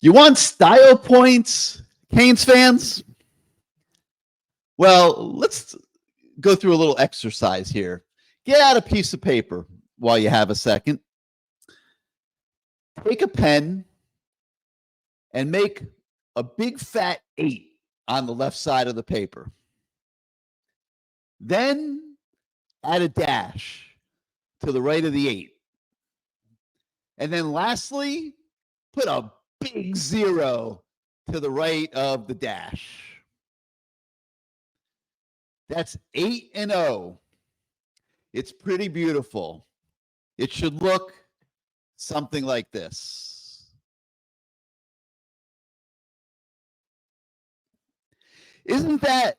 You want style points, Canes fans? Well, let's go through a little exercise here. Get out a piece of paper while you have a second. Take a pen and make a big fat 8 on the left side of the paper. Then add a dash to the right of the 8. And then lastly, put a big 0 to the right of the dash. That's 8-0. It's pretty beautiful. It should look something like this. Isn't that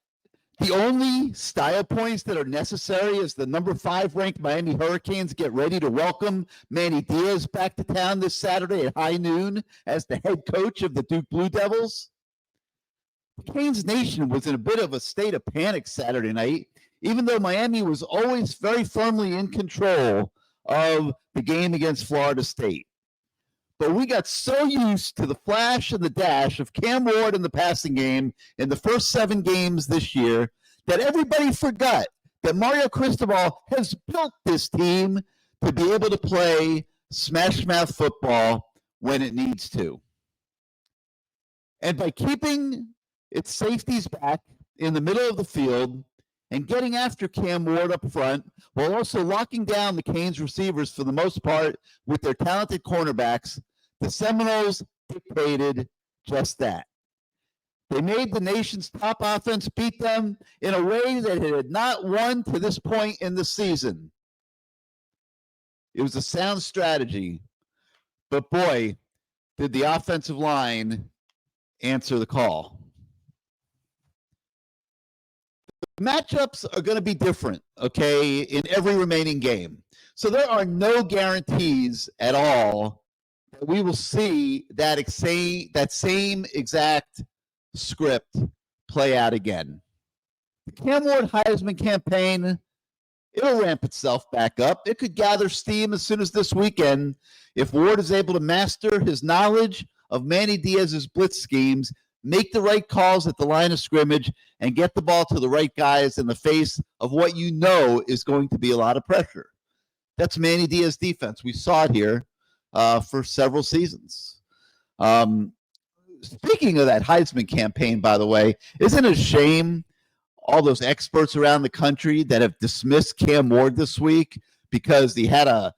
the only style points that are necessary as the number 5 ranked Miami Hurricanes get ready to welcome Manny Diaz back to town this Saturday at high noon as the head coach of the Duke Blue Devils? The Canes Nation was in a bit of a state of panic Saturday night, even though Miami was always very firmly in control of the game against Florida State. But we got so used to the flash and the dash of Cam Ward in the passing game in the first 7 games this year that everybody forgot that Mario Cristobal has built this team to be able to play smash mouth football when it needs to. And by keeping its safeties back in the middle of the field and getting after Cam Ward up front, while also locking down the Canes receivers for the most part with their talented cornerbacks, the Seminoles dictated just that. They made the nation's top offense beat them in a way that it had not won to this point in the season. It was a sound strategy, but boy, did the offensive line answer the call. Matchups are going to be different, okay, in every remaining game. So there are no guarantees at all that we will see that same exact script play out again. The Cam Ward Heisman campaign, it'll ramp itself back up. It could gather steam as soon as this weekend if Ward is able to master his knowledge of Manny Diaz's blitz schemes, make the right calls at the line of scrimmage, and get the ball to the right guys in the face of what you know is going to be a lot of pressure. That's Manny Diaz defense. We saw it here for several seasons. Speaking of that Heisman campaign, by the way, isn't it a shame all those experts around the country that have dismissed Cam Ward this week because he had a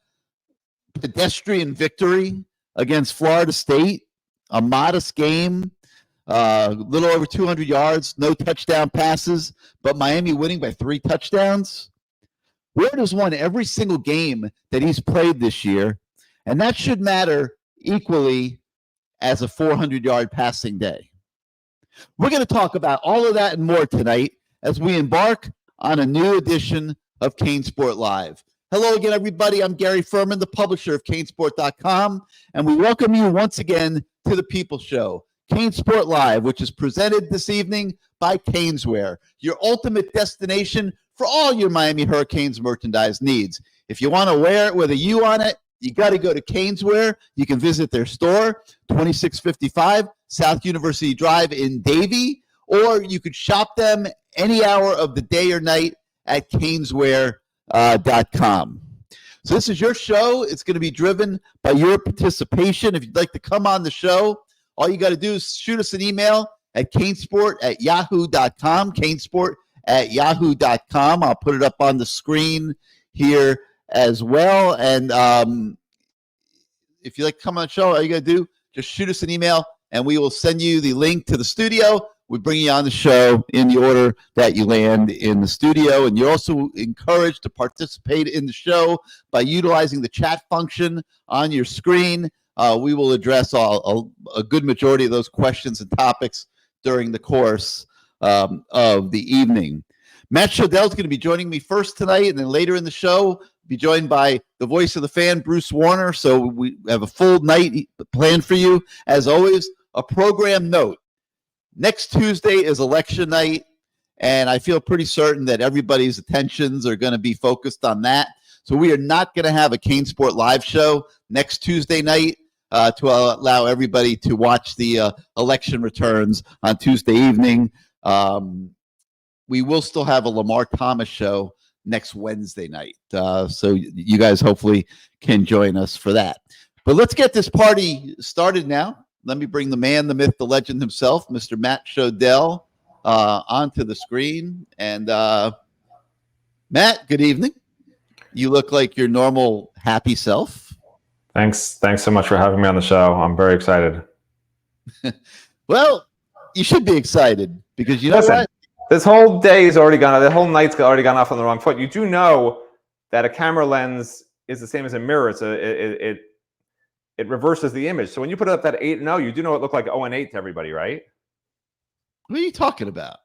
pedestrian victory against Florida State, a modest game, a little over 200 yards, no touchdown passes, but Miami winning by 3 touchdowns? Ward has won every single game that he's played this year, and that should matter equally as a 400-yard passing day. We're going to talk about all of that and more tonight as we embark on a new edition of CaneSport Live. Hello again, everybody. I'm Gary Ferman, the publisher of CaneSport.com, and we welcome you once again to the People Show, CaneSport Live, which is presented this evening by Caneswear, your ultimate destination for all your Miami Hurricanes merchandise needs. If you want to wear it with a U on it, you got to go to Caneswear. You can visit their store, 2655 South University Drive in Davie, or you could shop them any hour of the day or night at Caneswear.com. So this is your show. It's going to be driven by your participation. If you'd like to come on the show, all you got to do is shoot us an email at canesport@yahoo.com, canesport@yahoo.com. I'll put it up on the screen here as well. And if you'd like to come on the show, all you got to do, just shoot us an email, and we will send you the link to the studio. We bring you on the show in the order that you land in the studio. And you're also encouraged to participate in the show by utilizing the chat function on your screen. We will address a good majority of those questions and topics during the course of the evening. Matt Shodell is going to be joining me first tonight, and then later in the show, be joined by the voice of the fan, Bruce Warner. So we have a full night planned for you. As always, a program note. Next Tuesday is election night, and I feel pretty certain that everybody's attentions are going to be focused on that. So we are not going to have a CaneSport Live show next Tuesday night. to allow everybody to watch the election returns on Tuesday evening. We will still have a Lamar Thomas show next Wednesday night. So you guys hopefully can join us for that. But let's get this party started now. Let me bring the man, the myth, the legend himself, Mr. Matt Shodell, onto the screen. And Matt, good evening. You look like your normal happy self. Thanks so much for having me on the show. I'm very excited. Well, you should be excited because you know what? This whole day is already gone. The whole night's already gone off on the wrong foot. You do know that a camera lens is the same as a mirror. It reverses the image. So when you put up that 8-0, you do know it looked like 0-8 to everybody, right? What are you talking about?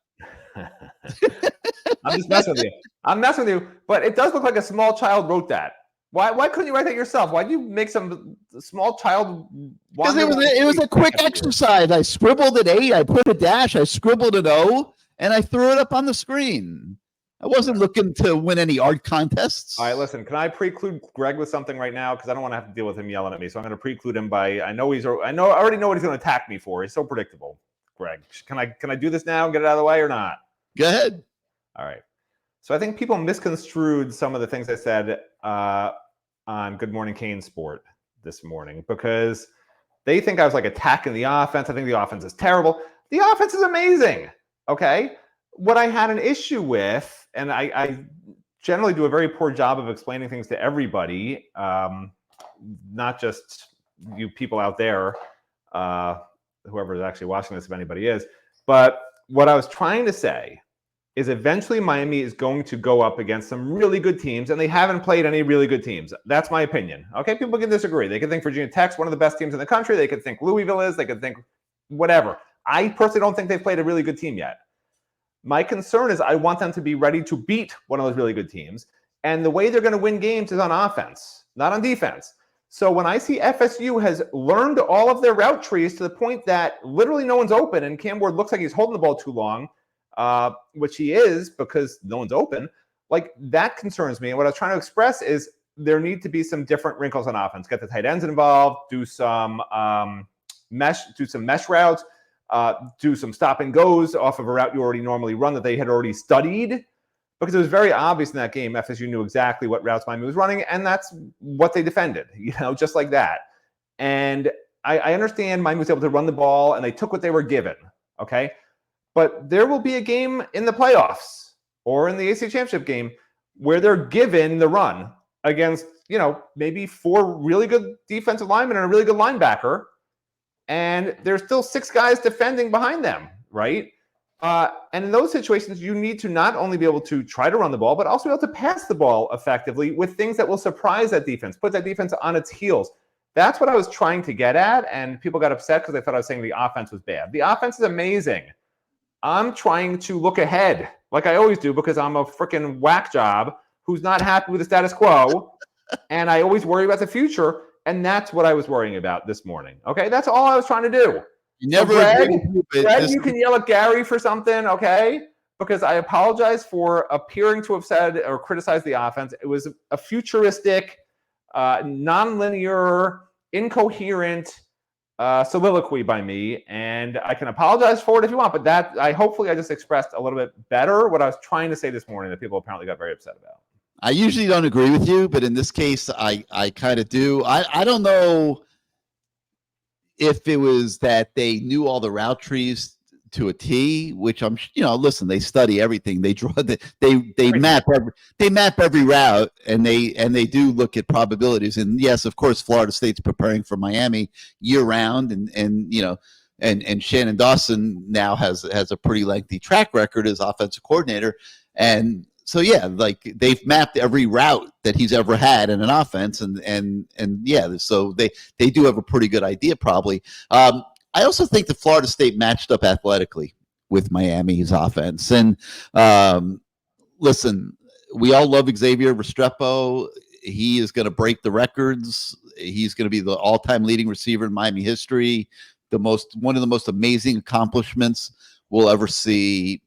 I'm just messing with you. I'm messing with you. But it does look like a small child wrote that. Why couldn't you write that yourself? Why did you make some small child? Because it was a quick exercise. I scribbled an 8. I put a dash. I scribbled an O. And I threw it up on the screen. I wasn't looking to win any art contests. All right, listen. Can I preclude Greg with something right now? Because I don't want to have to deal with him yelling at me. So I'm going to preclude him by. I already know what he's going to attack me for. He's so predictable. Greg, can I do this now and get it out of the way or not? Go ahead. All right. So I think people misconstrued some of the things I said on Good Morning CaneSport this morning because they think I was like attacking the offense. I think the offense is terrible. The offense is amazing. Okay. What I had an issue with, and I generally do a very poor job of explaining things to everybody, not just you people out there, whoever is actually watching this, if anybody is. But what I was trying to say is eventually Miami is going to go up against some really good teams, and they haven't played any really good teams. That's my opinion. Okay, people can disagree. They can think Virginia Tech's one of the best teams in the country. They could think Louisville is. They could think whatever. I personally don't think they've played a really good team yet. My concern is I want them to be ready to beat one of those really good teams. And the way they're going to win games is on offense, not on defense. So when I see FSU has learned all of their route trees to the point that literally no one's open and Cam Ward looks like he's holding the ball too long, which he is because no one's open, like that concerns me. And what I was trying to express is there need to be some different wrinkles on offense. Get the tight ends involved, do some mesh routes. Do some stop and goes off of a route you already normally run that they had already studied, because it was very obvious in that game. FSU knew exactly what routes Miami was running, and that's what they defended, just like that. And I understand Miami was able to run the ball, and they took what they were given, okay? But there will be a game in the playoffs or in the ACC championship game where they're given the run against, maybe 4 really good defensive linemen and a really good linebacker, and there's still 6 guys defending behind them, right? And in those situations, you need to not only be able to try to run the ball, but also be able to pass the ball effectively with things that will surprise that defense, put that defense on its heels. That's what I was trying to get at, and people got upset because they thought I was saying the offense was bad. The offense is amazing. I'm trying to look ahead, like I always do, because I'm a freaking whack job who's not happy with the status quo, and I always worry about the future. And that's what I was worrying about this morning. Okay, that's all I was trying to do. You never, Greg, you can yell at Gary for something, okay? Because I apologize for appearing to have said or criticized the offense. It was a futuristic, nonlinear, incoherent soliloquy by me, and I can apologize for it if you want. But hopefully I just expressed a little bit better what I was trying to say this morning that people apparently got very upset about. I usually don't agree with you, but in this case, I kind of do. I don't know if it was that they knew all the route trees to a T, which I'm, listen, they study everything. They draw they map every route, and they do look at probabilities. And yes, of course, Florida State's preparing for Miami year round, and Shannon Dawson now has a pretty lengthy track record as offensive coordinator, and so yeah, like they've mapped every route that he's ever had in an offense, and yeah, so they do have a pretty good idea probably. I also think that Florida State matched up athletically with Miami's offense, and listen, we all love Xavier Restrepo. He is going to break the records. He's going to be the all-time leading receiver in Miami history. One of the most amazing accomplishments we'll ever see,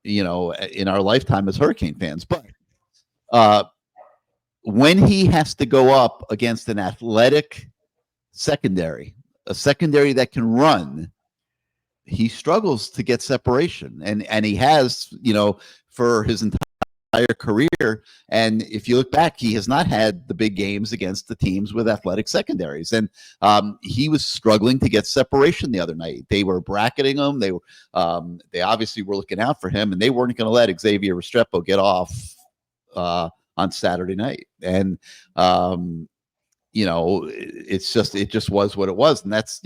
in our lifetime as Hurricane fans. But when he has to go up against an athletic secondary, a secondary that can run, he struggles to get separation, and he has, for his entire career. And if you look back, he has not had the big games against the teams with athletic secondaries, and he was struggling to get separation the other night. They were bracketing him. They obviously were looking out for him, and they weren't going to let Xavier Restrepo get off on Saturday night. And it just was what it was. And that's,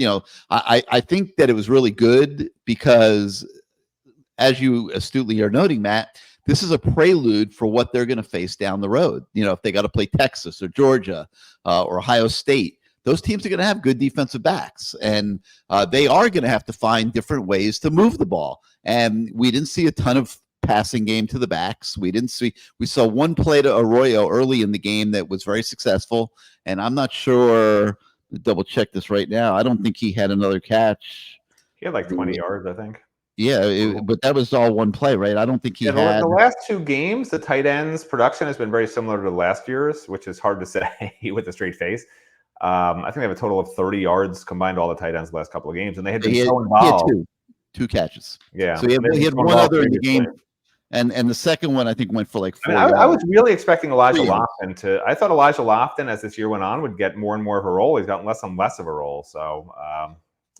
I think that it was really good because, as you astutely are noting, Matt, this is a prelude for what they're going to face down the road. If they got to play Texas or Georgia or Ohio State, those teams are going to have good defensive backs, and they are going to have to find different ways to move the ball. And we didn't see a ton of passing game to the backs. We saw one play to Arroyo early in the game that was very successful, and I'm not sure. Double check this right now. I don't think he had another catch. He had like 20 yards, I think. Yeah, but that was all one play, right? I don't think he had. The last two games, the tight ends production has been very similar to last year's, which is hard to say with a straight face. I think they have a total of 30 yards combined, all the tight ends the last couple of games, and they had been so involved. He had two catches. Yeah. So he had one other in the game, and the second one I think went for like 4 yards. I was really expecting Elijah Lofton to. I thought Elijah Lofton, as this year went on, would get more and more of a role. He's gotten less and less of a role. So,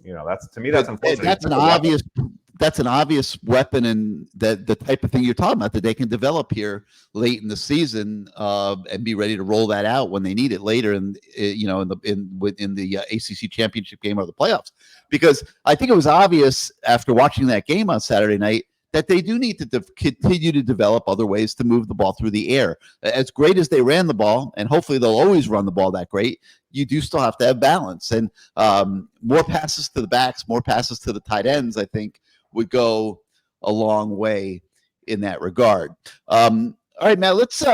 that's, to me, that's unfortunate. That's an obvious weapon, and the type of thing you're talking about that they can develop here late in the season and be ready to roll that out when they need it later in the ACC championship game or the playoffs. Because I think it was obvious after watching that game on Saturday night that they do need to continue to develop other ways to move the ball through the air. As great as they ran the ball, and hopefully they'll always run the ball that great, you do still have to have balance. And more passes to the backs, more passes to the tight ends, I think, would go a long way in that regard. All right, Matt, let's just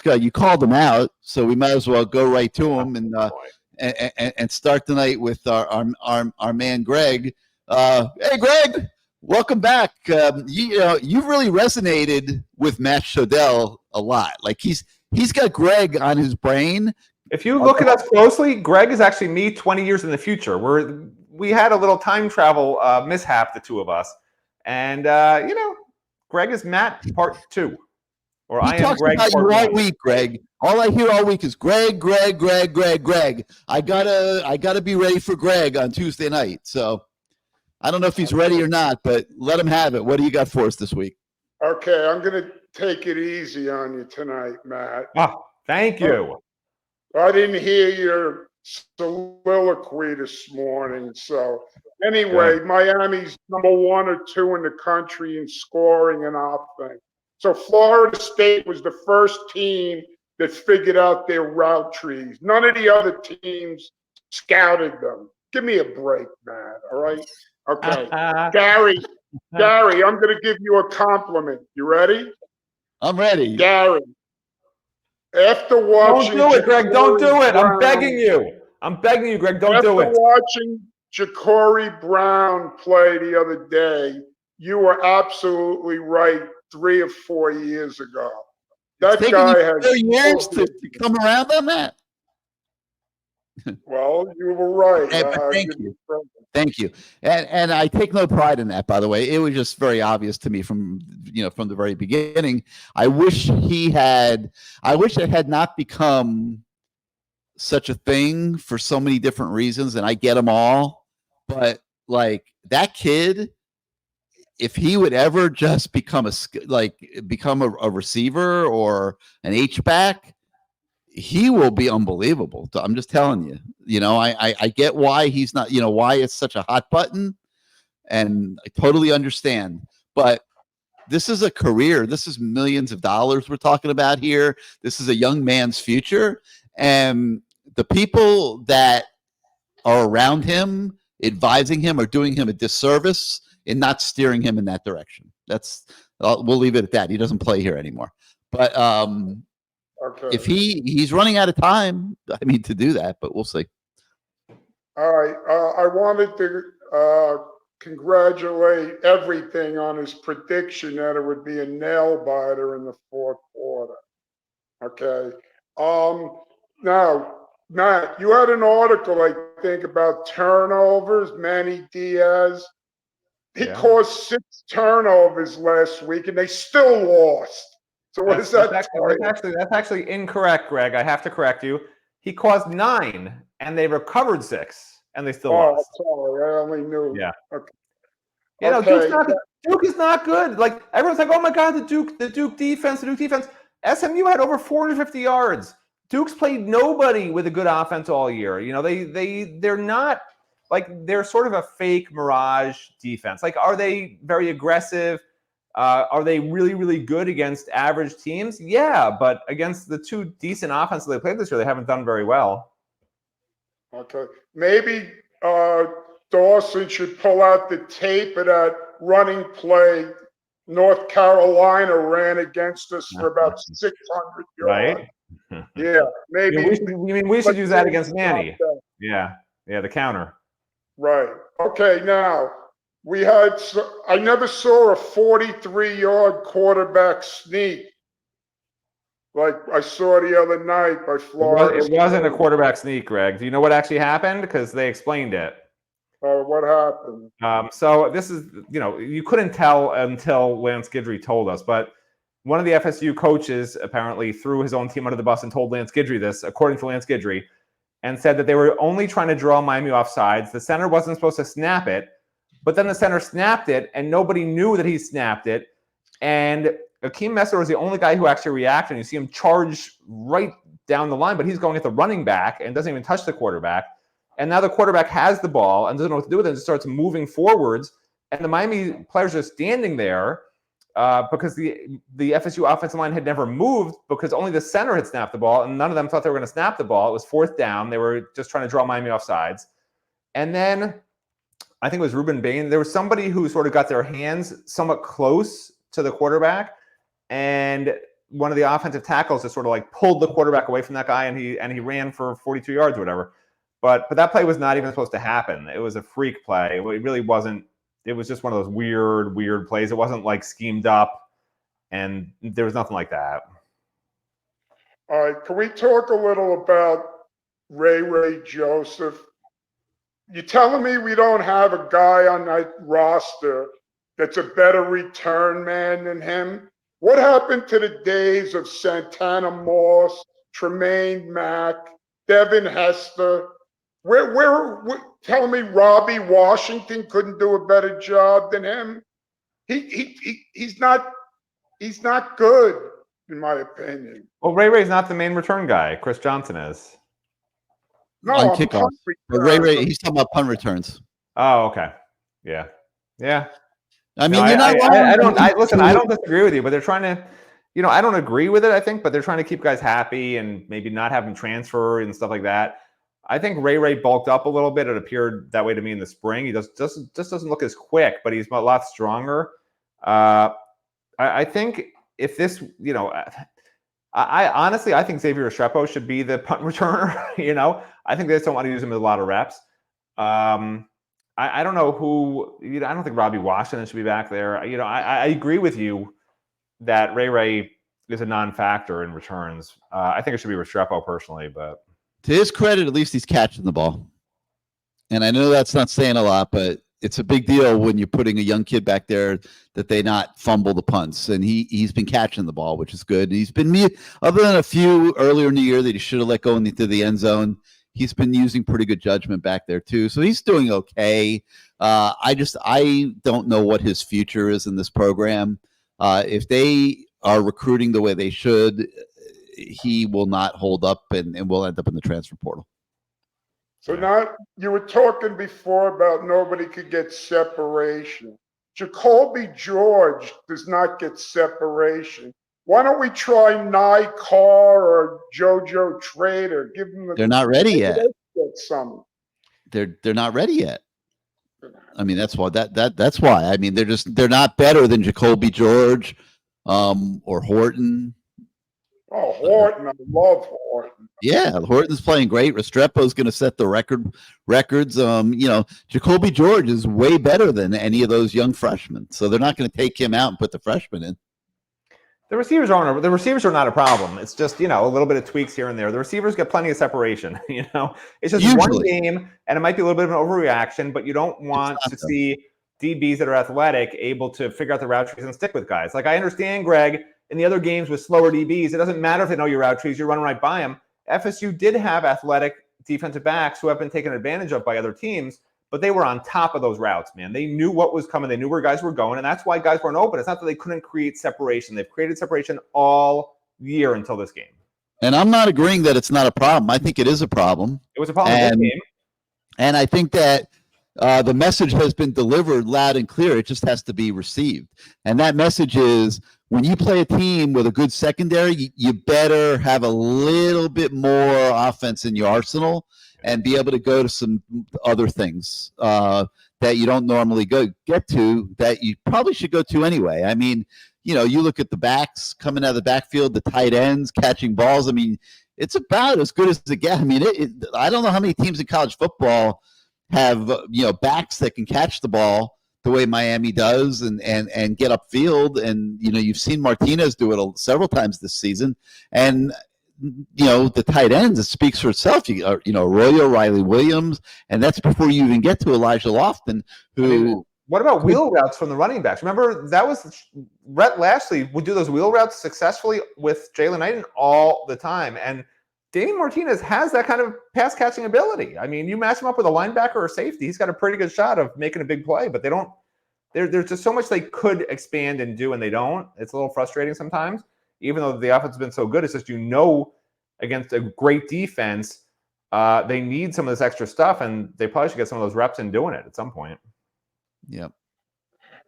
go. You called them out, so we might as well go right to them and start the night with our man Greg. Hey, Greg, welcome back. You've really resonated with Matt Shodell a lot. Like he's got Greg on his brain. If you look at us closely, Greg is actually me 20 years in the future. We had a little time travel mishap, the two of us. And, Greg is Matt part 2. Or I am Greg about part you 1. all week, Greg. All I hear all week is Greg. I gotta be ready for Greg on Tuesday night. So I don't know if he's ready or not, but let him have it. What do you got for us this week? Okay, I'm going to take it easy on you tonight, Matt. Oh, thank you. I didn't hear your soliloquy this morning. So anyway, Miami's number 1 or 2 in the country in scoring and offense. So Florida State was the first team that figured out their route trees. None of the other teams scouted them. Give me a break, Matt. All right? Okay. Gary, I'm going to give you a compliment. You ready? I'm ready. Gary, after watching... Don't do it, Greg. Don't do it. I'm begging you. Greg. Don't do it. After watching Ja'Cory Brown play the other day, you were absolutely right 3 or 4 years ago. That guy has 4 years to come around on that. Well, you were right. Thank you. And I take no pride in that, by the way. It was just very obvious to me from the very beginning. I wish it had not become such a thing for so many different reasons, and I get them all. But like that kid, if he would ever just become a receiver or an H-back, he will be unbelievable. I'm just telling you. I get why he's not, why it's such a hot button, and I totally understand. But this is a career. This is millions of dollars we're talking about here. This is a young man's future, and the people that are around him, advising him, are doing him a disservice in not steering him in that direction. We'll leave it at that. He doesn't play here anymore. But okay. If he's running out of time, to do that, but we'll see. All right. I wanted to congratulate everything on his prediction that it would be a nail biter in the 4th quarter. Okay. Now, Matt, you had an article, I think, about turnovers. Manny Diaz, he caused 6 turnovers last week, and they still lost. So what does that tell you? That's actually incorrect, Greg. I have to correct you. He caused 9, and they recovered 6, and they still lost. Sorry, I only knew. Yeah. Okay. You know, Okay. Duke is not good. Like everyone's like, oh my God, the Duke defense. SMU had over 450 yards. Duke's played nobody with a good offense all year. You know, they're not like they're sort of a fake mirage defense. Like, are they very aggressive? Are they really, really good against average teams? Yeah, but against the 2 decent offenses they played this year, they haven't done very well. Okay. Maybe Dawson should pull out the tape of that running play North Carolina ran against us for about 600 yards. Right? Yeah, maybe. We should use that against Manny. Yeah, the counter. Right. Okay, now, I never saw a 43-yard quarterback sneak like I saw the other night by Florida. It wasn't a quarterback sneak, Greg. Do you know what actually happened? Because they explained it. What happened? So this is, you couldn't tell until Lance Guidry told us, but one of the FSU coaches apparently threw his own team under the bus and told Lance Guidry this, according to Lance Guidry, and said that they were only trying to draw Miami off sides. The center wasn't supposed to snap it, but then the center snapped it, and nobody knew that he snapped it. And Akeem Messer was the only guy who actually reacted. You see him charge right down the line, but he's going at the running back and doesn't even touch the quarterback. And now the quarterback has the ball and doesn't know what to do with it and just starts moving forwards. And the Miami players are standing there because the FSU offensive line had never moved because only the center had snapped the ball, and none of them thought they were going to snap the ball. It was 4th down. They were just trying to draw Miami off sides. And then I think it was Ruben Bain. There was somebody who sort of got their hands somewhat close to the quarterback, and one of the offensive tackles just sort of like pulled the quarterback away from that guy, and he ran for 42 yards or whatever. But that play was not even supposed to happen. It was a freak play. It really wasn't. It was just one of those weird plays. It wasn't like schemed up, and there was nothing like that. All right, can we talk a little about Ray Joseph? You telling me we don't have a guy on that roster that's a better return man than him? What happened to the days of Santana Moss, Tremaine Mack, Devin Hester? Where tell me Robbie Washington couldn't do a better job than him? He's not good, in my opinion. Well, Ray's not the main return guy. Chris Johnson is. No, on kickoff. But Ray, he's talking about punt returns. Oh, okay. Yeah. I mean, you're not wrong. I don't disagree with you, but they're trying to, I don't agree with it, I think, but they're trying to keep guys happy and maybe not have them transfer and stuff like that. I think Ray bulked up a little bit. It appeared that way to me in the spring. He just doesn't look as quick, but he's a lot stronger. I think if this, I honestly think Xavier Restrepo should be the punt returner. I think they just don't want to use him with a lot of reps. I don't know who. I don't think Robbie Washington should be back there. I agree with you that Ray is a non-factor in returns. I think it should be Restrepo personally, but to his credit, at least he's catching the ball. And I know that's not saying a lot, but it's a big deal when you're putting a young kid back there that they not fumble the punts. And he's been catching the ball, which is good. And he's been, other than a few earlier in the year that he should have let go into the end zone, he's been using pretty good judgment back there too. So he's doing okay. I don't know what his future is in this program. If they are recruiting the way they should, he will not hold up and will end up in the transfer portal. So now you were talking before about nobody could get separation. Jacoby George does not get separation. Why don't we try Nye Carr or JoJo Trader? Give them They're not ready yet. They're not ready yet. I mean, that's why that's why. I mean, they're not better than Jacoby George or Horton. Oh, Horton! I love Horton. Yeah, Horton's playing great. Restrepo's going to set the records. Jacoby George is way better than any of those young freshmen. So they're not going to take him out and put the freshman in. The receivers are not a problem. It's just, a little bit of tweaks here and there. The receivers get plenty of separation. It's just one Usually. game, and it might be a little bit of an overreaction, but you don't want to see DBs that are athletic able to figure out the route trees and stick with guys. Like, I understand, Greg, in the other games with slower DBs, it doesn't matter if they know your route trees, you're running right by them. FSU did have athletic defensive backs who have been taken advantage of by other teams, but they were on top of those routes, man. They knew what was coming. They knew where guys were going, and that's why guys weren't open. It's not that they couldn't create separation. They've created separation all year until this game. And I'm not agreeing that it's not a problem. I think it is a problem. It was a problem in this game. And I think that the message has been delivered loud and clear. It just has to be received. And that message is, when you play a team with a good secondary, you better have a little bit more offense in your arsenal and be able to go to some other things that you don't normally get to, that you probably should go to anyway. I mean, you look at the backs coming out of the backfield, the tight ends catching balls. I mean, it's about as good as it gets. I mean, I don't know how many teams in college football have backs that can catch the ball the way Miami does and get upfield. And you've seen Martinez do it several times this season. And the tight ends, it speaks for itself. Arroyo, Riley Williams, and that's before you even get to Elijah Lofton, who. What about wheel routes from the running backs? Remember, that was Rhett Lashley would do those wheel routes successfully with Jalen Knighton all the time. And Damian Martinez has that kind of pass catching ability. I mean, you match him up with a linebacker or safety, he's got a pretty good shot of making a big play, but they don't. There's just so much they could expand and do, and they don't. It's a little frustrating sometimes, even though the offense has been so good. It's just, against a great defense, they need some of this extra stuff, and they probably should get some of those reps in doing it at some point. Yep.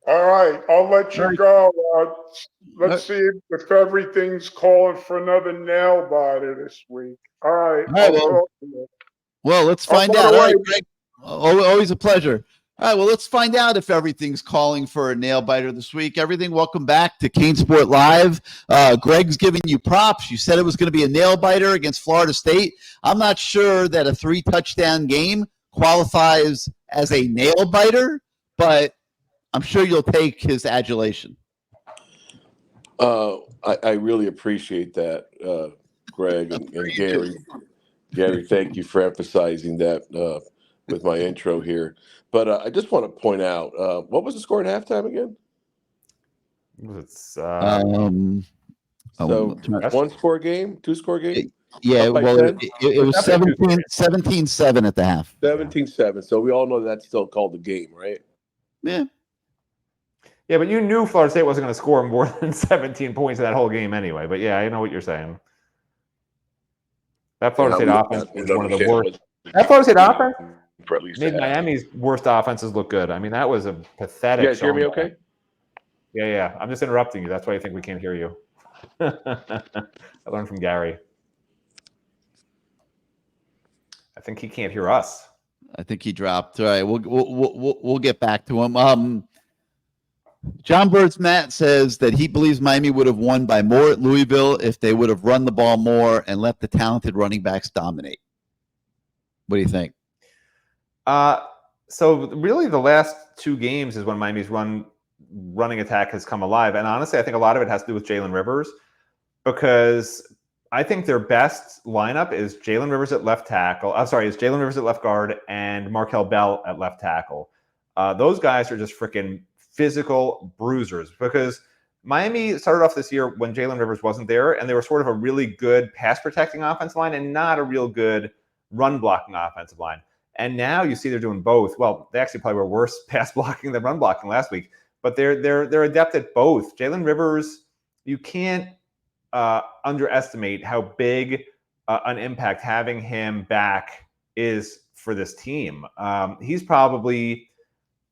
All right, I'll let you go. Let's see if everything's calling for another nail biter this week. All right. Well, let's find out. All right, Greg. Always a pleasure. All right, well, let's find out if everything's calling for a nail biter this week. Everything, welcome back to CaneSport Live. Greg's giving you props. You said it was going to be a nail biter against Florida State. I'm not sure that a 3-touchdown game qualifies as a nail biter, but I'm sure you'll take his adulation. I really appreciate that, Greg and Gary. Gary, thank you for emphasizing that with my intro here. But I just want to point out, what was the score at halftime again? It's one-score game, two-score game? Yeah, well, it was 17-7 at the half. 17-7. So we all know that's still called the game, right? Yeah. Yeah, but you knew Florida State wasn't going to score more than 17 points in that whole game anyway. But yeah, I know what you're saying. That Florida State offense was one of the worst. That Florida State offense made Miami's worst offenses look good. I mean, that was a pathetic. You guys hear me okay? Yeah. I'm just interrupting you. That's why I think we can't hear you. I learned from Gary. I think he can't hear us. I think he dropped. All right, we'll get back to him. John Bird's Matt says that he believes Miami would have won by more at Louisville if they would have run the ball more and let the talented running backs dominate. What do you think? So really the last two games is when Miami's running attack has come alive. And honestly, I think a lot of it has to do with Jalen Rivers, because I think their best lineup is Jalen Rivers at left tackle. It's Jalen Rivers at left guard and Markel Bell at left tackle. Those guys are just freaking physical bruisers, because Miami started off this year when Jalen Rivers wasn't there, and they were sort of a really good pass protecting offensive line and not a real good run blocking offensive line. And now you see they're doing both. Well, they actually probably were worse pass blocking than run blocking last week, but they're adept at both. Jalen Rivers, you can't underestimate how big an impact having him back is for this team. He's probably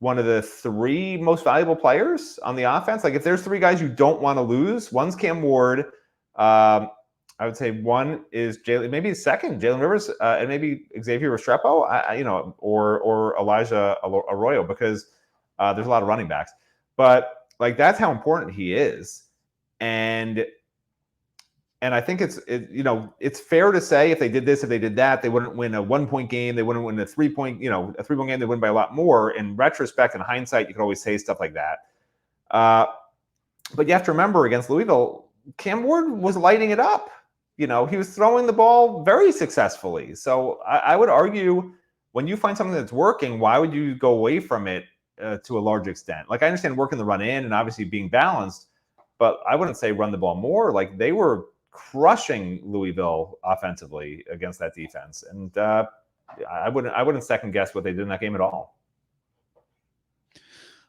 one of the three most valuable players on the offense. Like, if there's three guys you don't want to lose, one's Cam Ward. I would say one is Jalen, maybe second, Jalen Rivers, and maybe Xavier Restrepo, or Elijah Arroyo, because there's a lot of running backs. But like, that's how important he is. And I think it's fair to say if they did this, if they did that, they wouldn't win a 1-point game. They wouldn't win a 3-point game. They win by a lot more. In retrospect, in hindsight, you could always say stuff like that. But you have to remember, against Louisville, Cam Ward was lighting it up. He was throwing the ball very successfully. So I would argue when you find something that's working, why would you go away from it to a large extent? Like, I understand working the run in and obviously being balanced, but I wouldn't say run the ball more. Like, they were crushing Louisville offensively against that defense. And I wouldn't second guess what they did in that game at all.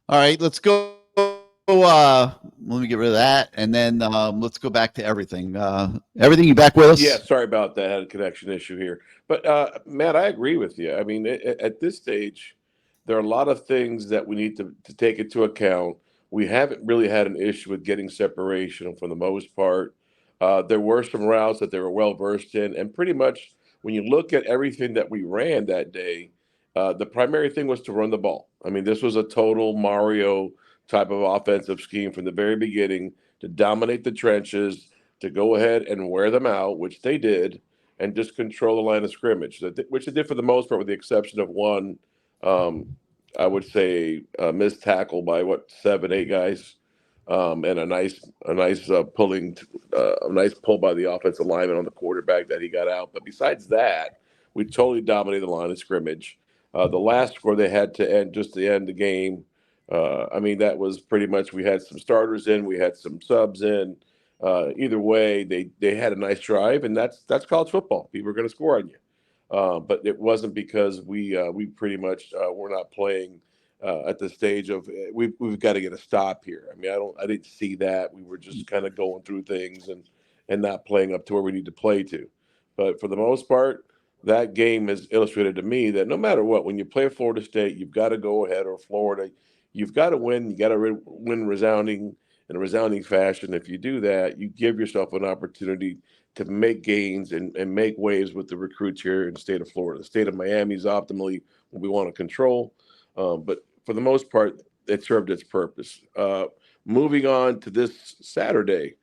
All right, let's go. Let me get rid of that, and then let's go back to everything. Everything, you back with us? Yeah, sorry about that. I had a connection issue here. But, Matt, I agree with you. I mean, at this stage, there are a lot of things that we need to take into account. We haven't really had an issue with getting separation for the most part. There were some routes that they were well-versed in, and pretty much when you look at everything that we ran that day, the primary thing was to run the ball. I mean, this was a total Mario type of offensive scheme from the very beginning, to dominate the trenches, to go ahead and wear them out, which they did, and just control the line of scrimmage, which they did for the most part, with the exception of one, I would say, missed tackle by 7, 8 guys, and a nice pull by the offensive lineman on the quarterback that he got out. But besides that, we totally dominated the line of scrimmage. The last score they had to end the game. I mean, that was pretty much, we had some starters in, we had some subs in. Either way, they had a nice drive, and that's college football. People are going to score on you. But it wasn't because we pretty much were not playing at the stage of we've got to get a stop here. I mean, I didn't see that. We were just kind of going through things and not playing up to where we need to play to. But for the most part, that game has illustrated to me that no matter what, when you play Florida State, you've got to go ahead, or Florida, you've got to win. You got to win in a resounding fashion. If you do that, you give yourself an opportunity to make gains and make waves with the recruits here in the state of Florida. The state of Miami is optimally what we want to control. But for the most part, it served its purpose. Moving on to this Saturday.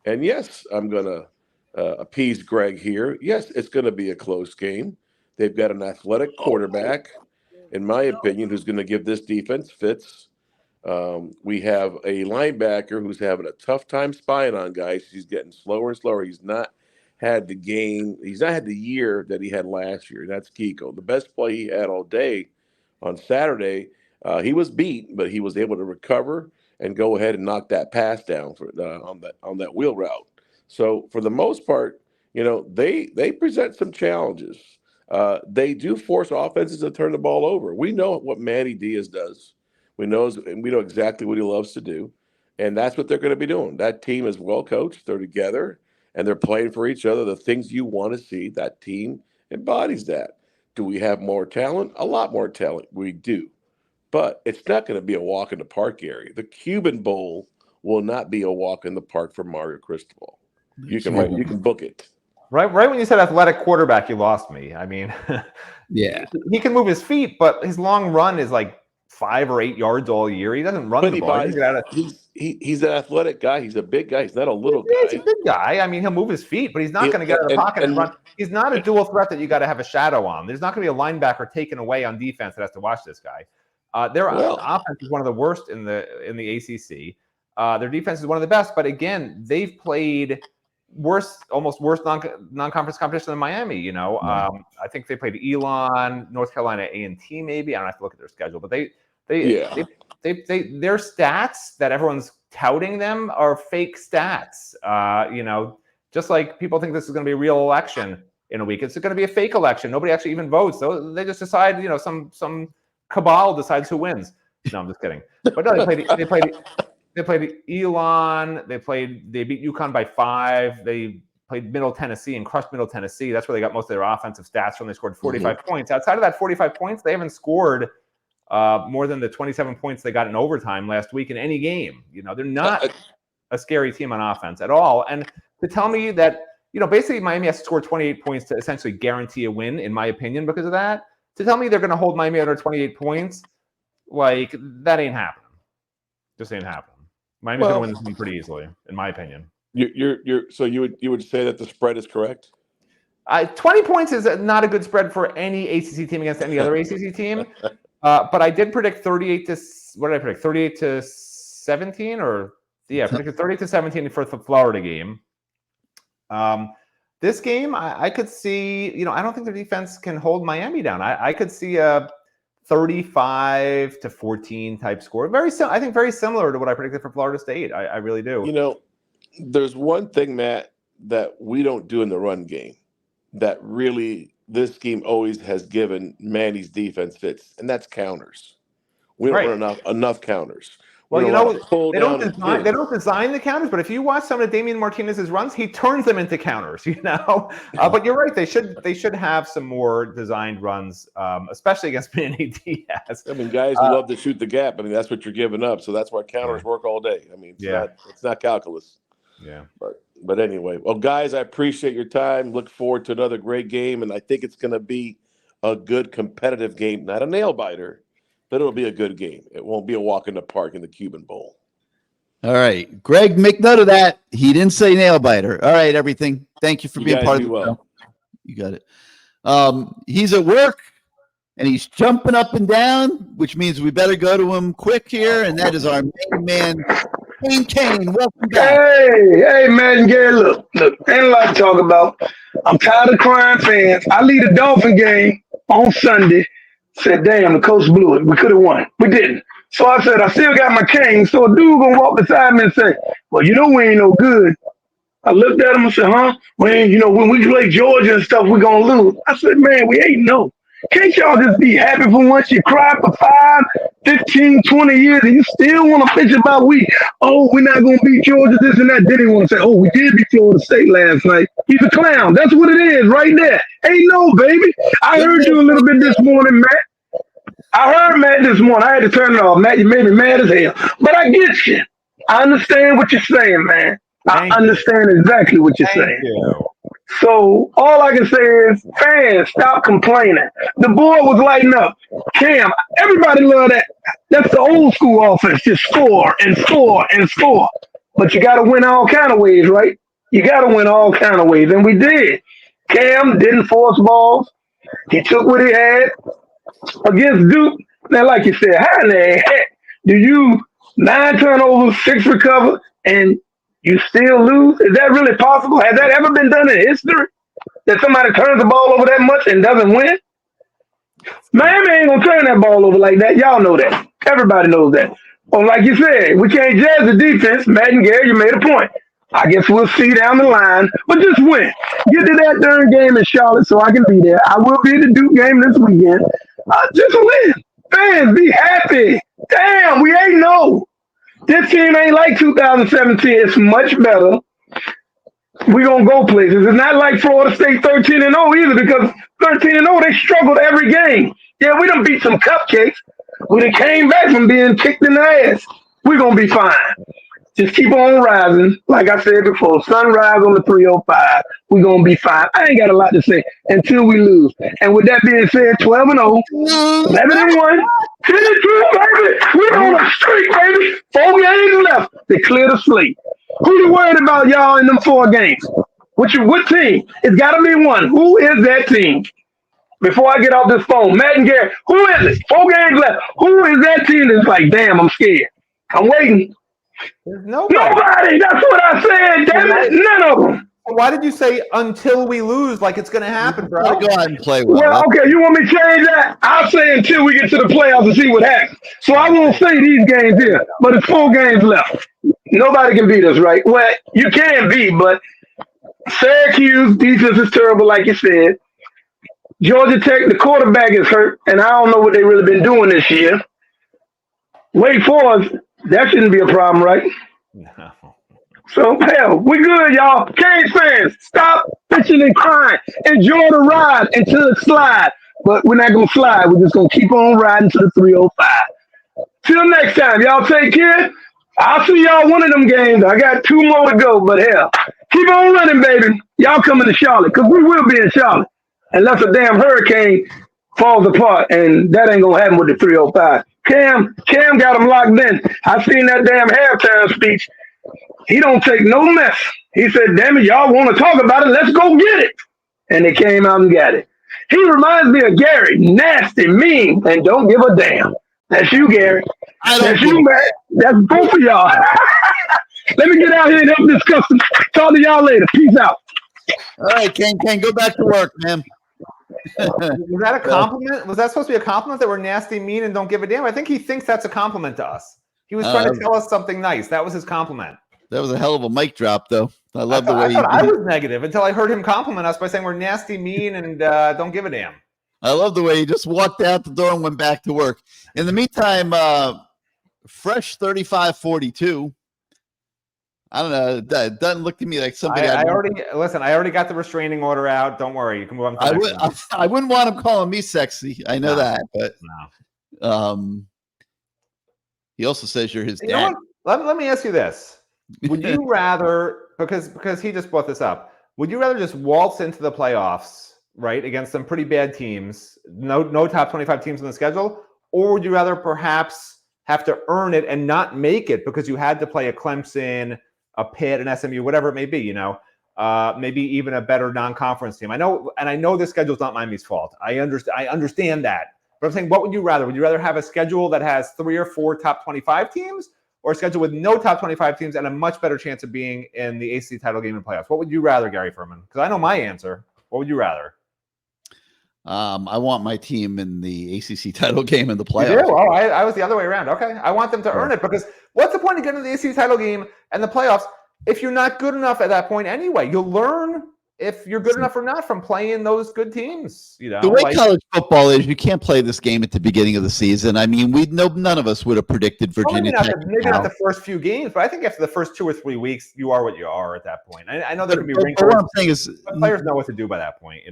And yes, I'm going to appease Greg here. Yes, it's going to be a close game. They've got an athletic quarterback, in my opinion, who's going to give this defense fits. We have a linebacker who's having a tough time spying on guys. He's getting slower and slower. He's not had the year that he had last year. That's Kiko. The best play he had all day on Saturday, he was beat, but he was able to recover and go ahead and knock that pass down on that wheel route. So for the most part, they present some challenges. They do force offenses to turn the ball over. We know what Manny Diaz does. We know exactly what he loves to do, and that's what they're going to be doing. That team is well coached. They're together, and they're playing for each other. The things you want to see, that team embodies that. Do we have more talent? A lot more talent. We do. But it's not going to be a walk in the park area. The Cuban Bowl will not be a walk in the park for Mario Cristobal. You can book it. Right when you said athletic quarterback, you lost me. I mean, yeah, he can move his feet, but his long run is like 5 or 8 yards all year. He doesn't run the ball. He's an athletic guy. He's a big guy. He's not a little guy. He's a big guy. I mean, he'll move his feet, but he's not going to get out of the pocket and run. He's not a dual threat that you got to have a shadow on. There's not going to be a linebacker taken away on defense that has to watch this guy. Their offense is one of the worst in the ACC. Their defense is one of the best, but again, they've played almost worse non-conference competition than Miami. I think they played Elon, North Carolina A&T, maybe. I don't have to look at their schedule, but their stats that everyone's touting them are fake stats. Just like people think this is going to be a real election in a week, it's going to be a fake election. Nobody actually even votes. So they just decide, some cabal decides who wins. No, I'm just kidding. But no, they played Elon. They beat UConn by 5. They played Middle Tennessee and crushed Middle Tennessee. That's where they got most of their offensive stats from. They scored 45 points. Outside of that 45 points, they haven't scored more than the 27 points they got in overtime last week in any game. They're not a scary team on offense at all. And to tell me that, basically Miami has to score 28 points to essentially guarantee a win, in my opinion, because of that. To tell me they're going to hold Miami under 28 points, like, that ain't happening. Just ain't happening. Miami's going to win this one pretty easily, in my opinion. So you would say that the spread is correct? 20 points is not a good spread for any ACC team against any other ACC team. But I did predict 38 to 17 or Yeah, predicted 30-17 for the Florida game. This game, I could see, I don't think their defense can hold Miami down. I could see a 35-14 type score. I think very similar to what I predicted for Florida State. I really do. There's one thing, Matt, that we don't do in the run game that really this scheme always has given Manny's defense fits, and that's counters. We don't run enough counters. Well, they don't design the counters, but if you watch some of Damian Martinez's runs, he turns them into counters. But you're right; they should have some more designed runs, especially against Manny Diaz. I mean, guys who love to shoot the gap. I mean, that's what you're giving up. So that's why counters work all day. I mean, it's not calculus. Yeah. But anyway, well, guys, I appreciate your time. Look forward to another great game, and I think it's going to be a good competitive game, not a nail biter. But it'll be a good game. It won't be a walk in the park in the Cuban Bowl. All right. Greg, make note of that. He didn't say nail biter. All right, everything. Thank you for being part of the show. You got it. He's at work, and he's jumping up and down, which means we better go to him quick here, and that is our main man, Kane. Welcome back. Hey, man, Gary, look, ain't a lot to talk about. I'm tired of crying fans. I lead a Dolphin game on Sunday. Said, damn, the coach blew it. We could have won. We didn't. So I said, I still got my cane. So a dude gonna walk beside me and say, well, we ain't no good. I looked at him and said, huh? When we play Georgia and stuff, we're gonna lose. I said, man, we ain't no. Can't y'all just be happy for once? You cry for 5, 15, 20 years and you still want to bitch about we're not going to beat Georgia, this and that. Then he want to say, we did beat Florida State last night. He's a clown. That's what it is right there. Ain't no, baby. I heard you a little bit this morning, Matt. I heard Matt this morning. I had to turn it off. Matt, you made me mad as hell. But I get you. I understand what you're saying, man. I understand exactly what you're saying. So all I can say is, fans, stop complaining. The board was lighting up. Cam, everybody love that. That's the old school offense. Just score and score and score. But you got to win all kind of ways, right? You got to win all kind of ways. And we did. Cam didn't force balls. He took what he had against Duke. Now, like you said, how in the heck do you 9 turnovers, 6 recover, and you still lose? Is that really possible? Has that ever been done in history? That somebody turns the ball over that much and doesn't win? Miami ain't gonna turn that ball over like that. Y'all know that. Everybody knows that. Oh, like you said, we can't judge the defense. Matt and Gary, you made a point. I guess we'll see down the line, but just win. Get to that darn game in Charlotte so I can be there. I will be at the Duke game this weekend. Just win. Fans, be happy. Damn, we ain't no. This team ain't like 2017. It's much better. We're going to go places. It's not like Florida State 13-0 either, because 13-0, they struggled every game. Yeah, we done beat some cupcakes. We done came back from being kicked in the ass. We're going to be fine. Just keep on rising. Like I said before, sunrise on the 305. We're going to be fine. I ain't got a lot to say until we lose. And with that being said, 12-0, 11-1, 10-2, baby. We're on a streak, baby. 4 games left to clear the slate. Who you worried about, y'all, in them 4 games? What team? It's got to be one. Who is that team? Before I get off this phone, Matt and Gary, who is it? 4 games left. Who is that team that's like, damn, I'm scared? I'm waiting. There's nobody. Nobody. That's what I said. Damn it. None of them. Why did you say until we lose like it's going to happen, bro? Go ahead and play well. Well, okay, you want me to change that? I'll say until we get to the playoffs and see what happens. So I won't say these games here, but it's 4 games left. Nobody can beat us, right? Well, you can beat, but Syracuse defense is terrible, like you said. Georgia Tech, the quarterback is hurt, and I don't know what they've really been doing this year. Wake Forest, that shouldn't be a problem, right? No. So, hell, we good, y'all. Canes fans, stop bitching and crying. Enjoy the ride until it slides. But we're not going to slide. We're just going to keep on riding to the 305. Till next time, y'all take care. I'll see y'all one of them games. I got 2 more to go, but hell, keep on running, baby. Y'all coming to Charlotte, because we will be in Charlotte. Unless a damn hurricane falls apart, and that ain't going to happen with the 305. Cam got him locked in. I seen that damn halftime speech. He don't take no mess. He said, damn it, y'all want to talk about it? Let's go get it. And they came out and got it. He reminds me of Gary, nasty, mean, and don't give a damn. That's you, Gary. That's you, man. That's both of y'all. Let me get out here and help discuss them. Talk to y'all later. Peace out. All right, Kane, go back to work, man. Was that a compliment? Was that supposed to be a compliment that we're nasty, mean, and don't give a damn? I think he thinks that's a compliment to us. He was trying to tell us something nice. That was his compliment. That was a hell of a mic drop, though. I love the way I thought I was negative until I heard him compliment us by saying we're nasty, mean, and don't give a damn. I love the way he just walked out the door and went back to work. In the meantime, Fresh 35-42. I don't know. That doesn't look to me like somebody. I already got the restraining order out. Don't worry. You can move on. I wouldn't want him calling me sexy. I know that, but he also says you're his dad. Let me ask you this: would you rather, because he just brought this up, would you rather just waltz into the playoffs, right, against some pretty bad teams, no top 25 teams on the schedule, or would you rather perhaps have to earn it and not make it because you had to play a Clemson, a Pitt, an SMU, whatever it may be, maybe even a better non-conference team. I know this schedule is not Miami's fault. I understand that. But I'm saying, what would you rather? Would you rather have a schedule that has 3 or 4 top 25 teams, or a schedule with no top 25 teams and a much better chance of being in the ACC title game and playoffs? What would you rather, Gary Ferman? Because I know my answer. What would you rather? I want my team in the ACC title game in the playoffs. Oh, I was the other way around. Okay. I want them to earn it, because what's the point of getting to the ACC title game and the playoffs if you're not good enough at that point anyway? You'll learn if you're good enough or not from playing those good teams. The way college football is, you can't play this game at the beginning of the season. I mean, none of us would have predicted Virginia Tech. Maybe not the first few games, but I think after the first 2 or 3 weeks, you are what you are at that point. I know there can be wrinkles. What I'm saying is, players know what to do by that point,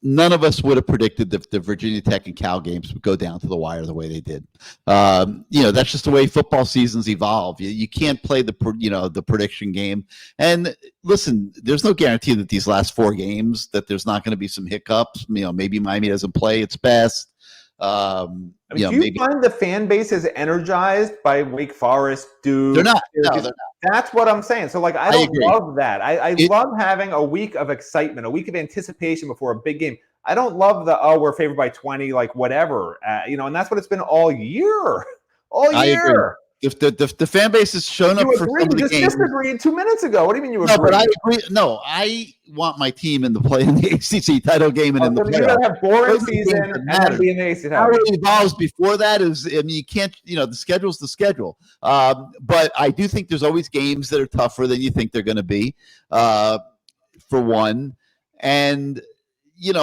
None of us would have predicted the Virginia Tech and Cal games would go down to the wire the way they did. That's just the way football seasons evolve. You can't play the prediction game. And listen, there's no guarantee that these last 4 games that there's not going to be some hiccups. Maybe Miami doesn't play its best. Do you find the fan base is energized by Wake Forest, Duke? They're not. No, they're not. That's what I'm saying. So, I don't love that. I love having a week of excitement, a week of anticipation before a big game. I don't love we're favored by 20, whatever. And that's what it's been all year. All year. I agree. The fan base has shown up for some of the games. You just disagreed 2 minutes ago. What do you mean you agree? No, but I agree. No, I want my team in the ACC title game and in the playoffs. You're gonna have boring season and then be in the ACC title. How it evolves before that is, you can't. The schedule's the schedule. But I do think there's always games that are tougher than you think they're going to be. For one, and it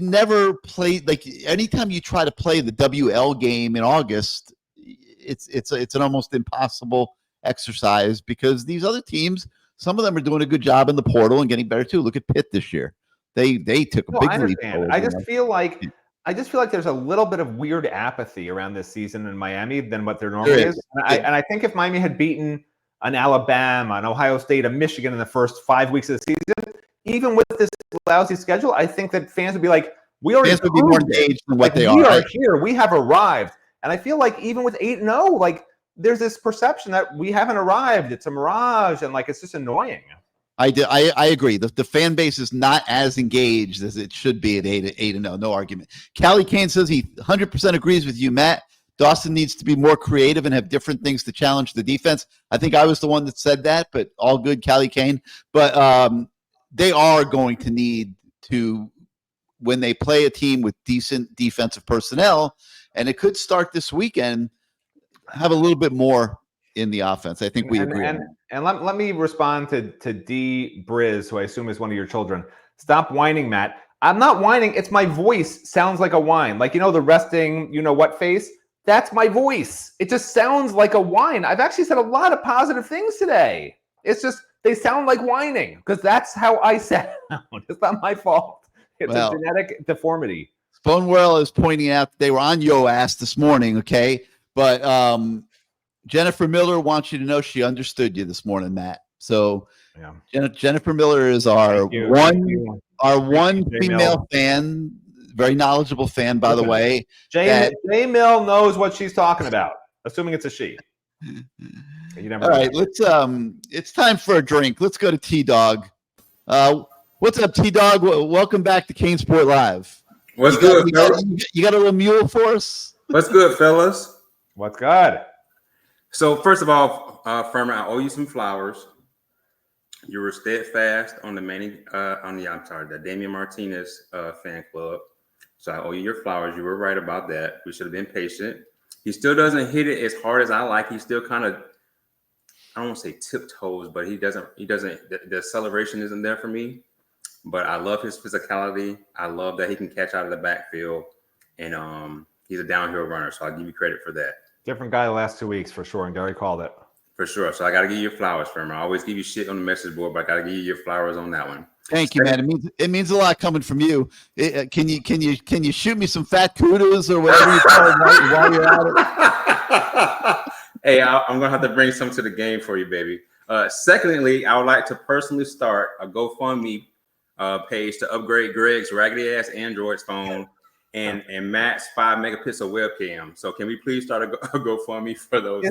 never played anytime you try to play the WL game in August. It's an almost impossible exercise because these other teams, some of them are doing a good job in the portal and getting better too. Look at Pitt this year; they took a big leap. I just feel like there's a little bit of weird apathy around this season in Miami than what there normally is. And I think if Miami had beaten an Alabama, an Ohio State, a Michigan in the first 5 weeks of the season, even with this lousy schedule, I think that fans would be like, "We already be more engaged than what they are. We are here. We have arrived." And I feel like even with 8-0, there's this perception that we haven't arrived. It's a mirage, and it's just annoying. I agree. The fan base is not as engaged as it should be at 8-0. No argument. Callie Kane says he 100% agrees with you, Matt. Dawson needs to be more creative and have different things to challenge the defense. I think I was the one that said that, but all good, Callie Kane. But they are going to need to, when they play a team with decent defensive personnel, and it could start this weekend, have a little bit more in the offense. I think we agree. And let me respond to D. Briz, who I assume is one of your children. Stop whining, Matt. I'm not whining. It's my voice sounds like a whine. The resting, what face? That's my voice. It just sounds like a whine. I've actually said a lot of positive things today. It's just they sound like whining because that's how I sound. It's not my fault. It's a genetic deformity. Bonewell is pointing out that they were on your ass this morning, okay? But Jennifer Miller wants you to know she understood you this morning, Matt. So Jennifer Miller is our one female fan, very knowledgeable fan, by the way. Jay Mill knows what she's talking about, assuming it's a she. All right, let's. It's time for a drink. Let's go to T-Dog. What's up, T-Dog? Welcome back to CaneSport Live. What's good, fellas? You got a little mule for us? What's good, fellas? What's good? So first of all, Ferman, I owe you some flowers. You were steadfast on the the Damian Martinez fan club. So I owe you your flowers. You were right about that. We should have been patient. He still doesn't hit it as hard as I like. He still kind of, I don't want to say tiptoes, but he doesn't, the acceleration isn't there for me. But I love his physicality. I love that he can catch out of the backfield. And he's a downhill runner. So I'll give you credit for that. Different guy the last 2 weeks for sure. And Gary called it. For sure. So I got to give you your flowers, Ferman. I always give you shit on the message board, but I got to give you your flowers on that one. Thank you, man. It means a lot coming from you. Can you shoot me some fat kudos or whatever you call it while you're at it? Hey, I'm gonna have to bring some to the game for you, baby. Secondly, I would like to personally start a GoFundMe page to upgrade Greg's raggedy ass Android phone and Matt's 5 megapixel webcam. So can we please start a GoFundMe for those?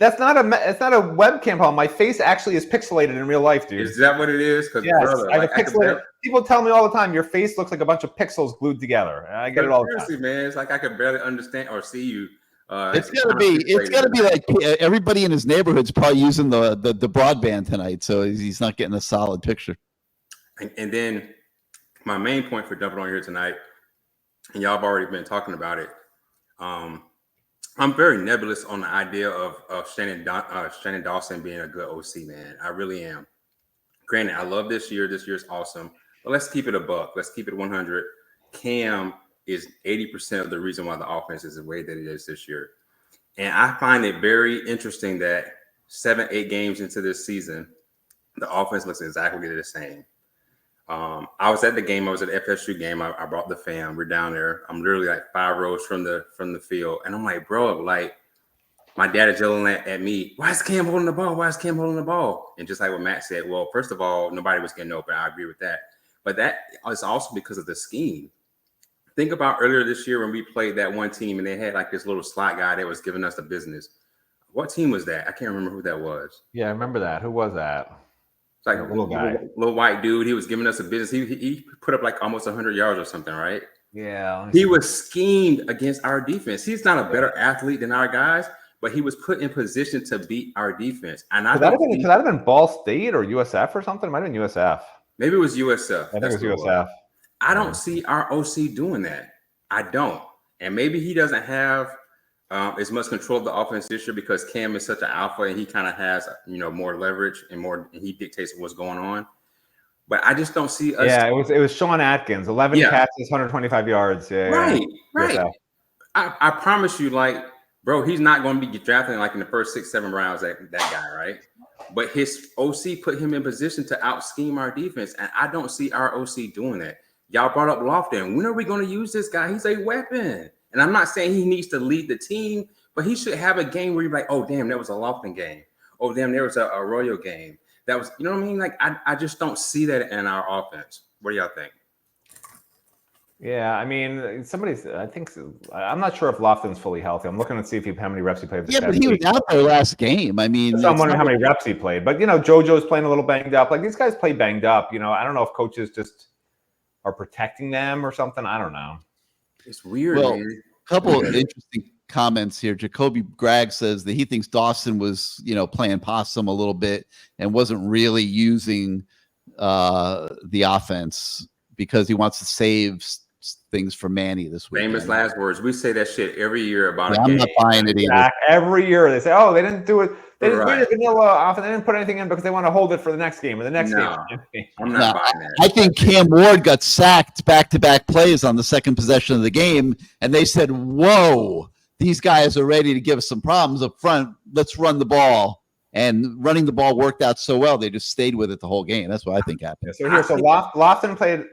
It's not a webcam problem. My face actually is pixelated in real life, dude. Is that what it is? Yes, brother, I have pixelated. People tell me all the time your face looks like a bunch of pixels glued together. I get it all the time. Man, it's like I could barely understand or see you. It's gotta be like everybody in his neighborhood's probably using the broadband tonight, so he's not getting a solid picture. And then my main point for jumping on here tonight, and y'all have already been talking about it. I'm very nebulous on the idea of Shannon Dawson being a good OC, man. I really am. Granted, I love this year. This year's awesome. But let's keep it a buck. Let's keep it 100. Cam is 80% of the reason why the offense is the way that it is this year. And I find it very interesting that 7-8 games into this season, the offense looks exactly the same. I was at the game. I was at the FSU game. I brought the fam. We're down there. I'm literally like 5 rows from the field. And I'm like, bro, like my dad is yelling at me, why is Cam holding the ball? Why is Cam holding the ball? And just like what Matt said, well, first of all, nobody was getting open. I agree with that. But that is also because of the scheme. Think about earlier this year when we played that one team and they had like this little slot guy that was giving us the business. What team was that? I can't remember who that was. Yeah, I remember that. Who was that? It's like a little guy, little white dude. He was giving us a business. He put up like almost 100 yards or something, right? Yeah. He was schemed against our defense. He's not a better athlete than our guys, but he was put in position to beat our defense. And could that have been Ball State or USF or something? It might have been USF. Maybe it was USF. I think it was USF. I don't see our OC doing that. I don't. And maybe he doesn't have as much control of the offense this year because Cam is such an alpha and he kind of has, more leverage and he dictates what's going on. But I just don't see us. Yeah, it was Sean Atkins, 11 catches, 125 yards. Yeah, right. Yeah. I promise you, like, bro, he's not going to be drafting like in the first 6-7 rounds, that guy, right? But his OC put him in position to out scheme our defense, and I don't see our OC doing that. Y'all brought up Lofton. When are we going to use this guy? He's a weapon. And I'm not saying he needs to lead the team, but he should have a game where you're like, oh, damn, that was a Lofton game. Oh, damn, there was a Arroyo game. That was, you know what I mean? Like, I just don't see that in our offense. What do y'all think? Yeah, I mean, I'm not sure if Lofton's fully healthy. I'm looking to see how many reps he played. Yeah, but he was out there last game. I mean, so I'm wondering how many reps he played. But, JoJo's playing a little banged up. Like, these guys play banged up. I don't know if coaches just are protecting them or something. I don't know. It's weird, well, man. A couple of interesting comments here. Jacoby Gragg says that he thinks Dawson was, playing possum a little bit and wasn't really using the offense because he wants to save things for Manny this week. Famous last words. We say that shit every year about a I'm game. not buying it either. Every year they say, oh, they didn't do it. They didn't do the vanilla off and they didn't put anything in because they want to hold it for the next game or the next game. I'm not buying that. I think Cam Ward got sacked back-to-back plays on the second possession of the game, and they said, whoa, these guys are ready to give us some problems up front. Let's run the ball. And running the ball worked out so well, they just stayed with it the whole game. That's what I think happened. Yeah, so Lofton played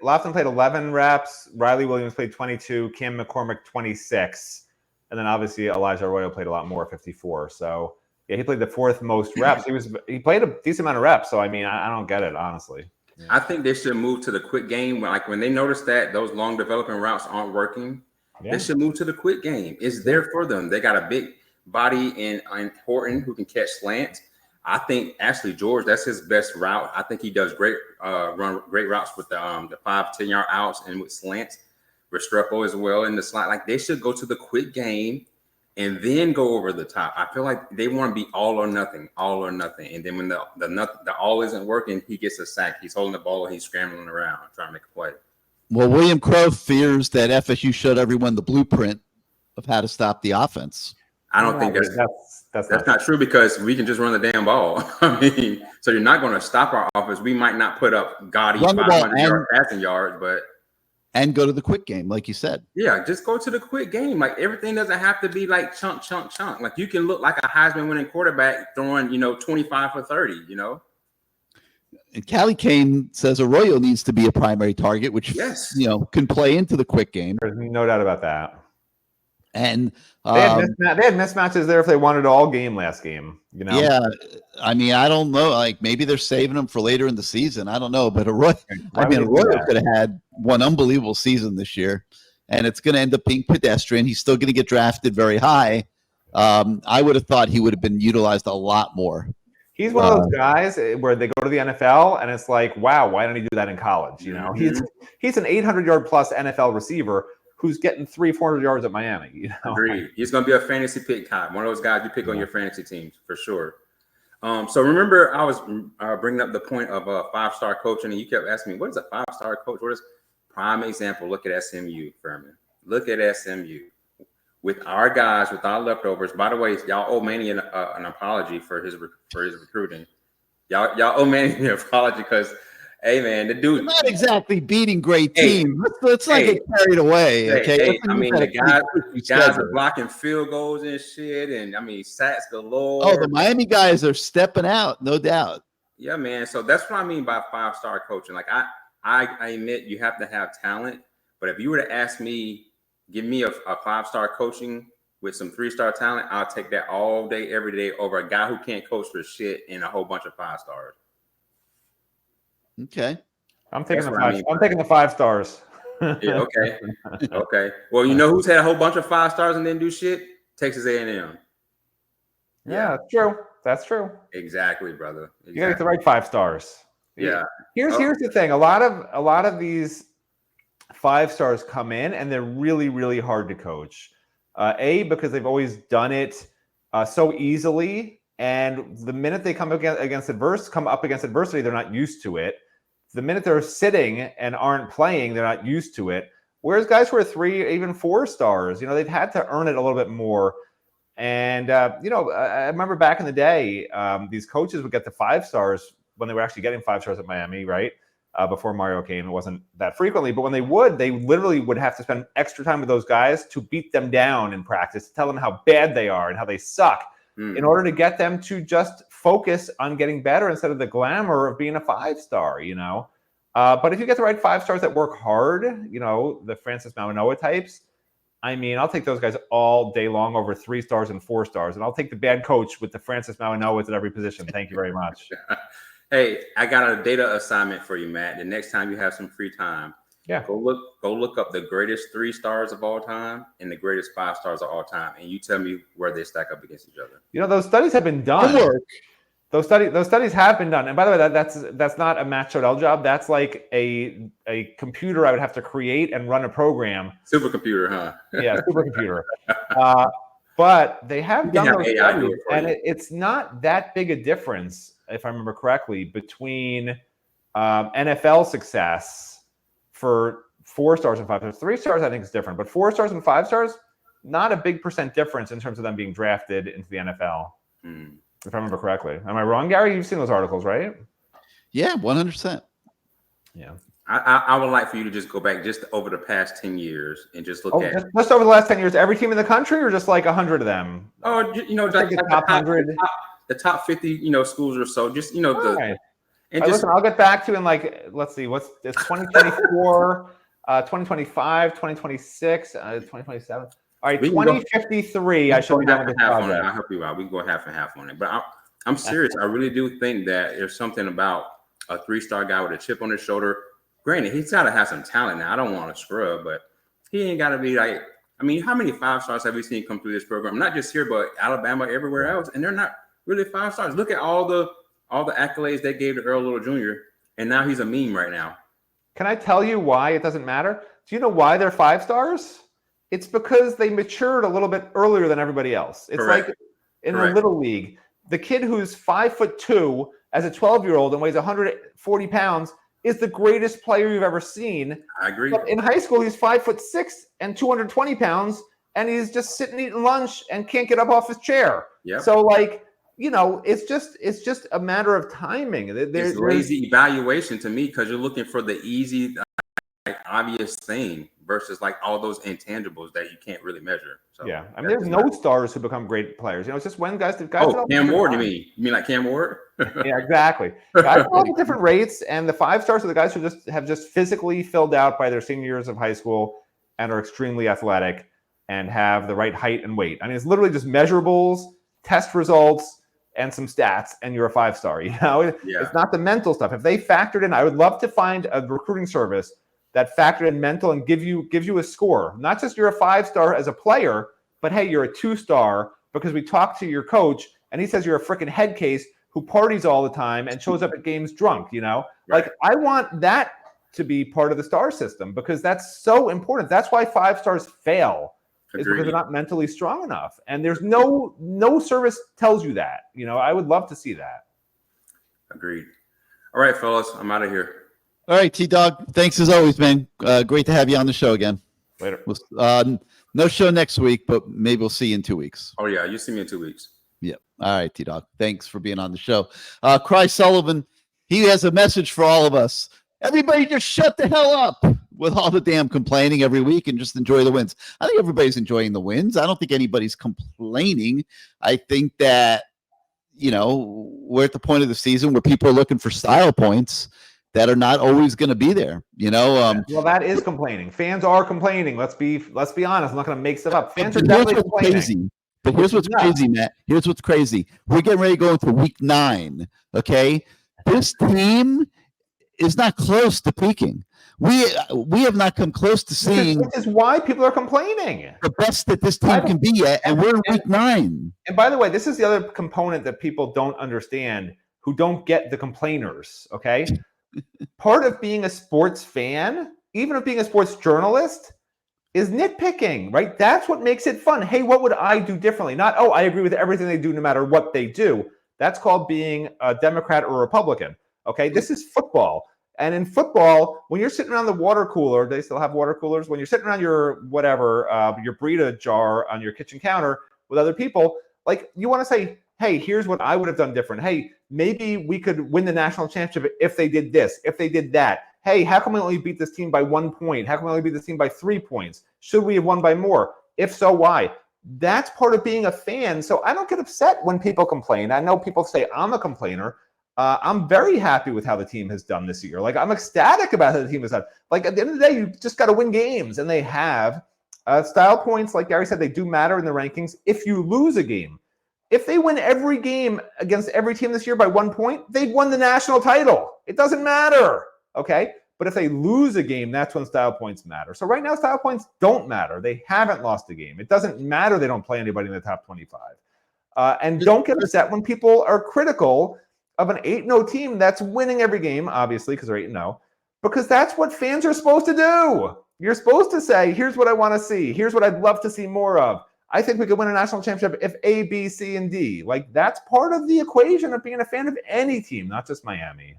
11 reps. Riley Williams played 22. Kim McCormick 26, and then obviously Elijah Arroyo played a lot more, 54. So yeah, he played the fourth most reps. He played a decent amount of reps. So I mean, I don't get it honestly. Yeah. I think they should move to the quick game. Like when they notice that those long developing routes aren't working, they should move to the quick game. It's there for them. They got a big body in Horton who can catch slants. I think Ashley George, that's his best route. I think he does great routes with the 5-10 yard outs and with slants. Restrepo as well in the slot. Like they should go to the quick game and then go over the top. I feel like they want to be all or nothing. And then when the all isn't working, he gets a sack. He's holding the ball and he's scrambling around trying to make a play. Well, William Crow fears that FSU showed everyone the blueprint of how to stop the offense. I don't think that's not true, because we can just run the damn ball. I mean, so you're not going to stop our offense. We might not put up gaudy 500-yard passing yards, but and go to the quick game, like you said. Yeah, just go to the quick game. Like, everything doesn't have to be like chunk. Like, you can look like a Heisman winning quarterback throwing, 25 for 30, And Callie Kane says Arroyo needs to be a primary target, which yes, can play into the quick game. There's no doubt about that. And they had mismatches there if they wanted all game last game. Yeah, I mean, I don't know. Like, maybe they're saving them for later in the season. I don't know. But Arroyo could have had one unbelievable season this year, and it's going to end up being pedestrian. He's still going to get drafted very high. I would have thought he would have been utilized a lot more. He's one of those guys where they go to the NFL and it's like, wow, why didn't he do that in college? He's an 800-yard plus NFL receiver who's getting 300-400 yards at Miami. Agreed. He's going to be a fantasy pick, Kai. One of those guys you pick on your fantasy teams for sure. So remember, I was bringing up the point of five-star coaching, and you kept asking me, what is a five-star coach? What is prime example? Look at SMU, Ferman. Look at SMU. With our guys, with our leftovers. By the way, y'all owe Manny an apology for his recruiting. Y'all owe Manny an apology because, hey man, the dude not exactly beating great teams. Let's not get carried away. Okay, I mean, the guys are blocking field goals and shit, and I mean sacks galore. Oh, the Miami guys are stepping out, no doubt. Yeah, man. So that's what I mean by five-star coaching. Like, I admit you have to have talent, but if you were to ask me, give me a five-star coaching with some three-star talent, I'll take that all day, every day over a guy who can't coach for shit and a whole bunch of 5 stars. Okay. I'm taking the 5 stars. Yeah, okay. Well, you know who's had a whole bunch of 5 stars and didn't do shit? Texas A&M. Yeah, that's true. That's true. Exactly, brother. Exactly. You gotta get the right 5 stars. Yeah. Here's the thing. A lot of these 5 stars come in and they're really, really hard to coach. Because they've always done it so easily, and the minute they come up against adversity, they're not used to it. The minute they're sitting and aren't playing, they're not used to it. Whereas guys who are 3, even 4 stars, they've had to earn it a little bit more. And I remember back in the day, these coaches would get the 5 stars when they were actually getting 5 stars at Miami, right? Before Mario came, it wasn't that frequently, but when they literally would have to spend extra time with those guys to beat them down in practice, to tell them how bad they are and how they suck, in order to get them to just focus on getting better instead of the glamour of being a 5-star, But if you get the right 5 stars that work hard, the Francis Mauigoa types, I mean, I'll take those guys all day long over 3 stars and 4 stars, and I'll take the bad coach with the Francis Mauigoas at every position. Thank you very much. Hey, I got a data assignment for you, Matt. The next time you have some free time, go look up the greatest 3 stars of all time and the greatest 5 stars of all time, and you tell me where they stack up against each other. Those studies have been done. Those studies have been done. And by the way, that's not a Matt Shodell job. That's like a computer I would have to create and run a program. Supercomputer, huh? Yeah, supercomputer. But they have done those studies, and it's not that big a difference, if I remember correctly, between NFL success for 4 stars and 5 stars. 3 stars, I think, is different, but 4 stars and 5 stars, not a big % difference in terms of them being drafted into the NFL, if I remember correctly. Am I wrong, Gary? You've seen those articles, right? Yeah, 100%. Yeah. I would like for you to just go back just over the past 10 years and just look at just over the last 10 years, every team in the country, or just like 100 of them? Oh, like the top 100, the top 50, schools or so. Just right. Listen, I'll get back to you in let's see, it's 2024, 2025, 2026, 2027. All right, 2053. I should be done with this project. I'll help you out. We can go half and half on it, but I'm serious. I really do think that there's something about a 3-star guy with a chip on his shoulder. Granted, he's got to have some talent now. I don't want to scrub, but he ain't got to be like, I mean, how many 5 stars have we seen come through this program? Not just here, but Alabama, everywhere else. And they're not really 5 stars. Look at all the accolades they gave to Earl Little Jr., and now he's a meme right now. Can I tell you why it doesn't matter? Do you know why they're 5 stars? It's because they matured a little bit earlier than everybody else. It's Correct. like in Correct. the little league, the kid who's 5'2" as a 12-year-old and weighs 140 pounds is the greatest player you've ever seen. I agree. But in high school, he's 5'6" and 220 pounds, and he's just sitting eating lunch and can't get up off his chair. Yep. So like, it's just a matter of timing. It's lazy evaluation to me because you're looking for the easy, obvious thing versus like all those intangibles that you can't really measure. So yeah, I mean, there's no stars who become great players. It's just when guys. Oh, Cam Ward, you mean like Cam Ward? Yeah, exactly. Guys all at different rates, and the 5 stars are the guys who have physically filled out by their senior years of high school and are extremely athletic and have the right height and weight. I mean, it's literally just measurables, test results, and some stats, and you're a 5-star. It's not the mental stuff. If they factored in, I would love to find a recruiting service that factored in mental and gives you a score. Not just you're a 5-star as a player, but hey, you're a 2-star because we talked to your coach and he says you're a freaking head case who parties all the time and shows up at games drunk. Right. Like I want that to be part of the star system because that's so important. That's why 5-stars fail. Is because they're not mentally strong enough. And there's no service tells you that. I would love to see that. Agreed. All right, fellas, I'm out of here. All right, T-Dog. Thanks as always, man. Great to have you on the show again. Later. No show next week, but maybe we'll see you in 2 weeks. Oh, yeah. You see me in 2 weeks. Yep. All right, T-Dog. Thanks for being on the show. Cry Sullivan, he has a message for all of us. Everybody just shut the hell up with all the damn complaining every week and just enjoy the wins. I think everybody's enjoying the wins. I don't think anybody's complaining. I think that, we're at the point of the season where people are looking for style points that are not always going to be there. Well, that is complaining. Fans are complaining. Let's be honest. I'm not going to make stuff up. Fans are definitely complaining. Crazy. But here's what's crazy, Matt. Here's what's crazy. We're getting ready to go into week 9. Okay. This team is not close to peaking. We have not come close to seeing. This is why people are complaining. The best that this team can be at, and we're in week 9. And by the way, this is the other component that people don't understand, who don't get the complainers. Okay. Part of being a sports fan, even of being a sports journalist, is nitpicking, right? That's what makes it fun. Hey, what would I do differently? Not, I agree with everything they do no matter what they do. That's called being a Democrat or Republican. Okay, this is football. And in football, when you're sitting around the water cooler, they still have water coolers. When you're sitting around your your Brita jar on your kitchen counter with other people, like you want to say, hey, here's what I would have done different. Hey, maybe we could win the national championship if they did this, if they did that. Hey, how come we only beat this team by 1 point? How come we only beat this team by 3 points? Should we have won by more? If so, why? That's part of being a fan. So I don't get upset when people complain. I know people say I'm a complainer. I'm very happy with how the team has done this year. Like, I'm ecstatic about how the team has done. Like, at the end of the day, you just got to win games, and they have. Style points, like Gary said, they do matter in the rankings if you lose a game. If they win every game against every team this year by 1 point, they've won the national title. It doesn't matter, okay? But if they lose a game, that's when style points matter. So right now, style points don't matter. They haven't lost a game. It doesn't matter they don't play anybody in the top 25. And don't get upset when people are critical of an 8-0 team that's winning every game, obviously, because they're 8-0, because that's what fans are supposed to do. You're supposed to say, here's what I want to see. Here's what I'd love to see more of. I think we could win a national championship if A, B, C, and D. Like, that's part of the equation of being a fan of any team, not just Miami.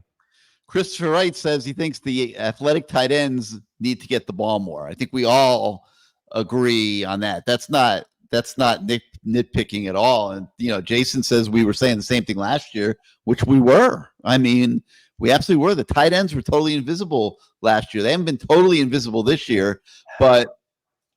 Christopher Wright says he thinks the athletic tight ends need to get the ball more. I think we all agree on that. That's not nitpicking at all. And, Jason says we were saying the same thing last year, which we were. I mean, we absolutely were. The tight ends were totally invisible last year. They haven't been totally invisible this year, but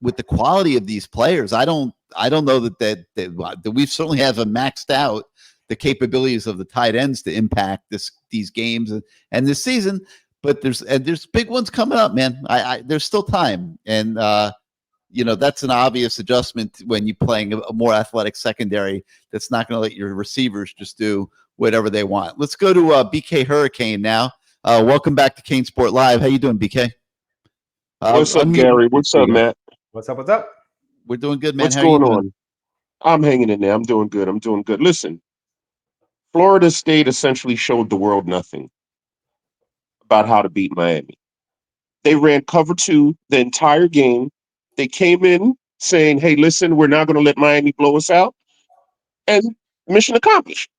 with the quality of these players, I don't know that we certainly have maxed out the capabilities of the tight ends to impact these games and this season. But there's big ones coming up, man. There's still time, and that's an obvious adjustment when you're playing a more athletic secondary that's not going to let your receivers just do whatever they want. Let's go to BK Hurricane now. Welcome back to CaneSport Live. How you doing, BK? What's up, Gary? What's up, Matt? What's up? We're doing good, man. What's going on? I'm hanging in there. I'm doing good. Listen, Florida State essentially showed the world nothing about how to beat Miami. They ran cover 2 the entire game. They came in saying, "Hey, listen, we're not going to let Miami blow us out," and mission accomplished.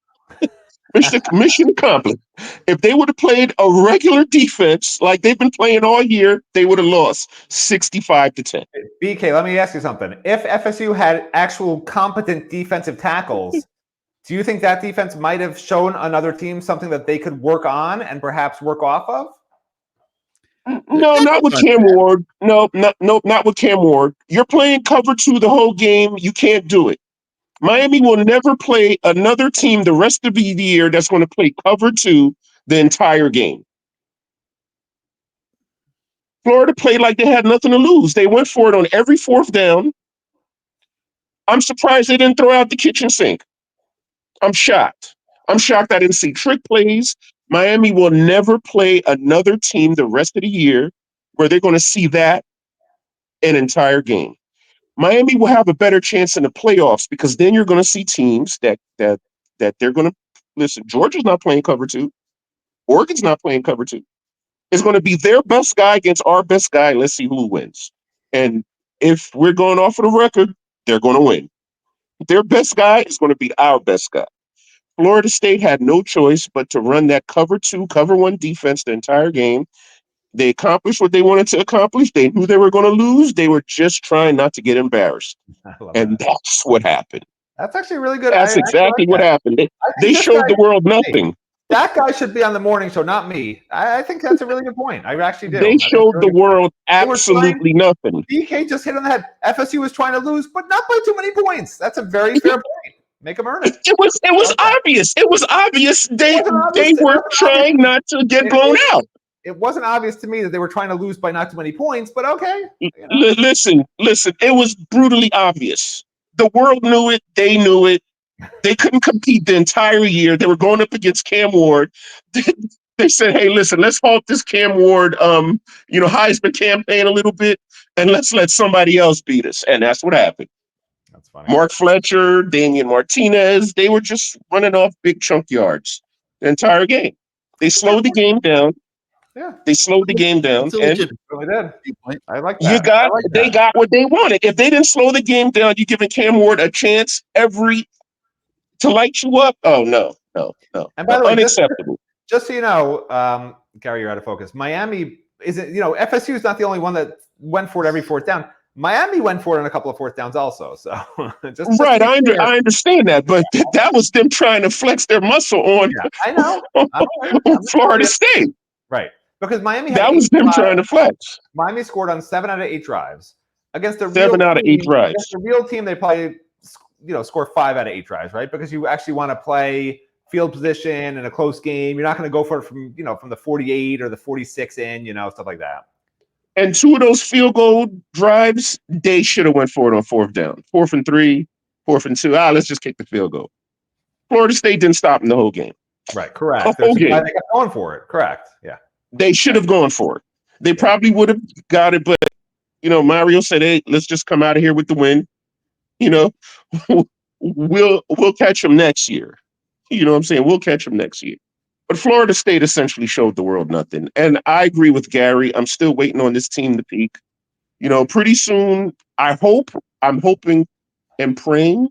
Mission accomplished. If they would have played a regular defense like they've been playing all year, they would have lost 65-10. BK, let me ask you something. If FSU had actual competent defensive tackles, do you think that defense might have shown another team something that they could work on and perhaps work off of? No, not with Cam Ward. No, not with Cam Ward. You're playing cover 2 the whole game. You can't do it. Miami will never play another team the rest of the year that's going to play cover 2 the entire game. Florida played like they had nothing to lose. They went for it on every 4th down. I'm surprised they didn't throw out the kitchen sink. I'm shocked. I didn't see trick plays. Miami will never play another team the rest of the year where they're going to see that an entire game. Miami will have a better chance in the playoffs because then you're going to see teams that they're going to listen. Georgia's not playing cover 2. Oregon's not playing cover 2. It's going to be their best guy against our best guy. Let's see who wins. And if we're going off of the record, they're going to win. Their best guy is going to be our best guy. Florida State had no choice but to run that cover 2, cover 1 defense the entire game. They accomplished what they wanted to accomplish. They knew they were going to lose. They were just trying not to get embarrassed. And that's what happened. That's actually really good. That's exactly what happened. They this showed guy- the world nothing. That guy should be on the morning show, not me. I think that's a really good point. I actually do. They showed the world absolutely nothing. BK just hit on the head. FSU was trying to lose, but not by too many points. That's a very fair point. Make them earn it. It was obvious. It was obvious. They were trying not to get blown out. It wasn't obvious to me that they were trying to lose by not too many points, but okay. Listen. It was brutally obvious. The world knew it. They knew it. They couldn't compete the entire year. They were going up against Cam Ward. They said, "Hey, listen, let's halt this Cam Ward, Heisman campaign a little bit, and let's let somebody else beat us." And that's what happened. That's funny. Mark Fletcher, Damian Martinez, they were just running off big chunk yards the entire game. They slowed the game down. Yeah. They slowed the game down. And Really did. I like that. They got what they wanted. If they didn't slow the game down, you're giving Cam Ward a chance to light you up. Oh, no. And by the way, unacceptable. Just so you know, Gary, you're out of focus. Miami isn't, FSU is not the only one that went for it every 4th down. Miami went for it on a couple of 4th downs also. So right, I understand that, but that was them trying to flex their muscle on. Yeah, I know. on Florida State. Right, because Miami had that was them trying to flex. Miami scored on 7 out of 8 drives against a 7 out of 8 drives. Against a real team, they probably score 5 out of 8 drives, right? Because you actually want to play field position in a close game. You're not going to go for it from the 48 or the 46 in, stuff like that. And 2 of those field goal drives, they should have went for it on 4th down. 4th and 3, 4th and 2. Let's just kick the field goal. Florida State didn't stop in the whole game. Right, correct. The whole game. They kept going for it. Correct. Yeah. They should have gone for it. They probably would have got it, but Mario said, "Hey, let's just come out of here with the win. We'll catch them next year." You know what I'm saying? We'll catch them next year. But Florida State essentially showed the world nothing. And I agree with Gary. I'm still waiting on this team to peak. Pretty soon, I'm hoping and praying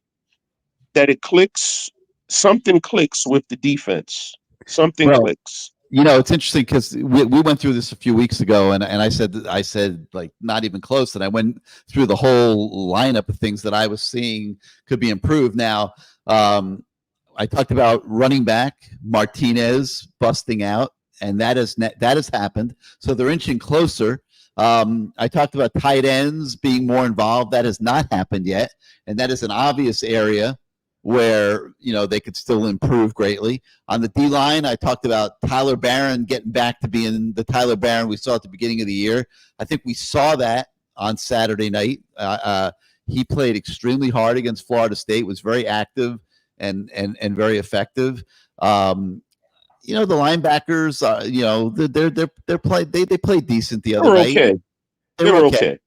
that it clicks. Something clicks with the defense. Something clicks. It's interesting because we went through this a few weeks ago, and I said like not even close, and I went through the whole lineup of things that I was seeing could be improved. Now, I talked about running back Martinez busting out, and that has happened. So they're inching closer. I talked about tight ends being more involved. That has not happened yet, and that is an obvious area where they could still improve greatly. On the D line, I talked about Tyler Barron getting back to being the Tyler Barron we saw at the beginning of the year. I think we saw that on Saturday night. He played extremely hard against Florida State, was very active and very effective. The linebackers, they played decent the other night. Okay. They were okay.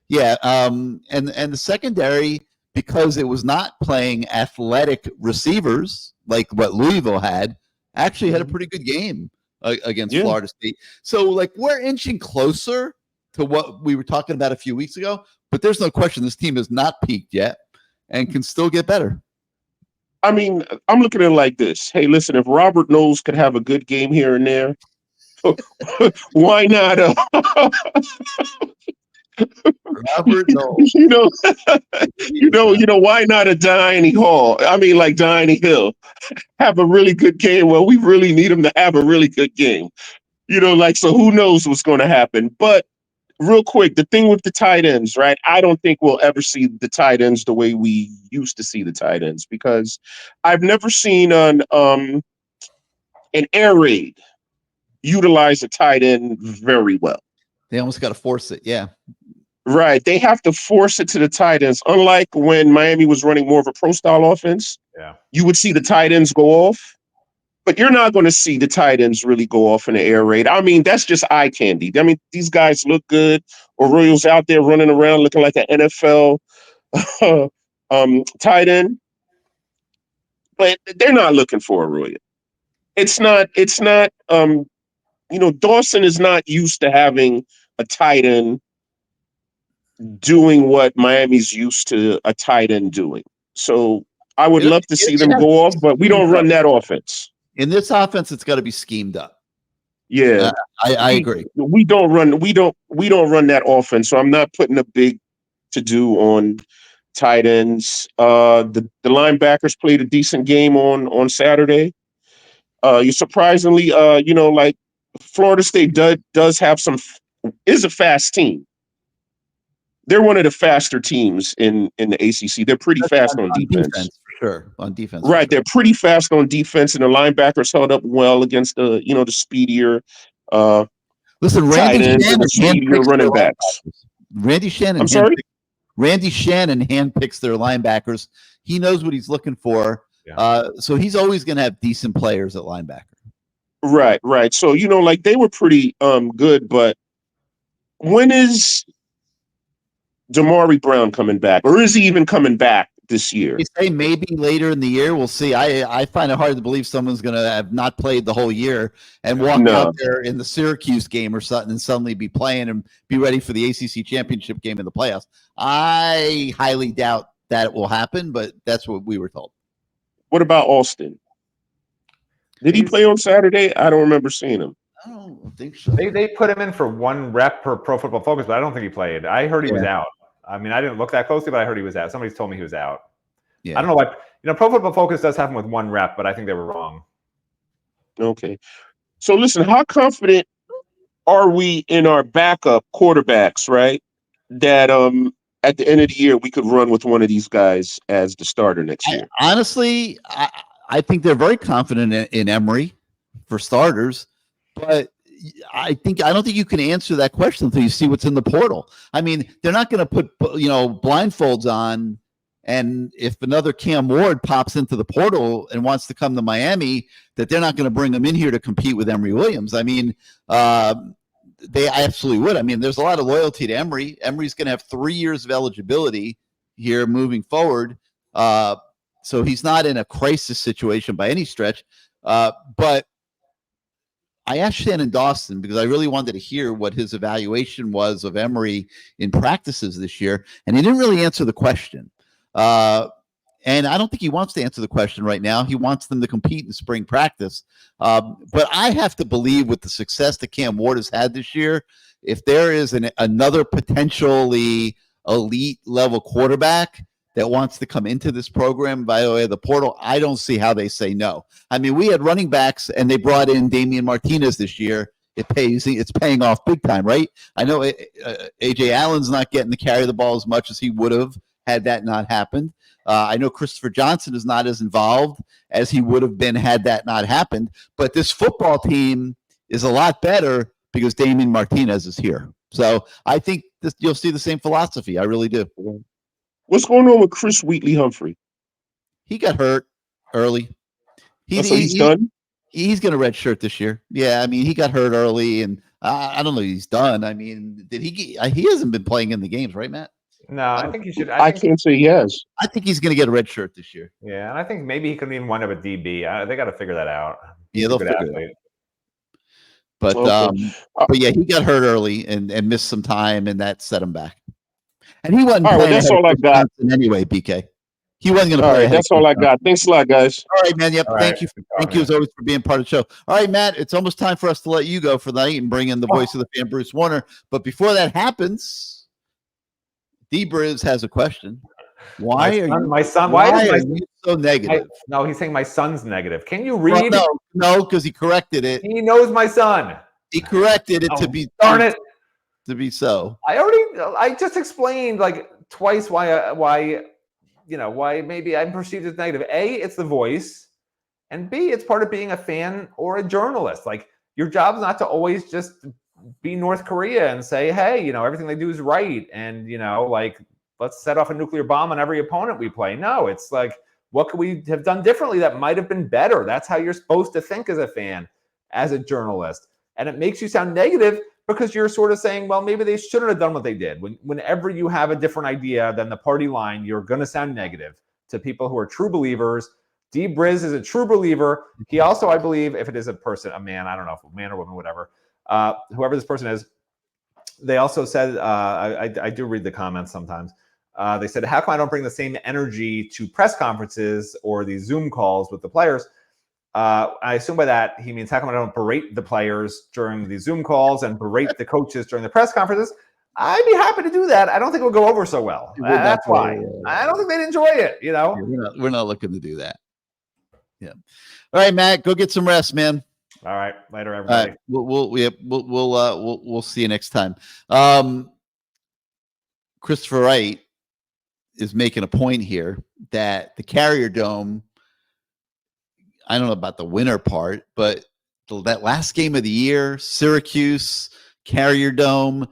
Yeah. And the secondary, because it was not playing athletic receivers like what Louisville had, actually had a pretty good game against Florida State. So we're inching closer to what we were talking about a few weeks ago. But there's no question this team has not peaked yet and can still get better. I mean, I'm looking at it like this. Hey, listen, if Robert Knowles could have a good game here and there, why not? Robert Knowles. Why not a Diany Hall? I mean, like Diany Hill, have a really good game. Well, we really need him to have a really good game. So who knows what's going to happen? But real quick, the thing with the tight ends, right? I don't think we'll ever see the tight ends the way we used to see the tight ends, because I've never seen an air raid utilize a tight end very well. They almost got to force it. Yeah. Right. They have to force it to the tight ends. Unlike when Miami was running more of a pro style offense, you would see the tight ends go off. But you're not going to see the tight ends really go off in the air raid. I mean, that's just eye candy. I mean, these guys look good. Arroyo's out there running around looking like an NFL tight end. But they're not looking for Arroyo. It's not, Dawson is not used to having a tight end doing what Miami's used to a tight end doing. So I would love to see them go off, but we don't run that offense. In this offense, it's got to be schemed up. Yeah, I agree. We don't run that offense, so I'm not putting a big to do on tight ends. The linebackers played a decent game on Saturday. You surprisingly, like Florida State does have is a fast team. They're one of the faster teams in the ACC. They're pretty fast on defense. For sure. On defense. Right. Sure. They're pretty fast on defense, and the linebackers held up well against the speedier Listen, tight ends and the speedier running backs. Randy Shannon. I'm sorry? Randy Shannon handpicks their linebackers. He knows what he's looking for. Yeah. So he's always going to have decent players at linebacker. Right. So, like they were pretty good, but when is Damari Brown coming back, or is he even coming back this year? You say maybe later in the year. We'll see. I find it hard to believe someone's going to have not played the whole year and walk out there in the Syracuse game or something and suddenly be playing and be ready for the ACC championship game in the playoffs. I highly doubt that it will happen, but that's what we were told. What about Austin? Did he play on Saturday? I don't remember seeing him. I don't think so. They put him in for 1 rep per Pro Football Focus, but I don't think he played. I heard he was out. I mean, I didn't look that closely, but I heard he was out. Somebody's told me he was out. Yeah. I don't know what, Pro Football Focus does have him with 1 rep, but I think they were wrong. Okay. So listen, how confident are we in our backup quarterbacks, right? That at the end of the year we could run with one of these guys as the starter next year? Honestly, I think they're very confident in Emory for starters, but I don't think you can answer that question until you see what's in the portal. I mean, they're not going to put blindfolds on, and if another Cam Ward pops into the portal and wants to come to Miami, that they're not going to bring him in here to compete with Emory Williams. I mean, they absolutely would. I mean, there's a lot of loyalty to Emory. Emory's going to have 3 years of eligibility here moving forward, so he's not in a crisis situation by any stretch. But I asked Shannon Dawson because I really wanted to hear what his evaluation was of Emory in practices this year, and he didn't really answer the question. And I don't think he wants to answer the question right now. He wants them to compete in spring practice. But I have to believe with the success that Cam Ward has had this year, if there is another potentially elite level quarterback that wants to come into this program by the way of the portal, I don't see how they say no. I mean, we had running backs and they brought in Damian Martinez this year. It's paying off big time, right? I know AJ Allen's not getting to carry the ball as much as he would have had that not happened. I know Christopher Johnson is not as involved as he would have been had that not happened. But this football team is a lot better because Damian Martinez is here. So I think you'll see the same philosophy. I really do. What's going on with Chris Wheatley-Humphrey? He got hurt early. He's done? He's going to redshirt this year. Yeah, I mean, he got hurt early, and I don't know if he's done. I mean, he hasn't been playing in the games, right, Matt? No, I think he should. I can't say he has. I think he's going to get a red shirt this year. Yeah, and I think maybe he could even wind up a DB. They got to figure that out. Yeah, they'll figure it out. But Okay. Uh, but yeah, he got hurt early and missed some time, and that set him back. And he wasn't all right. Well, playing that's ahead of all I Chris got. Johnson anyway, BK. He wasn't going to All play right. ahead of That's Chris all I Johnson. got. Thanks a lot, guys. All right, man. Yep. All Thank right. you. Good Thank talking, you as man. always for being part of the show. All right, Matt. It's almost time for us to let you go for the night and bring in the voice of the fan, Bruce Warner. But before that happens, D Briz has a question. Why are you? My son. Why Why are is you so negative? no, he's saying my son's negative. Can you Well, read? no, because he corrected it. He knows my son. He corrected it to Oh, be darn it. to be so. I just explained like twice why maybe I'm perceived as negative. A, it's the voice, and B, it's part of being a fan or a journalist. Like your job's not to always just be North Korea and say, hey, everything they do is right, and like let's set off a nuclear bomb on every opponent we play. No, it's like what could we have done differently that might have been better? That's how you're supposed to think as a fan, as a journalist, and it makes you sound negative because you're sort of saying, well, maybe they shouldn't have done what they did. Whenever you have a different idea than the party line, you're going to sound negative to people who are true believers. D. Briz is a true believer. He also, I believe, if it is a person, a man, I don't know if a man or woman, whatever, whoever this person is, they also said, I do read the comments sometimes. They said, how come I don't bring the same energy to press conferences or these Zoom calls with the players? I assume by that he means how come I don't berate the players during the Zoom calls and berate the coaches during the press conferences? I'd be happy to do that. I don't think it would go over so well. That's why. I don't think they'd enjoy it. Yeah, we're not looking to do that. Yeah. All right, Matt, go get some rest, man. All right, later, everybody. All right. We'll see you next time. Christopher Wright is making a point here that the Carrier Dome, I don't know about the winner part, but that last game of the year, Syracuse, Carrier Dome,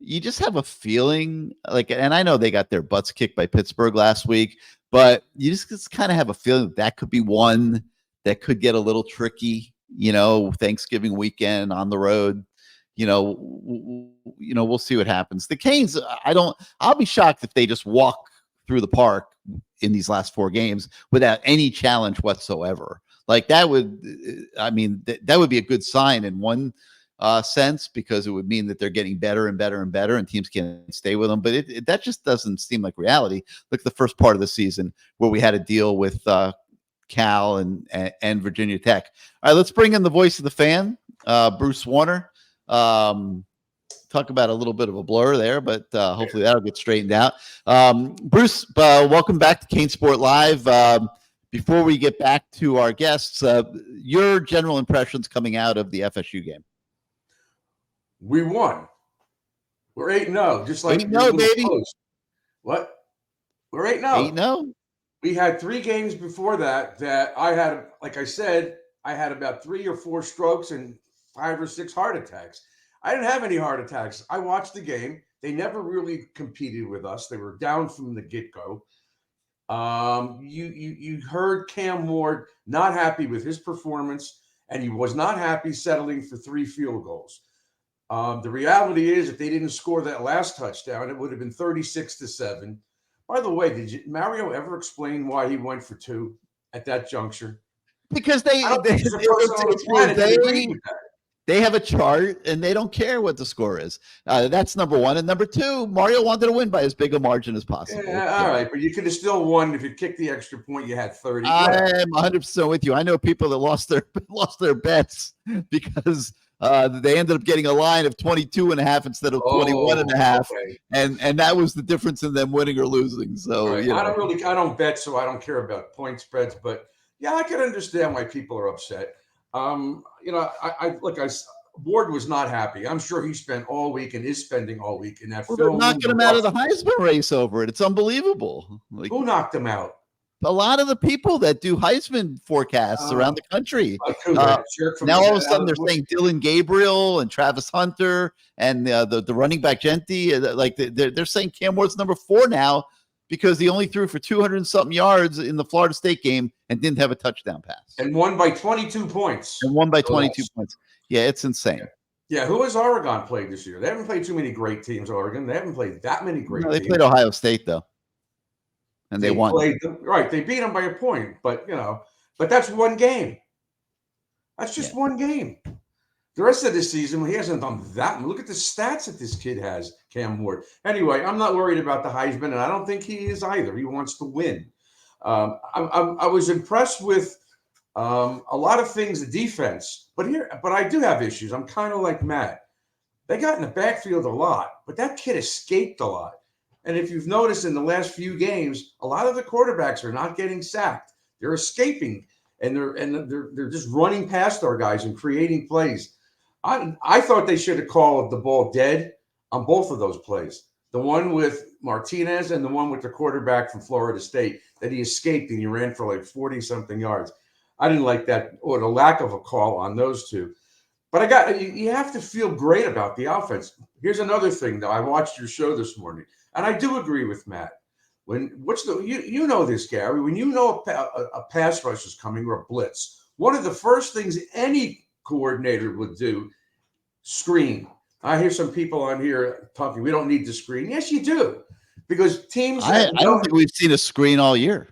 you just have a feeling like, and I know they got their butts kicked by Pittsburgh last week, but you just kind of have a feeling that could be one that could get a little tricky, Thanksgiving weekend on the road. We'll see what happens. The Canes, I'll be shocked if they just walk through the park in these last 4 games without any challenge whatsoever. Like that would be a good sign in one sense, because it would mean that they're getting better and better and better and teams can't stay with them. But that just doesn't seem like reality. Look at the first part of the season where we had to deal with Cal and Virginia Tech. All right, let's bring in the voice of the fan, Bruce Warner. Talk about a little bit of a blur there, but hopefully that'll get straightened out. Bruce, welcome back to CaneSport Live. Before we get back to our guests, your general impressions coming out of the FSU game. We won. We're 8-0, just like 8-0, baby. Post. What? We're 8-0. 8-0. We had 3 games before that I had, like I said, I had about 3 or 4 strokes and 5 or 6 heart attacks. I didn't have any heart attacks. I watched the game. They never really competed with us. They were down from the get-go. You heard Cam Ward not happy with his performance, and he was not happy settling for 3 field goals. The reality is, if they didn't score that last touchdown, it would have been 36-7. By the way, did Mario ever explain why he went for 2 at that juncture? Because I don't think there's a person on the planet that agreed with that. They have a chart and they don't care what the score is. That's number one. And number 2, Mario wanted to win by as big a margin as possible. Yeah, all right, but you could have still won if you kicked the extra point. You had 30. I'm 100% with you. I know people that lost their bets because they ended up getting a line of 22.5 instead of 21.5, okay. and that was the difference in them winning or losing. So right. I don't bet, so I don't care about point spreads. But yeah, I can understand why people are upset. Ward was not happy. I'm sure he spent all week and is spending all week in that film. They're knocking him out of the Heisman race over it. It's unbelievable. Who knocked him out? A lot of the people that do Heisman forecasts around the country. Now all of a sudden they're saying Dylan Gabriel and Travis Hunter and the running back Genti. They're saying Cam Ward's number 4 now because he only threw for 200 and something yards in the Florida State game and didn't have a touchdown pass. And won by 22 points. Points. Yeah, it's insane. Yeah, who has Oregon played this year? They haven't played too many great teams, Oregon. They haven't played that many great teams. They played Ohio State, though. And they won. Right, they beat them by a point. But, but that's one game. That's just one game. The rest of the season, he hasn't done that. Look at the stats that this kid has, Cam Ward. Anyway, I'm not worried about the Heisman, and I don't think he is either. He wants to win. I was impressed with a lot of things, the defense, but I do have issues. I'm kind of like Matt. They got in the backfield a lot, but that kid escaped a lot. And if you've noticed in the last few games, a lot of the quarterbacks are not getting sacked. They're escaping, and they're just running past our guys and creating plays. I thought they should have called the ball dead on both of those plays. The one with Martinez and the one with the quarterback from Florida State that he escaped and he ran for like 40-something yards. I didn't like that, or the lack of a call on those two. But you have to feel great about the offense. Here's another thing, though. I watched your show this morning, and I do agree with Matt. You know this, Gary, when you know a pass rush is coming or a blitz, one of the first things any coordinator would do, screen. I hear some people on here talking, we don't need to screen. Yes, you do. Because teams... I don't think we've seen a screen all year.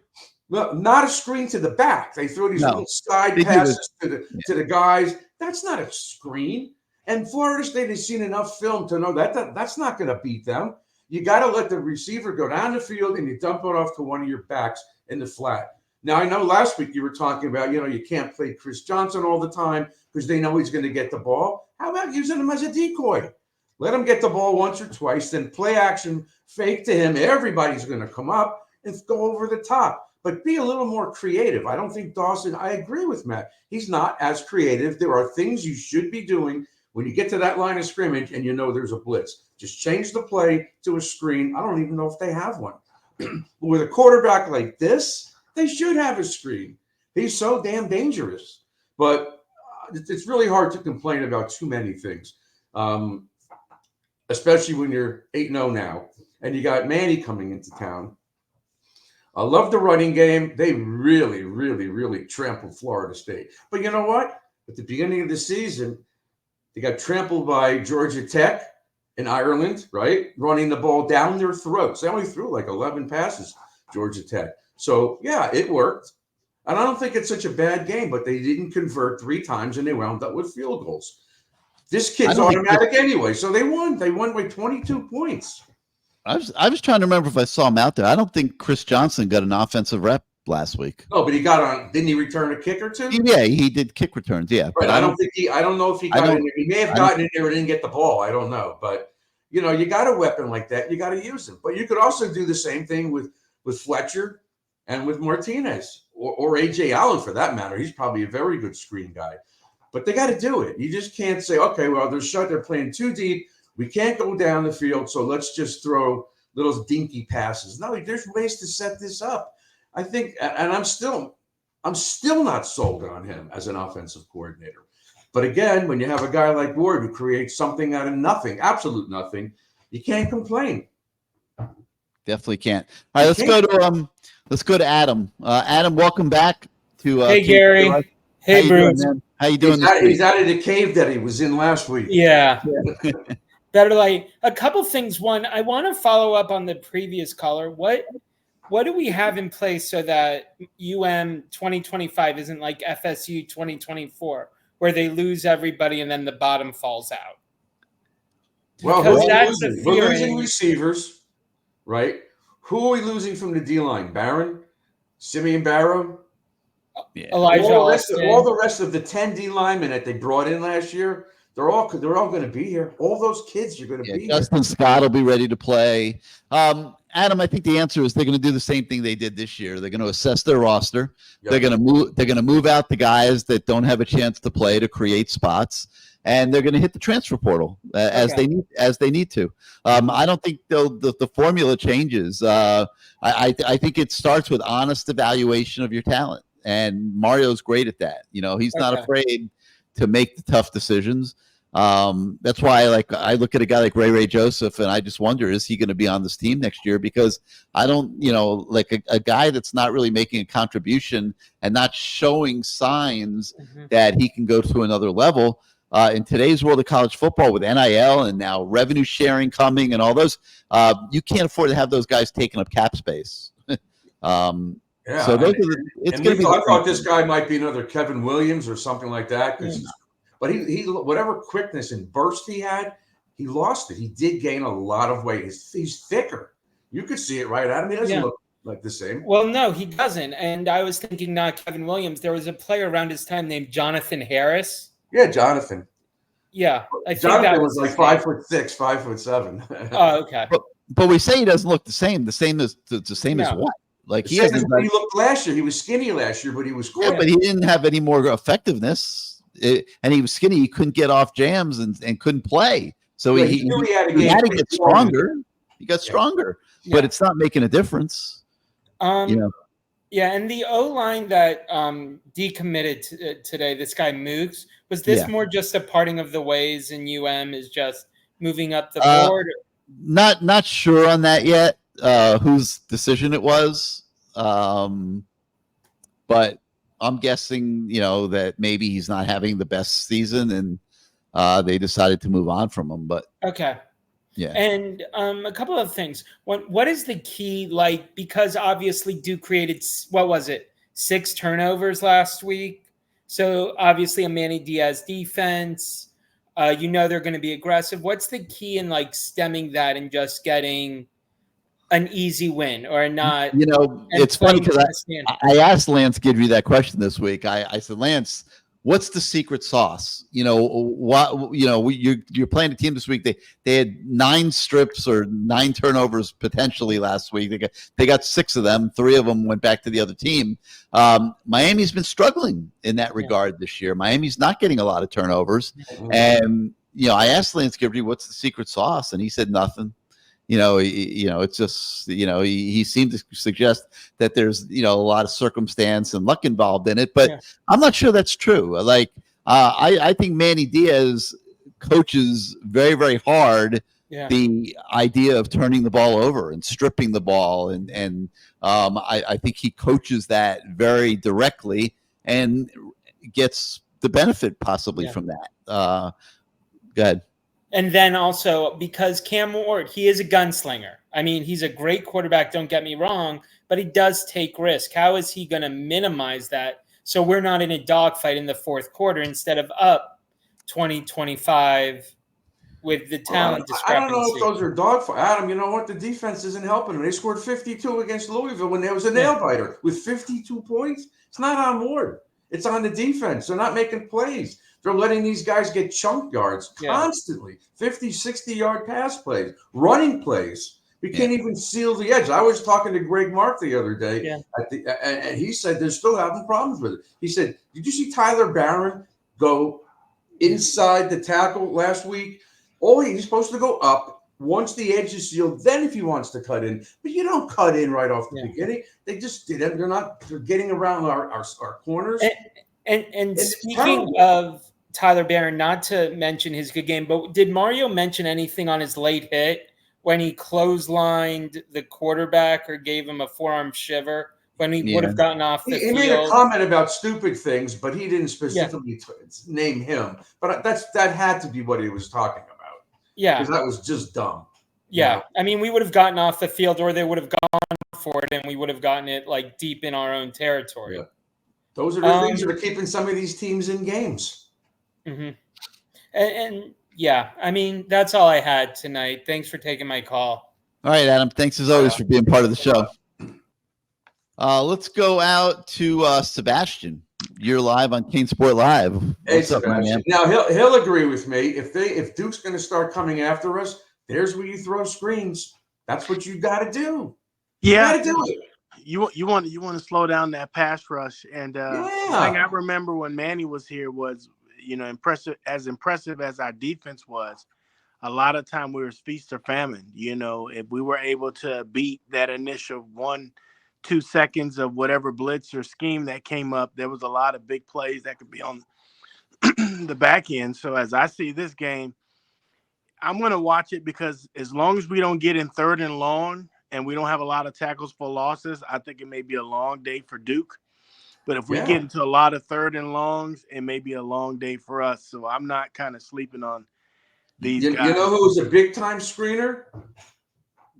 Well, not a screen to the back. They throw these little side passes to the guys. That's not a screen. And Florida State has seen enough film to know that's not going to beat them. You got to let the receiver go down the field and you dump it off to one of your backs in the flat. Now, I know last week you were talking about, you can't play Chris Johnson all the time because they know he's going to get the ball. How about using him as a decoy? Let him get the ball once or twice, then play action, fake to him. Everybody's going to come up and go over the top. But be a little more creative. I don't think Dawson, I agree with Matt. He's not as creative. There are things you should be doing when you get to that line of scrimmage and you know there's a blitz. Just change the play to a screen. I don't even know if they have one. With a quarterback like this, they should have a screen. He's so damn dangerous. But it's really hard to complain about too many things, especially when you're 8-0 now and you got Manny coming into town. I love the running game. They really, really, really trampled Florida State. But you know what? At the beginning of the season, they got trampled by Georgia Tech in Ireland, right? Running the ball down their throats. They only threw like 11 passes, Georgia Tech. So, yeah, it worked. And I don't think it's such a bad game, but they didn't convert 3 times and they wound up with field goals. This kid's automatic anyway, so they won. They won by 22 points. I was trying to remember if I saw him out there. I don't think Chris Johnson got an offensive rep last week. No, but he got on. Didn't he return a kick or two? Yeah, he did kick returns. Yeah, right. But I don't know if he got in there. He may have gotten in there and didn't get the ball. I don't know, but you got a weapon like that, you got to use him. But you could also do the same thing with Fletcher and with Martinez or AJ Allen for that matter. He's probably a very good screen guy. But they got to do it. You just can't say, okay, well, they're playing too deep. We can't go down the field, so let's just throw little dinky passes. No, there's ways to set this up. I think, and I'm still not sold on him as an offensive coordinator. But again, when you have a guy like Ward who creates something out of nothing, absolute nothing, you can't complain. Definitely can't. All right, let's go to Adam. Adam, welcome back to. Hey Gary. Hey Bruce. How you doing? He's out of the cave that he was in last week. Yeah. Better like a couple things. One, I want to follow up on the previous caller. What do we have in place so that UM 2025 isn't like FSU 2024, where they lose everybody and then the bottom falls out? Well, we're losing receivers, right? Who are we losing from the D-line? Barron? Simeon Barrow? Yeah. Elijah all the rest of the 10 D linemen that they brought in last year, they're all going to be here. All those kids are going to be Justin here. Scott will be ready to play. Adam, I think the answer is they're going to do the same thing they did this year. They're going to assess their roster. Yep. They're going to move out the guys that don't have a chance to play to create spots, and they're going to hit the transfer portal as they need to. I don't think the formula changes. I think it starts with honest evaluation of your talent, and Mario's great at that. He's not afraid to make the tough decisions. That's why I look at a guy like Ray Joseph and I just wonder, is he going to be on this team next year? Because I don't, a guy that's not really making a contribution and not showing signs that he can go to another level in today's world of college football with NIL and now revenue sharing coming and all those, you can't afford to have those guys taking up cap space. So I thought this guy might be another Kevin Williams or something like that because But he whatever quickness and burst he had, he lost it. He did gain a lot of weight. He's thicker. You could see it right at him. He doesn't look like the same. Well, no, he doesn't. And I was thinking not Kevin Williams. There was a player around his time named Jonathan Harris. Yeah, Jonathan. Yeah, I think Jonathan that was like 5'6", 5'7". Oh, okay. But we say he doesn't look the same. The same as what? Like he looked last year. He was skinny last year, but he was quick. Yeah, but he didn't have any more effectiveness. And he was skinny. He couldn't get off jams and couldn't play. So he had to get stronger. He got stronger, but it's not making a difference. Yeah, and the O-line that decommitted today, this guy Moogs, was this more just a parting of the ways and is just moving up the board? Not sure on that yet, whose decision it was. But I'm guessing, that maybe he's not having the best season and they decided to move on from him. But okay. Yeah. And a couple of things. What is the key, because obviously Duke created, 6 turnovers last week. So obviously a Manny Diaz defense, they're going to be aggressive. What's the key in stemming that and just getting an easy win or not? It's funny because I asked Lance Guidry that question this week. I said, Lance, what's the secret sauce? You're playing a team this week. They had 9 strips or 9 turnovers potentially last week. They got 6 of them. 3 of them went back to the other team. Miami's been struggling in that regard this year. Miami's not getting a lot of turnovers. And, I asked Lance Guidry, what's the secret sauce? And he said nothing. It's just, he seemed to suggest that there's, a lot of circumstance and luck involved in it, but I'm not sure that's true. I think Manny Diaz coaches very, very hard the idea of turning the ball over and stripping the ball. And I think he coaches that very directly and gets the benefit possibly from that. Go ahead. And then also because Cam Ward, he is a gunslinger. I mean, he's a great quarterback, don't get me wrong, but he does take risk. How is he going to minimize that so we're not in a dogfight in the fourth quarter instead of up 20-25 with the talent discrepancy? I don't know if those are dogfight. Adam, you know what? The defense isn't helping them. They scored 52 against Louisville when there was a nail-biter with 52 points. It's not on Ward. It's on the defense. They're not making plays. They're letting these guys get chunk yards constantly, 50, 60-yard pass plays, running plays. We can't even seal the edge. I was talking to Greg Mark the other day, and he said they're still having problems with it. He said, did you see Tyler Barron go inside the tackle last week? He's supposed to go up once the edge is sealed, then if he wants to cut in. But you don't cut in right off the beginning. They just did it. They're getting around our corners. And speaking of Tyler Barron, not to mention his good game, but did Mario mention anything on his late hit when he clotheslined the quarterback or gave him a forearm shiver when he would have gotten off the field? He made a comment about stupid things, but he didn't specifically name him. But that had to be what he was talking about. Yeah. Because that was just dumb. Yeah. I mean, we would have gotten off the field or they would have gone for it and we would have gotten it deep in our own territory. Yeah. Those are the things that are keeping some of these teams in games. Mm-hmm. And I mean, that's all I had tonight. Thanks for taking my call. All right, Adam. Thanks as always for being part of the show. Let's go out to Sebastian. You're live on CaneSport Live. What's up, man? Now he'll agree with me. If Duke's going to start coming after us, there's where you throw screens. That's what you got to do. Yeah, you got to do it. You want to slow down that pass rush. And the thing I remember when Manny was here was, impressive as our defense was. A lot of time we were feast or famine. If we were able to beat that initial 1-2 seconds of whatever blitz or scheme that came up, there was a lot of big plays that could be on the back end. So as I see this game, I'm going to watch it because as long as we don't get in 3rd and long and we don't have a lot of tackles for losses, I think it may be a long day for Duke. But if we get into a lot of 3rd and longs, it may be a long day for us. So I'm not kind of sleeping on these guys. You know who's a big-time screener?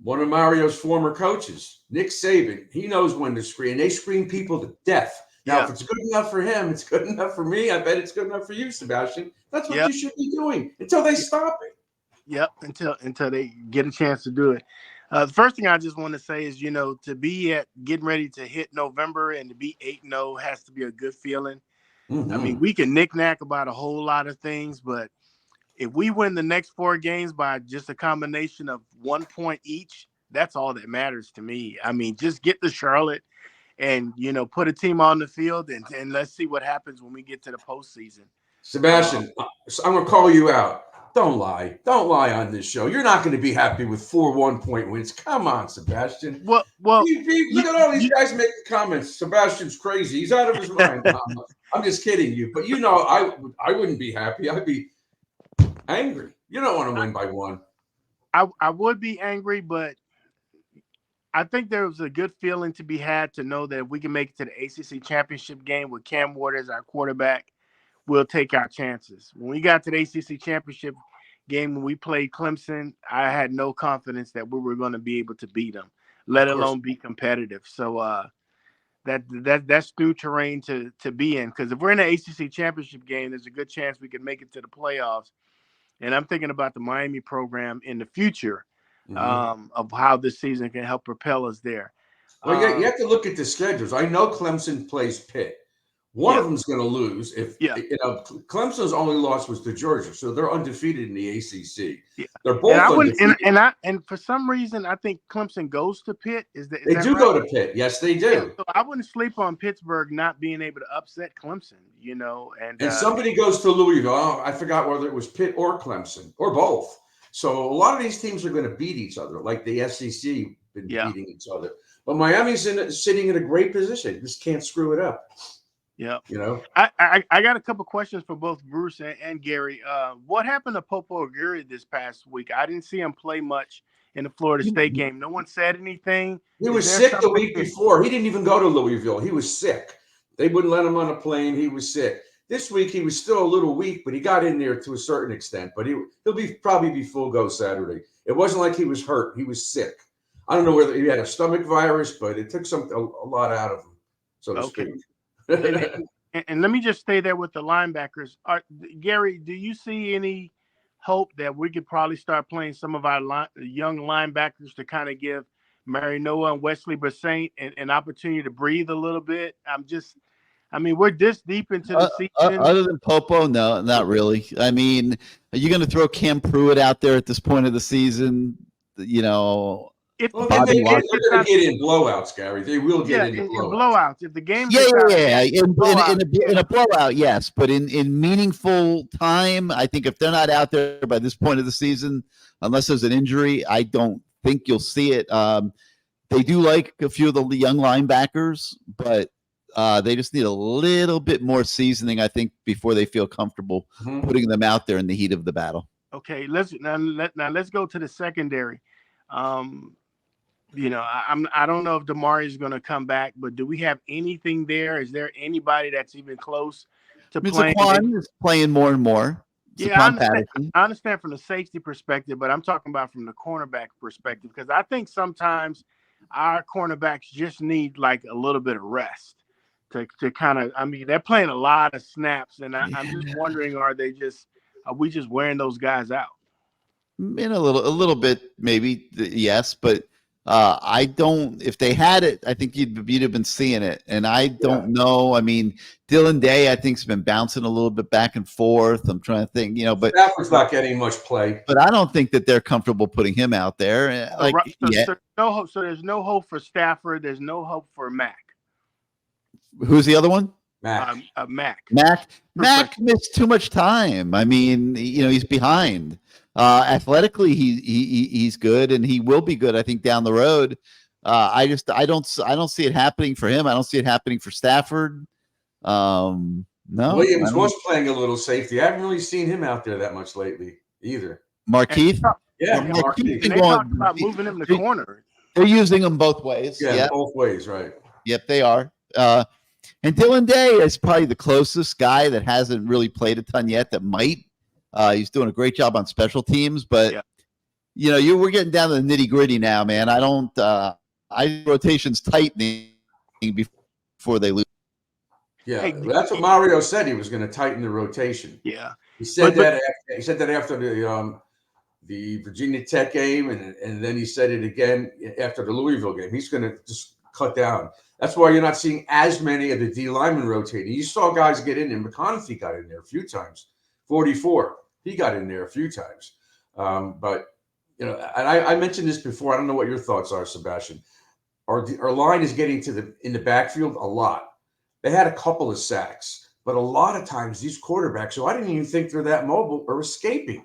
One of Mario's former coaches, Nick Saban. He knows when to screen. They screen people to death. Now, Yeah. if it's good enough for him, it's good enough for me. I bet it's good enough for you, Sebastian. That's what Yep. you should be doing until they stop it. Yep. Until they get a chance to do it. The first thing I just want to say is, to be getting ready to hit November and to be 8-0 has to be a good feeling. I mean, we can knick-knack about a whole lot of things, but if we win the next 4 games by just a combination of 1 point each, that's all that matters to me. I mean, just get to Charlotte and, put a team on the field and let's see what happens when we get to the postseason. Sebastian, I'm going to call you out. Don't lie. Don't lie on this show. You're not going to be happy with 4 1-point wins. Come on, Sebastian. Well, look at all these guys making comments. Sebastian's crazy. He's out of his mind. I'm just kidding you. But I wouldn't be happy. I'd be angry. You don't want to win by 1. I would be angry, but I think there was a good feeling to be had to know that if we can make it to the ACC championship game with Cam Ward as our quarterback, we'll take our chances. When we got to the ACC championship game, when we played Clemson, I had no confidence that we were going to be able to beat them, let alone be competitive. So that's new terrain to be in, because if we're in the ACC championship game, there's a good chance we can make it to the playoffs. And I'm thinking about the Miami program in the future of how this season can help propel us there. Well, you have to look at the schedules. I know Clemson plays Pitt. One of them's going to lose. Clemson's only loss was to Georgia, so they're undefeated in the ACC. Yeah. They're both undefeated. And for some reason, I think Clemson goes to Pitt. They do go to Pitt. Yes, they do. Yeah, so I wouldn't sleep on Pittsburgh not being able to upset Clemson. And somebody goes to Louisville. Oh, I forgot whether it was Pitt or Clemson or both. So a lot of these teams are going to beat each other, like the SEC been beating each other. But Miami's sitting in a great position. Just can't screw it up. Yeah. I got a couple questions for both Bruce and Gary. What happened to Popo Aguirre this past week? I didn't see him play much in the Florida State game. No one said anything. He was sick the week before. He didn't even go to Louisville. He was sick. They wouldn't let him on a plane. He was sick. This week he was still a little weak, but he got in there to a certain extent. But he'll probably be full go Saturday. It wasn't like he was hurt. He was sick. I don't know whether he had a stomach virus, but it took a lot out of him, so to speak. And let me just stay there with the linebackers. Gary, do you see any hope that we could probably start playing some of our young linebackers to kind of give Mary Noah and Wesley Bressaint an opportunity to breathe a little bit? We're this deep into the season. Other than Popo, no, not really. I mean, are you going to throw Cam Pruitt out there at this point of the season? They're going to get in blowouts, Gary. They will get in blowouts. If the game in a blowout, yes, but in meaningful time, I think if they're not out there by this point of the season, unless there's an injury, I don't think you'll see it. They do like a few of the young linebackers, but they just need a little bit more seasoning, I think, before they feel comfortable putting them out there in the heat of the battle. Okay, let's go to the secondary. I don't know if Damari is going to come back, but do we have anything there? Is there anybody that's even close to playing? Saquon is playing more and more. Yeah, I understand from the safety perspective, but I'm talking about from the cornerback perspective, because I think sometimes our cornerbacks just need like a little bit of rest to kind of. I mean, they're playing a lot of snaps, and I'm just wondering, are we just wearing those guys out? In a little bit, maybe, yes, but I don't. If they had it, I think you'd have been seeing it, and I don't know. I mean, Dylan Day, I think, has been bouncing a little bit back and forth. I'm trying to think, but Stafford's not getting much play. But I don't think that they're comfortable putting him out there. So there's no hope for Stafford. There's no hope for Mack. Who's the other one? Mack. Mack missed too much time. I mean, he's behind. Athletically, he's good, and he will be good, I think, down the road. I don't see it happening for him. I don't see it happening for Stafford. No. Williams was playing a little safety. I haven't really seen him out there that much lately either. Markeith? Markeith. They talked about moving him to corner. They're using him both ways. Yeah, both ways, right. Yep, they are. And Dylan Day is probably the closest guy that hasn't really played a ton yet that might. He's doing a great job on special teams, but we're getting down to the nitty gritty now, man. I rotations tightening before they lose. Yeah, Hey, that's what Mario said. He was going to tighten the rotation. yeah. He said But that. He said that after the Virginia Tech game, and then he said it again after the Louisville game. He's going to just cut down. That's why you're not seeing as many of the D linemen rotating. You saw guys get in there. McConaughey got in there a few times. 44, he got in there a few times. But and I mentioned this before. I don't know what your thoughts are, Sebastian. Our line is getting in the backfield a lot. They had a couple of sacks, but a lot of times these quarterbacks, who I didn't even think they're that mobile, are escaping.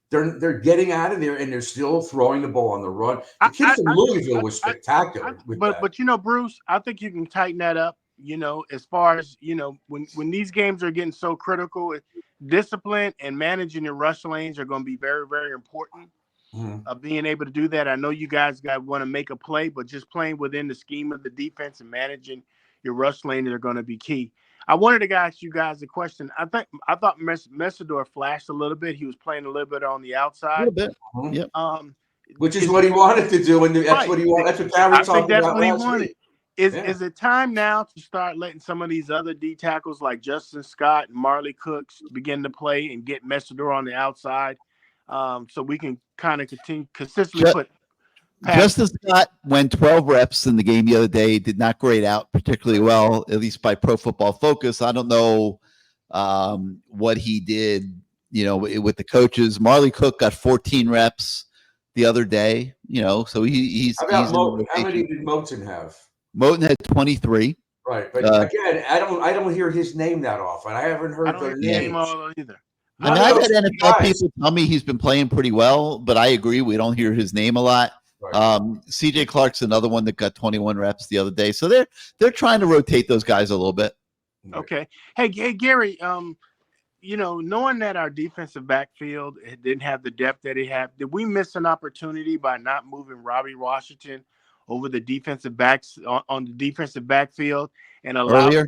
They're getting out of there and they're still throwing the ball on the run. The kid from Louisville was spectacular with that. But Bruce, I think you can tighten that up. As far as when these games are getting so critical, discipline and managing your rush lanes are going to be very, very important. Being able to do that, I know you guys want to make a play, but just playing within the scheme of the defense and managing your rush lanes are going to be key. I wanted to ask you guys a question. I thought Messidor flashed a little bit. He was playing a little bit on the outside. A little bit. Yep. Which is what he wanted to do, and that's what he wanted. That's what Gary talked about last week. Is it time now to start letting some of these other D tackles like Justin Scott and Marley Cooks begin to play and get Messidor on the outside, so we can kind of consistently put. Justin Scott went 12 reps in the game the other day. Did not grade out particularly well, at least by Pro Football Focus. I don't know what he did, with the coaches. Marley Cook got 14 reps the other day. So he's. How about Moten? How many did Moten have? Moten had 23. Right, but again, I don't hear his name that often. I haven't heard their names either. I mean, I've had NFL people tell me he's been playing pretty well, but I agree we don't hear his name a lot. Right. CJ Clark's another one that got 21 reps the other day, so they're trying to rotate those guys a little bit. Okay, hey Gary, knowing that our defensive backfield didn't have the depth that it had, did we miss an opportunity by not moving Robbie Washington over the defensive backs on the defensive backfield and allow the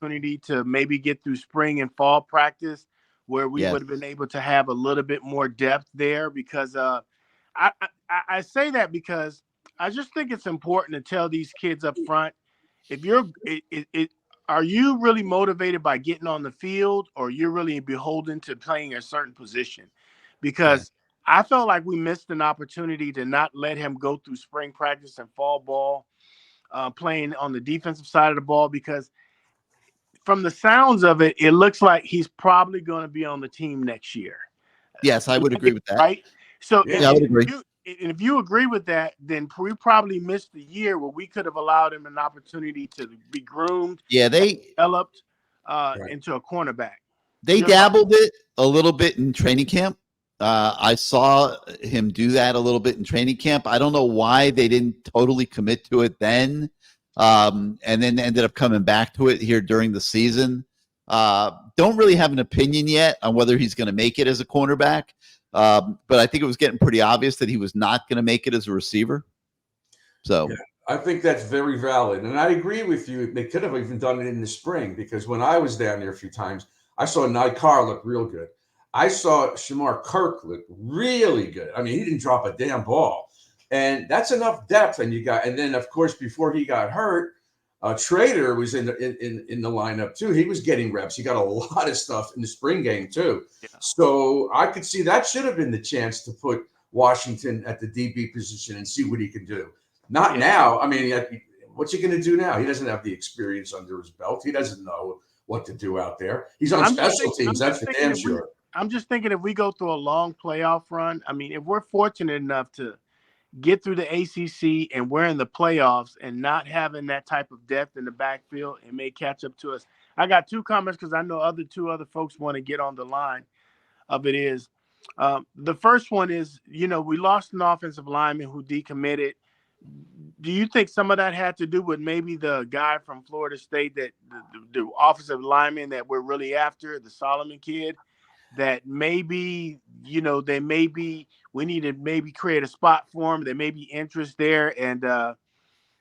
opportunity to maybe get through spring and fall practice where we would have been able to have a little bit more depth there? Because I say that because I just think it's important to tell these kids up front, if are you really motivated by getting on the field, or you're really beholden to playing a certain position? Because I felt like we missed an opportunity to not let him go through spring practice and fall ball playing on the defensive side of the ball, because from the sounds of it, it looks like he's probably going to be on the team next year. Yes, I would agree with that. Right? So I would agree. If you agree with that, then we probably missed the year where we could have allowed him an opportunity to be groomed. Yeah, they developed into a cornerback. They dabbled it a little bit in training camp. I saw him do that a little bit in training camp. I don't know why they didn't totally commit to it then, and then ended up coming back to it here during the season. Don't really have an opinion yet on whether he's going to make it as a cornerback. But I think it was getting pretty obvious that he was not going to make it as a receiver. So I think that's very valid. And I agree with you. They could have even done it in the spring, because when I was down there a few times, I saw Nikar look real good. I saw Shamar Kirk look really good. I mean, he didn't drop a damn ball. And that's enough depth. And then, of course, before he got hurt, Trader was in the lineup too. He was getting reps. He got a lot of stuff in the spring game too. Yeah. So I could see that should have been the chance to put Washington at the DB position and see what he can do. Not now. I mean, what's he going to do now? He doesn't have the experience under his belt. He doesn't know what to do out there. He's on special teams. That's for damn sure. I'm just thinking, if we go through a long playoff run, I mean, if we're fortunate enough to get through the ACC and we're in the playoffs and not having that type of depth in the backfield, it may catch up to us. I got two comments because I know two other folks want to get on the line of it. Is the first one is, we lost an offensive lineman who decommitted. Do you think some of that had to do with maybe the guy from Florida State, that the offensive lineman that we're really after, the Solomon kid, that maybe, we need to maybe create a spot for him? There may be interest there. And, I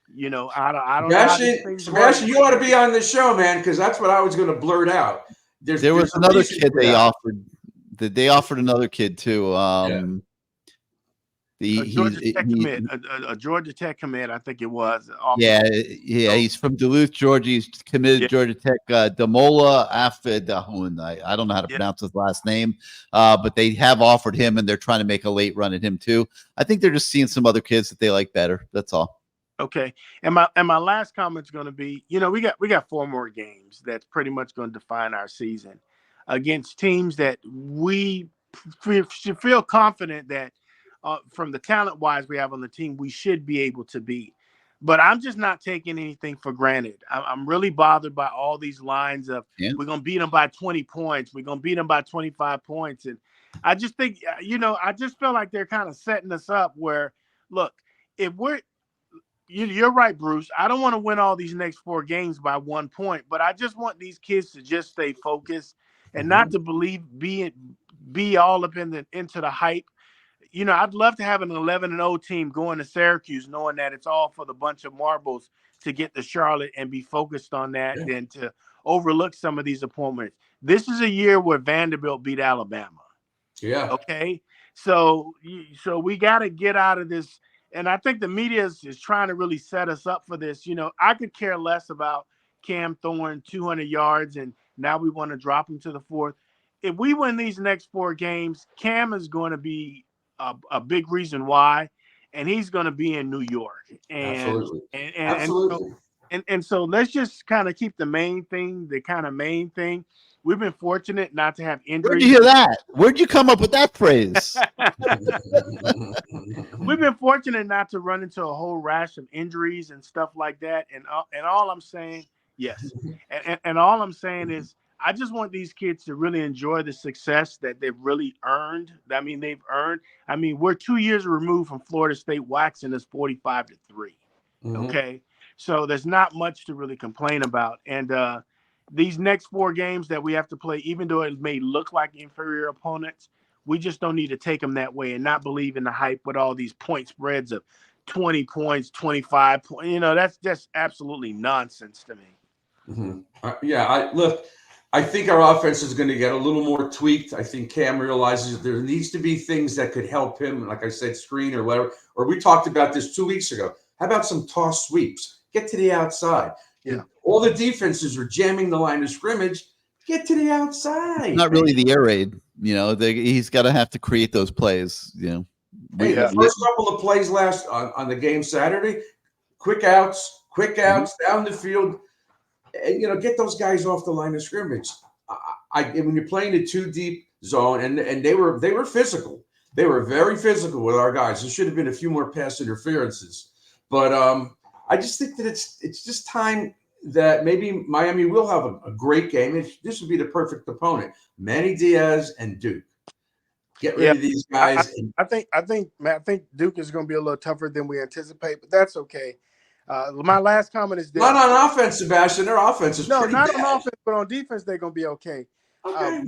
don't know. Sebastian, you ought to be on the show, man, because that's what I was going to blurt out. There was another kid they offered. They offered another kid too. A Georgia Tech commit, a Georgia Tech commit, I think it was. Yeah, he's from Duluth, Georgia. He's committed to Georgia Tech. Damola Afedahun. I don't know how to pronounce his last name, but they have offered him, and they're trying to make a late run at him too. I think they're just seeing some other kids that they like better. That's all. Okay, and my last comment is going to be, we got 4 more games that's pretty much going to define our season against teams that we should feel confident that from the talent wise we have on the team, we should be able to beat. But I'm just not taking anything for granted. I'm really bothered by all these lines of we're going to beat them by 20 points. We're going to beat them by 25 points. And I just think, I just feel like they're kind of setting us up where, look, if you're right, Bruce. I don't want to win all these next 4 games by 1 point, but I just want these kids to just stay focused and not to be all up into the hype. I'd love to have an 11-0 team going to Syracuse, knowing that it's all for the bunch of marbles to get to Charlotte and be focused on that than to overlook some of these opponents. This is a year where Vanderbilt beat Alabama. Yeah. Okay. So we got to get out of this. And I think the media is trying to really set us up for this. I could care less about Cam throwing 200 yards and now we want to drop him to the 4th. If we win these next 4 games, Cam is going to be a big reason why, and he's going to be in New York. Absolutely. And so let's just kind of keep the main thing. We've been fortunate not to have injuries. Where'd you hear that? Where'd you come up with that phrase? We've been fortunate not to run into a whole rash of injuries and stuff like that. And all I'm saying, yes. And all I'm saying is I just want these kids to really enjoy the success that they've really earned. We're 2 years removed from Florida State waxing us 45-3. Okay. So there's not much to really complain about. And these next 4 games that we have to play, even though it may look like inferior opponents, we just don't need to take them that way and not believe in the hype with all these point spreads of 20 points, 25 points. That's just absolutely nonsense to me. I think our offense is going to get a little more tweaked. I think Cam realizes there needs to be things that could help him. Like I said, screen or whatever. Or we talked about this 2 weeks ago. How about some toss sweeps? Get to the outside. Yeah. All the defenses are jamming the line of scrimmage. Get to the outside. Not really the air raid. He's got to have to create those plays. The first couple of plays on the game Saturday, quick outs down the field. Get those guys off the line of scrimmage. When you're playing a 2 deep zone, and they were physical. They were very physical with our guys. There should have been a few more pass interferences, but I just think that it's just time that maybe Miami will have a great game. This would be the perfect opponent: Manny Diaz and Duke. Get rid of these guys. I think Duke is going to be a little tougher than we anticipate, but that's okay. My last comment is this. Not on offense, Sebastian. Their offense is pretty not bad. on offense, but on defense they're going to be okay. Okay.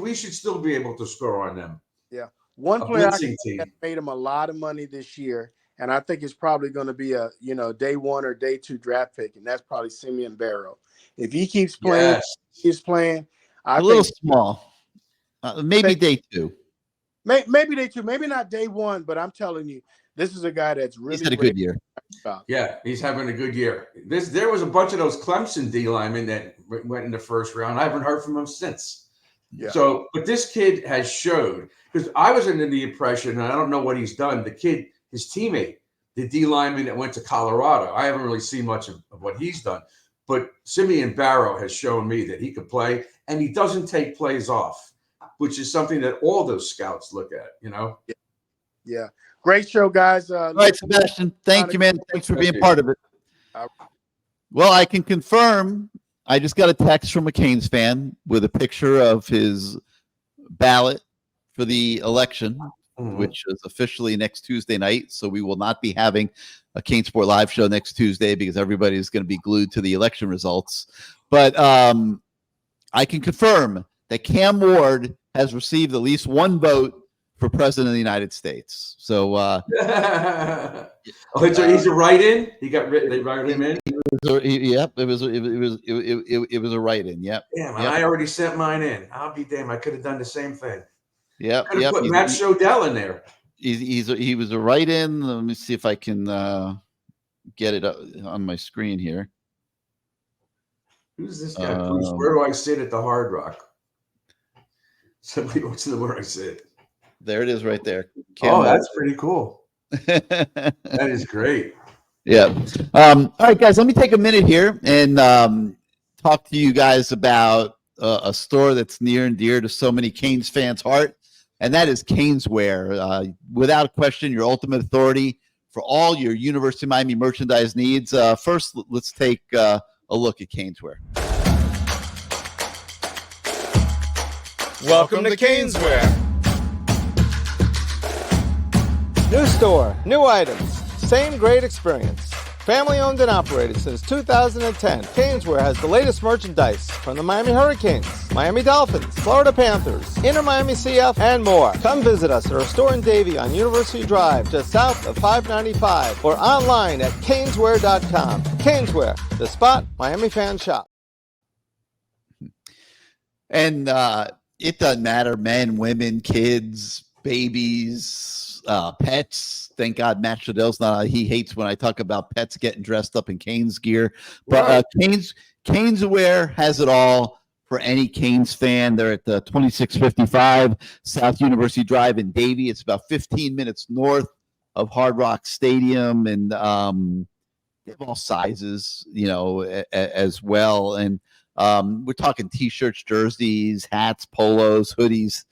We should still be able to score on them. Yeah. One player that made him a lot of money this year, and I think it's probably going to be a day 1 or day 2 draft pick, and that's probably Simeon Barrow. If he keeps playing, a little small. Maybe day 2. Maybe day 2. Maybe not day 1, but I'm telling you, this is a guy that's really had a good year. Yeah, he's having a good year. There was a bunch of those Clemson D linemen that went in the first round. I haven't heard from him since. Yeah. So, but this kid has showed, because I was under the impression, and I don't know what he's done. The kid, his teammate, the D lineman that went to Colorado, I haven't really seen much of what he's done. But Simeon Barrow has shown me that he could play, and he doesn't take plays off, which is something that all those scouts look at. Yeah. Great show, guys. All right, Sebastian. Thank you, man. Thanks for being part of it. Well, I can confirm I just got a text from a Canes fan with a picture of his ballot for the election, which is officially next Tuesday night. So we will not be having a CaneSport live show next Tuesday because everybody's going to be glued to the election results. But I can confirm that Cam Ward has received at least 1 vote for president of the United States. So he's a write-in. They wrote him in. Yep, it was a write-in. Yep. Damn, I already sent mine in. I'll be damned. I could have done the same thing. Yep. Put Matt Shodell in there. he was a write-in. Let me see if I can get it up on my screen here. Who's this guy, Bruce? Where do I sit at the Hard Rock? Somebody wants to know where I sit. There it is right there. Oh, that's pretty cool. That is great. Yeah. All right, guys, let me take a minute here and talk to you guys about a store that's near and dear to so many Canes fans' heart, and that is CaneSwear. Without question, your ultimate authority for all your University of Miami merchandise needs. First, let's take a look at CaneSwear. Welcome to CaneSwear. New store, new items, same great experience. Family owned and operated since 2010, CaneSwear has the latest merchandise from the Miami Hurricanes, Miami Dolphins, Florida Panthers, Inter Miami CF, and more. Come visit us at our store in Davie on University Drive, just south of 595, or online at caneswear.com. CaneSwear, the spot Miami fans shop. And it doesn't matter, men, women, kids, babies, pets. Thank God Matt Shodell's not. He hates when I talk about pets getting dressed up in Canes gear. But CaneSwear has it all for any Canes fan. They're at the 2655 South University Drive in Davie. It's about 15 minutes north of Hard Rock Stadium, and they have all sizes, as well. And we're talking T-shirts, jerseys, hats, polos, hoodies,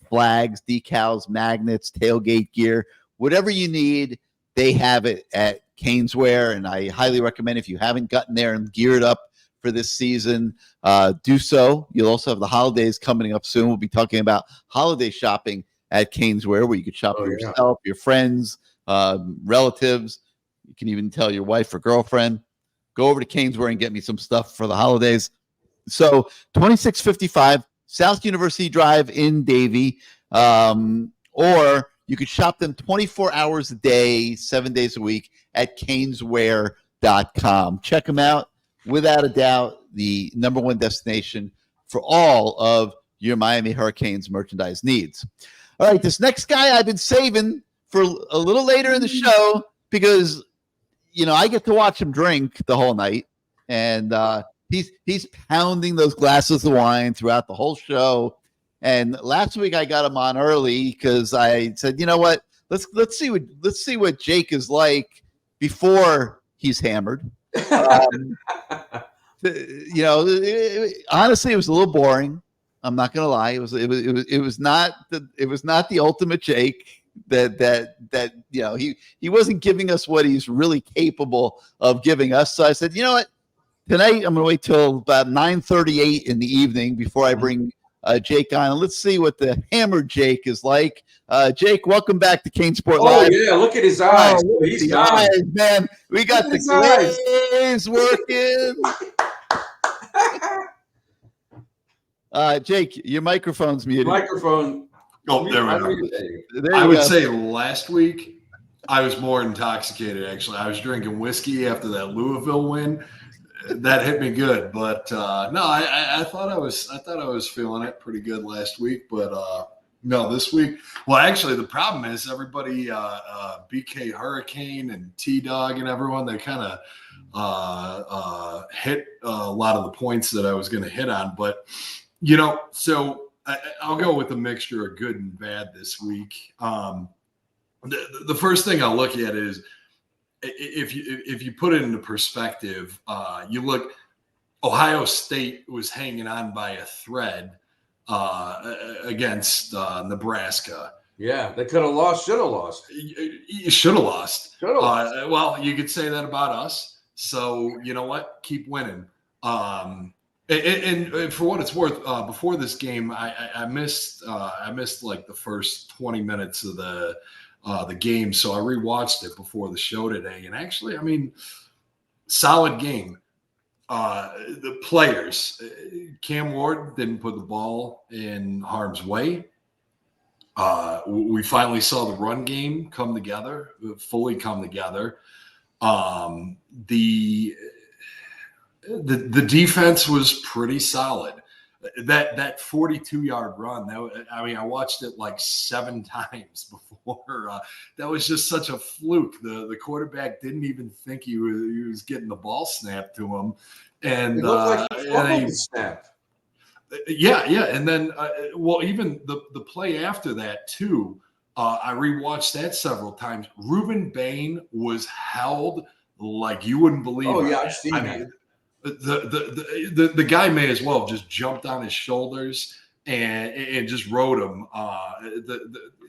flags, decals, magnets, tailgate gear, whatever you need, they have it at CaneSwear. And I highly recommend, if you haven't gotten there and geared up for this season, do so. You'll also have the holidays coming up soon. We'll be talking about holiday shopping at CaneSwear, where you could shop for yourself, your friends, relatives. You can even tell your wife or girlfriend, go over to CaneSwear and get me some stuff for the holidays. So 2655 South University Drive in Davie, or you could shop them 24 hours a day, 7 days a week at caneswear.com. Check them out. Without a doubt, the number one destination for all of your Miami Hurricanes merchandise needs. All right, this next guy I've been saving for a little later in the show because, I get to watch him drink the whole night, and he's pounding those glasses of wine throughout the whole show. And last week I got him on early because I said, you know what, let's see what Jake is like before he's hammered. Honestly, it was a little boring. I'm not gonna lie. It was not the ultimate Jake. That he wasn't giving us what he's really capable of giving us. So I said, you know what, tonight I'm gonna wait till about 9:38 in the evening before I bring Jake on, and let's see what the hammered Jake is like. Jake, welcome back to CaneSport Live. Oh yeah, look at his eyes. He's the eyes, man. We got the glaze working. Jake, your microphone's muted. Microphone. Oh, there we go. I would say last week I was more intoxicated. Actually, I was drinking whiskey after that Louisville win. That hit me good, but no, I thought I was feeling it pretty good last week, but no, this week. Well, actually, the problem is everybody, BK Hurricane and T Dog and everyone, they kind of hit a lot of the points that I was going to hit on, but so I'll go with a mixture of good and bad this week. The first thing I'll look at is, if you put it into perspective, you look, Ohio State was hanging on by a thread against Nebraska. Yeah, they could have lost, should have lost. You should have lost. Well, you could say that about us. So you know what? Keep winning. And for what it's worth, before this game, I missed like the first 20 minutes of the game, so I rewatched it before the show today. And actually, I mean, solid game. The players, Cam Ward didn't put the ball in harm's way. We finally saw the run game fully come together. The defense was pretty solid. That 42-yard run, I watched it like 7 times before. That was just such a fluke. The quarterback didn't even think he was getting the ball snapped to him. And it looked like he fumbled the snap. Yeah. And then, even the play after that too, I rewatched that several times. Reuben Bain was held like you wouldn't believe. Oh, yeah, I've seen that. The guy may as well have just jumped on his shoulders and just rode him.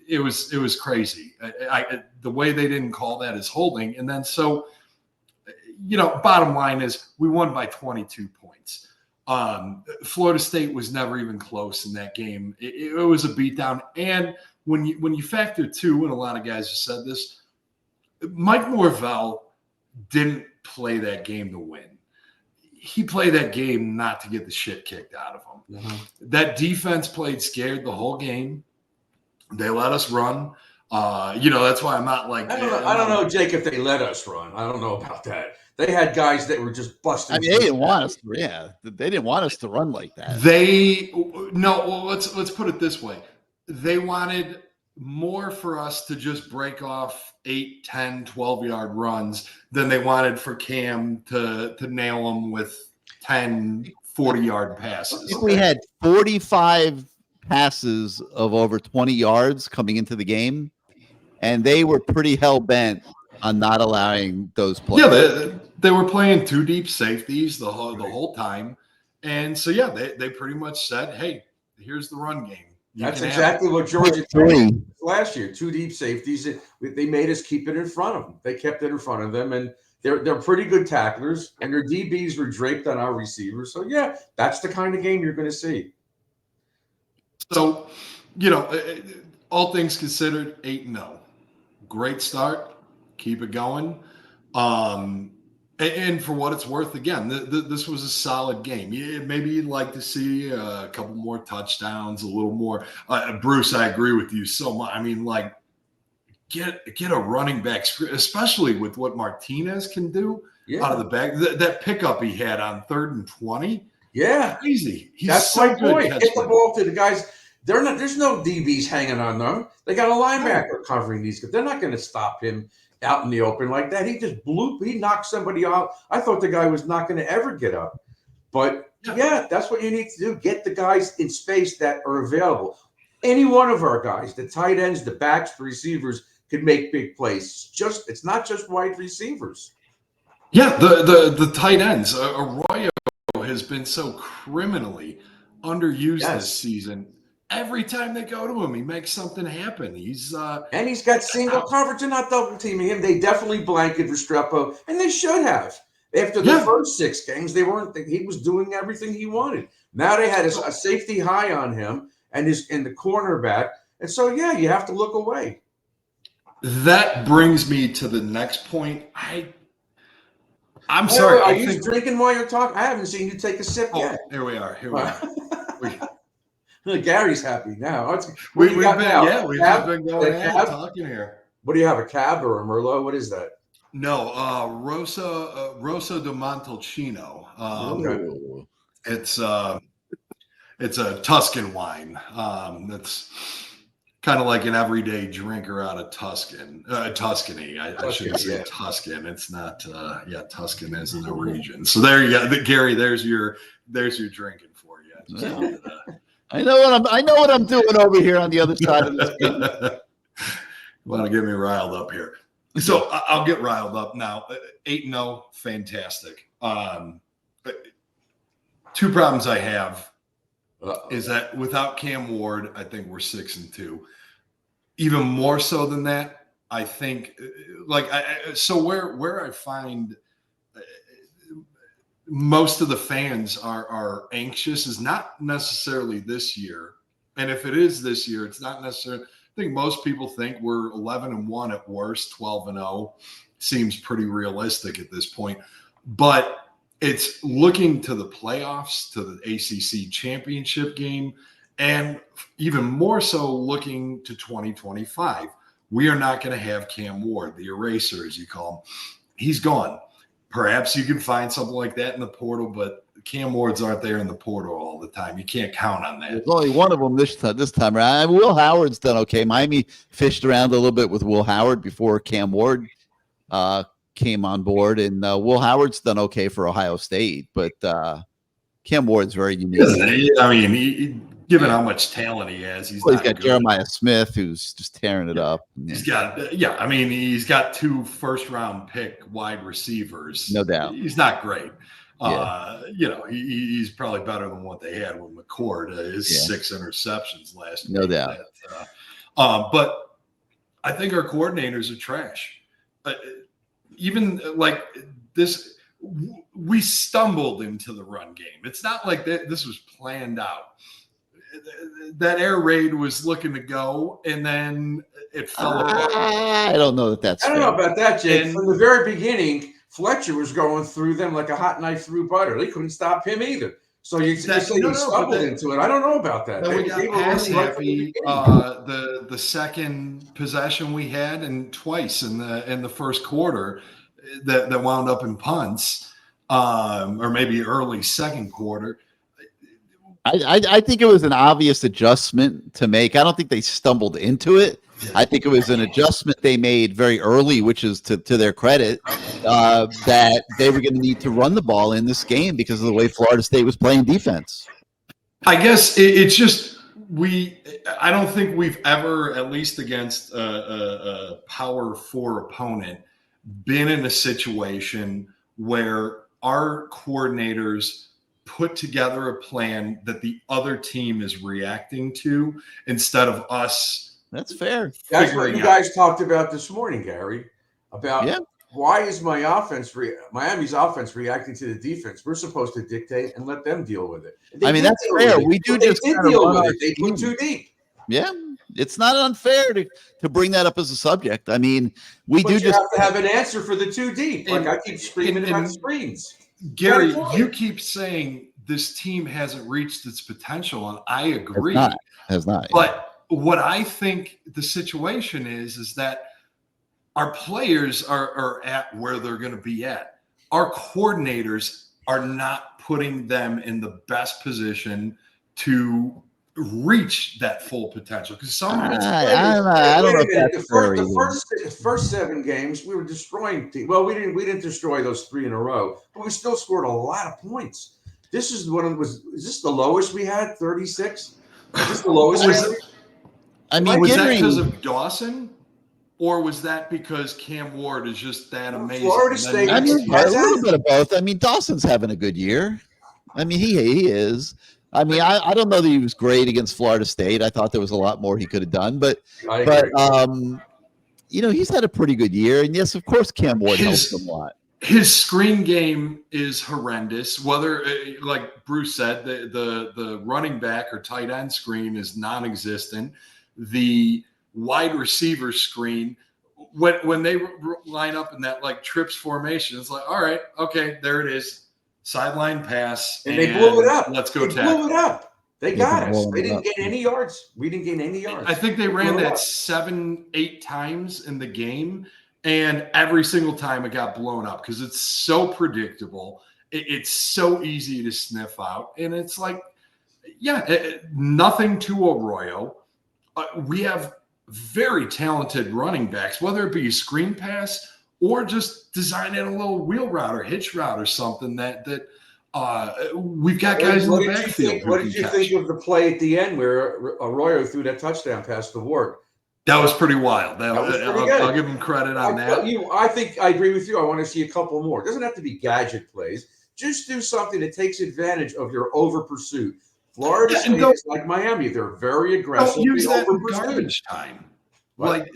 It was crazy. The way they didn't call that is holding. And then bottom line is we won by 22 points. Florida State was never even close in that game. It was a beatdown. And when you factor too, and a lot of guys have said this, Mike Norvell didn't play that game to win. He played that game not to get the shit kicked out of him. Mm-hmm. That defense played scared the whole game. They let us run. That's why I'm not like. I don't know, Jake, if they let us run. I don't know about that. They had guys that were just busting. I mean, they didn't want us to. Yeah, they didn't want us to run like that. Let's put it this way. They wanted more for us to just break off 8, 10, 12-yard runs than they wanted for Cam to nail them with 10, 40-yard passes. I think we had 45 passes of over 20 yards coming into the game, and they were pretty hell-bent on not allowing those plays. Yeah, they were playing 2 deep safeties the whole time. And so, they pretty much said, hey, here's the run game. That's exactly what Georgia did last year. 2 deep safeties. They made us keep it in front of them. They kept it in front of them, and they're pretty good tacklers, and their DBs were draped on our receivers. So, that's the kind of game you're going to see. So, all things considered, 8-0. Great start. Keep it going. And for what it's worth, again, this was a solid game. Maybe you'd like to see a couple more touchdowns, a little more. Bruce, I agree with you so much. I mean, like, get a running back, especially with what Martinez can do out of the back. That pickup he had on 3rd and 20. Yeah, crazy. That's my point. Get the ball to the guys. There's no DBs hanging on them. They got a linebacker covering these guys. They're not going to stop him out in the open like that. He just he knocked somebody out. I thought the guy was not going to ever get up. But that's what you need to do. Get the guys in space that are available. Any one of our guys, the tight ends, the backs, the receivers, could make big plays. It's not just wide receivers. Yeah, the tight ends. Arroyo has been so criminally underused this season. Every time they go to him, he makes something happen. He's got single coverage and not double teaming him. They definitely blanketed Restrepo, and they should have. After the first 6 games, they weren't. He was doing everything he wanted. Now they had a safety high on him and the cornerback, and so you have to look away. That brings me to the next point. I'm sorry. Are you drinking while you're talking? I haven't seen you take a sip yet. Here we are. Gary's happy now. We've been going ahead talking here. What do you have, a cab or a Merlot? What is that? No, Rosa de Montalcino. It's a Tuscan wine. That's kind of like an everyday drinker out of Tuscany. I shouldn't say Tuscan. It's not. Tuscan isn't a region. So there you go, Gary. There's your drinking for you. I know what I'm doing over here on the other side of this game. You want to get me riled up here. So I'll get riled up now. 8-0, fantastic. 2 problems I have is that without Cam Ward, I think we're 6-2. Even more so than that, I think where I find most of the fans are anxious is not necessarily this year. And if it is this year, it's not necessarily. I think most people think we're 11-1 at worst, 12-0 seems pretty realistic at this point. But it's looking to the playoffs, to the ACC championship game, and even more so looking to 2025. We are not going to have Cam Ward, the eraser, as you call him. He's gone. perhaps you can find something like that in the portal, but Cam Wards aren't there in the portal all the time. You can't count on that. There's only one of them this time around. Will Howard's done okay. Miami fished around a little bit with Will Howard before Cam Ward came on board, and Will Howard's done okay for Ohio State, but Cam Ward's very unique. I mean, given how much talent he has, he's got good. Jeremiah Smith, who's just tearing it up. He's got, I mean, he's got 2 first-round pick wide receivers. No doubt. He's not great. He's probably better than what they had with McCord. His 6 interceptions last year. No doubt. But I think our coordinators are trash. Even like this, we stumbled into the run game. It's not like this was planned out. That air raid was looking to go, and then it fell apart. I don't know that's I don't know about that, Jake. From the very beginning, Fletcher was going through them like a hot knife through butter. They couldn't stop him either. So you say he stumbled into it. I don't know about that. We got pass happy the second possession we had, and twice in the first quarter that wound up in punts, or maybe early second quarter. I think it was an obvious adjustment to make. I don't think they stumbled into it. I think it was an adjustment they made very early, which is to their credit, that they were going to need to run the ball in this game because of the way Florida State was playing defense. I guess it's just I don't think we've ever, at least against a Power 4 opponent, been in a situation where our coordinators put together a plan that the other team is reacting to instead of us. That's fair. That's what you guys talked about this morning, Gary, about why is Miami's offense reacting to the defense? We're supposed to dictate and let them deal with it. I mean, that's fair. We do just deal with it. They put too deep. Yeah, it's not unfair to bring that up as a subject. I mean, we but do you just have to have an answer for the too deep. Like I keep screaming about screens. Gary, you keep saying this team hasn't reached its potential, and I agree. Has not. But what I think the situation is that our players are at where they're going to be at. Our coordinators are not putting them in the best position to reach that full potential. Because I don't know. The first 7 games we were destroying teams. Well, we didn't destroy those 3 in a row, but we still scored a lot of points. This is is this the lowest we had? 36. Is this the lowest? Was that because of Dawson, or was that because Cam Ward is just that amazing? Florida State. I mean, a little bit of both. I mean, Dawson's having a good year. I mean, he is. I mean, I don't know that he was great against Florida State. I thought there was a lot more he could have done, but he's had a pretty good year. And yes, of course, Cam Ward helps him a lot. His screen game is horrendous. Whether, like Bruce said, the running back or tight end screen is non-existent. The wide receiver screen, when they line up in that like trips formation, it's like, all right, okay, there it is. Sideline pass, and they blew it up. Let's go. They blew it up. They got us. They didn't gain any yards. We didn't gain any yards. I think they ran that 7-8 times in the game, and every single time it got blown up because it's so predictable. It's so easy to sniff out, and it's like, nothing to Arroyo. We have very talented running backs, whether it be a screen pass or just design in a little wheel route or hitch route or something that we've got guys in the backfield. What did you think of the play at the end where Arroyo threw that touchdown pass to Ward? That was pretty wild. I'll give him credit on that. I think I agree with you. I want to see a couple more. It doesn't have to be gadget plays. Just do something that takes advantage of your over pursuit. Florida State is like Miami. They're very aggressive. Don't use that in garbage time. Like,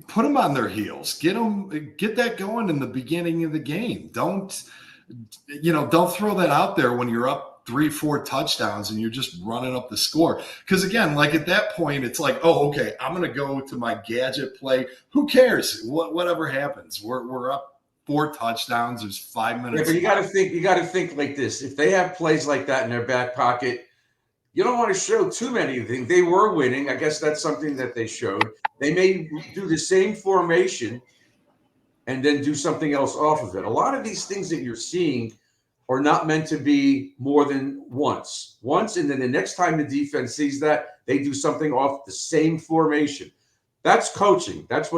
put them on their heels. Get that going in the beginning of the game. Don't throw that out there when you're up 3-4 touchdowns and you're just running up the score. Because again, like at that point, it's like, oh, okay, I'm going to go to my gadget play. Who cares? Whatever happens, we're up 4 touchdowns. There's 5 minutes. Yeah, but you got to think like this. If they have plays like that in their back pocket, you don't want to show too many things. They were winning. I guess that's something that they showed. They may do the same formation and then do something else off of it. A lot of these things that you're seeing are not meant to be more than once, and then the next time the defense sees that, they do something off the same formation. That's coaching. That's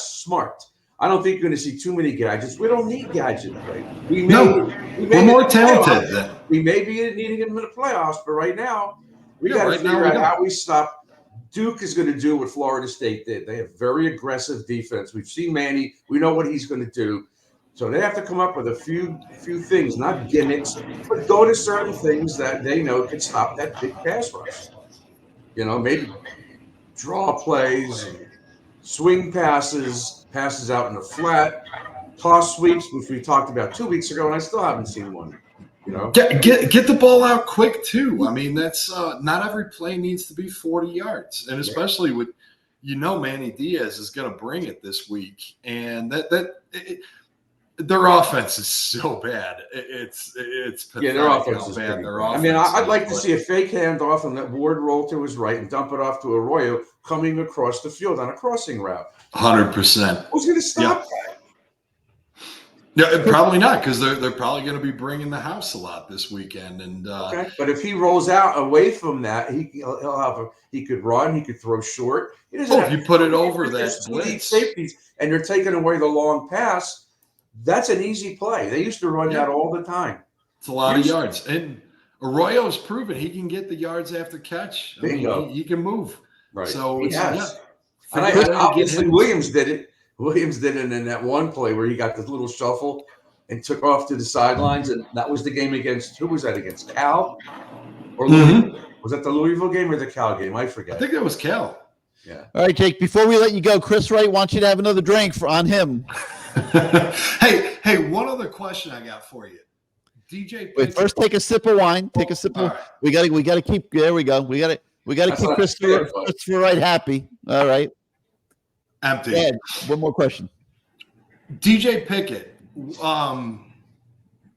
smart. I don't think you're going to see too many gadgets. We don't need gadgets. Right? We're more talented. We may be needing them in the playoffs, but right now we got to figure out how we stop. Duke is going to do what Florida State did. They have very aggressive defense. We've seen Manny. We know what he's going to do. So they have to come up with a few things, not gimmicks, but go to certain things that they know can stop that big pass rush. Maybe draw plays, swing passes out in the flat, toss sweeps, which we talked about 2 weeks ago, and I still haven't seen one. Get the ball out quick too. I mean, that's not every play needs to be 40 yards, and especially with Manny Diaz is going to bring it this week, and their offense is so bad. It's pathetic. Their offense is bad. I'd like to see a fake handoff and let Ward roll to his right and dump it off to Arroyo coming across the field on a crossing route. 100%. Who's going to stop that? Yeah, probably not, because they're probably going to be bringing the house a lot this weekend. And okay, but if he rolls out away from that, he could run, he could throw short. If you put it over that blitz, safeties, and you're taking away the long pass. That's an easy play. They used to run that all the time. It's a lot of yards. And Arroyo's proven he can get the yards after catch. I mean, he can move. Right. So he has. And obviously Williams did it. Williams did it in that one play where he got this little shuffle and took off to the sidelines. And that was the game against, who was that against? Cal? Or Louisville? Was that the Louisville game or the Cal game? I forget. I think that was Cal. Yeah. All right, Jake, before we let you go, Chris Wright wants you to have another drink on him. Hey, one other question I got for you. DJ, wait, first take a sip of wine. Take a sip of. Right. We gotta keep. There we go. We gotta keep Christopher Wright happy. All right. Empty. Ed, one more question. DJ Pickett.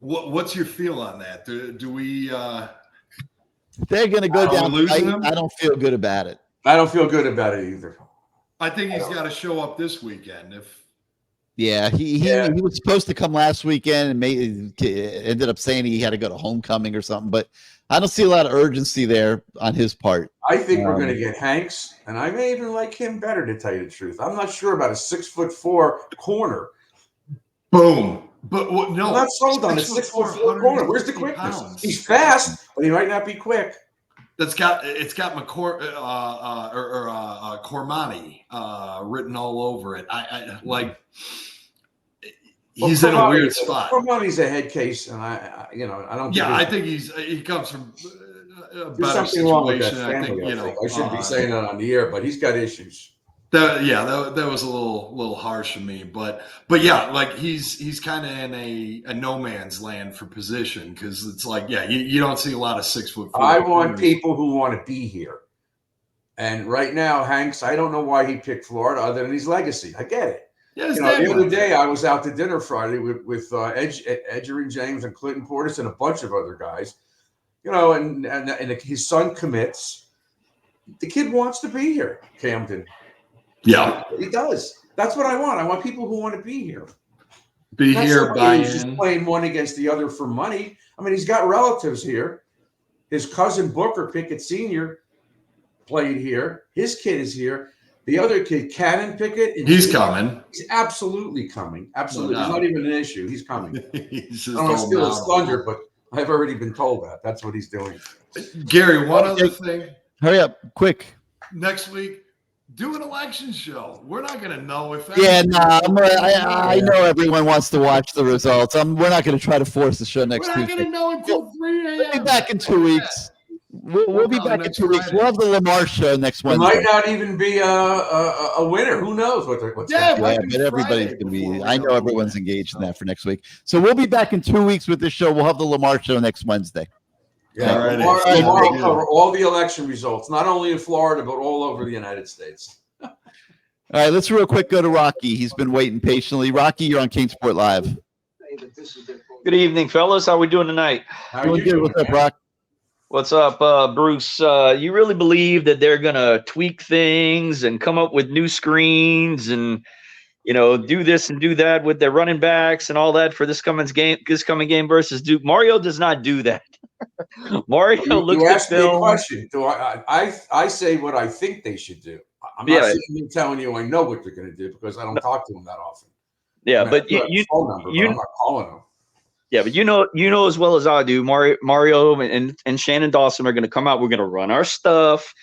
What's your feel on that? Do we? They're gonna go down. I don't feel good about it. I don't feel good about it either. I think he's got to show up this weekend. Yeah, he was supposed to come last weekend and ended up saying he had to go to homecoming or something. But I don't see a lot of urgency there on his part. I think we're going to get Hanks, and I may even like him better, to tell you the truth. I'm not sure about a 6'4" corner. Boom. But no, I'm not sold on a 6'4" corner. Where's the quickness? He's fast, but he might not be quick. It's got Cormani written all over it. I like. He's in a weird spot. Cormani's a head case, and I don't. Yeah, I think he comes from a better something wrong with that situation. family. I shouldn't be saying that on the air, but he's got issues. That was a little harsh of me, but yeah, like he's kind of in a no man's land for position, because it's like, yeah, you don't see a lot of 6'4". I want people who want to be here, and right now Hanks, I don't know why he picked Florida other than his legacy. I get it. Yeah, the other day I was out to dinner Friday with Edgerrin James and Clinton Portis and a bunch of other guys, and his son commits. The kid wants to be here, Camden. Yeah, he does. That's what I want. I want people who want to be here. He's just playing one against the other for money. I mean, he's got relatives here. His cousin Booker Pickett Sr. played here. His kid is here. The other kid, Cannon Pickett, he's coming. He's absolutely coming. Absolutely. No It's not even an issue. He's coming. He's I don't want to steal his thunder, but I've already been told that. That's what he's doing. Gary, one other thing. Hurry up, quick. Next week, do an election show. We're not going to know if. Yeah, I know everyone wants to watch the results. We're not going to try to force the show next week. We're not going to know until 3 a.m. We'll be back in 2 weeks. We'll be back in 2 weeks. We'll have the Lamar show next Wednesday. There might not even be a winner. Who knows what's but everybody's going to be. I know everyone's engaged in that for next week. So we'll be back in 2 weeks with this show. We'll have the Lamar show next Wednesday. Yeah, Lamar will cover all the election results, not only in Florida but all over the United States. All right, let's real quick go to Rocky. He's been waiting patiently. Rocky, you're on CaneSport Live. Good evening, fellas. How are we doing tonight? Doing good. What's up, Rock? What's up, Bruce? You really believe that they're going to tweak things and come up with new screens and do this and do that with their running backs and all that for this coming game versus Duke. Mario does not do that. Mario looks You at asked me a film. question. Do I say what I think they should do. I'm not sitting here telling you I know what they're going to do because I don't talk to them that often. Yeah, I but do have a phone number, but I'm not calling them. Yeah, but you know as well as I do, Mario and Shannon Dawson are going to come out. We're going to run our stuff.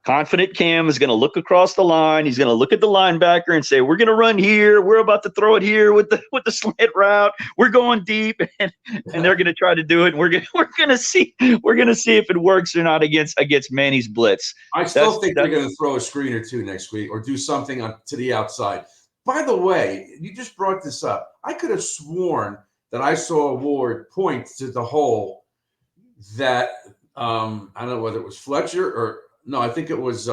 Confident Cam is going to look across the line. He's going to look at the linebacker and say, "We're going to run here. We're about to throw it here with the slant route. We're going deep," and they're going to try to do it. And we're going to see if it works or not against Manny's blitz. I still think they're going to throw a screen or two next week or do something to the outside. By the way, you just brought this up. I could have sworn that I saw Ward point to the hole that I don't know whether it was Fletcher or no, I think it was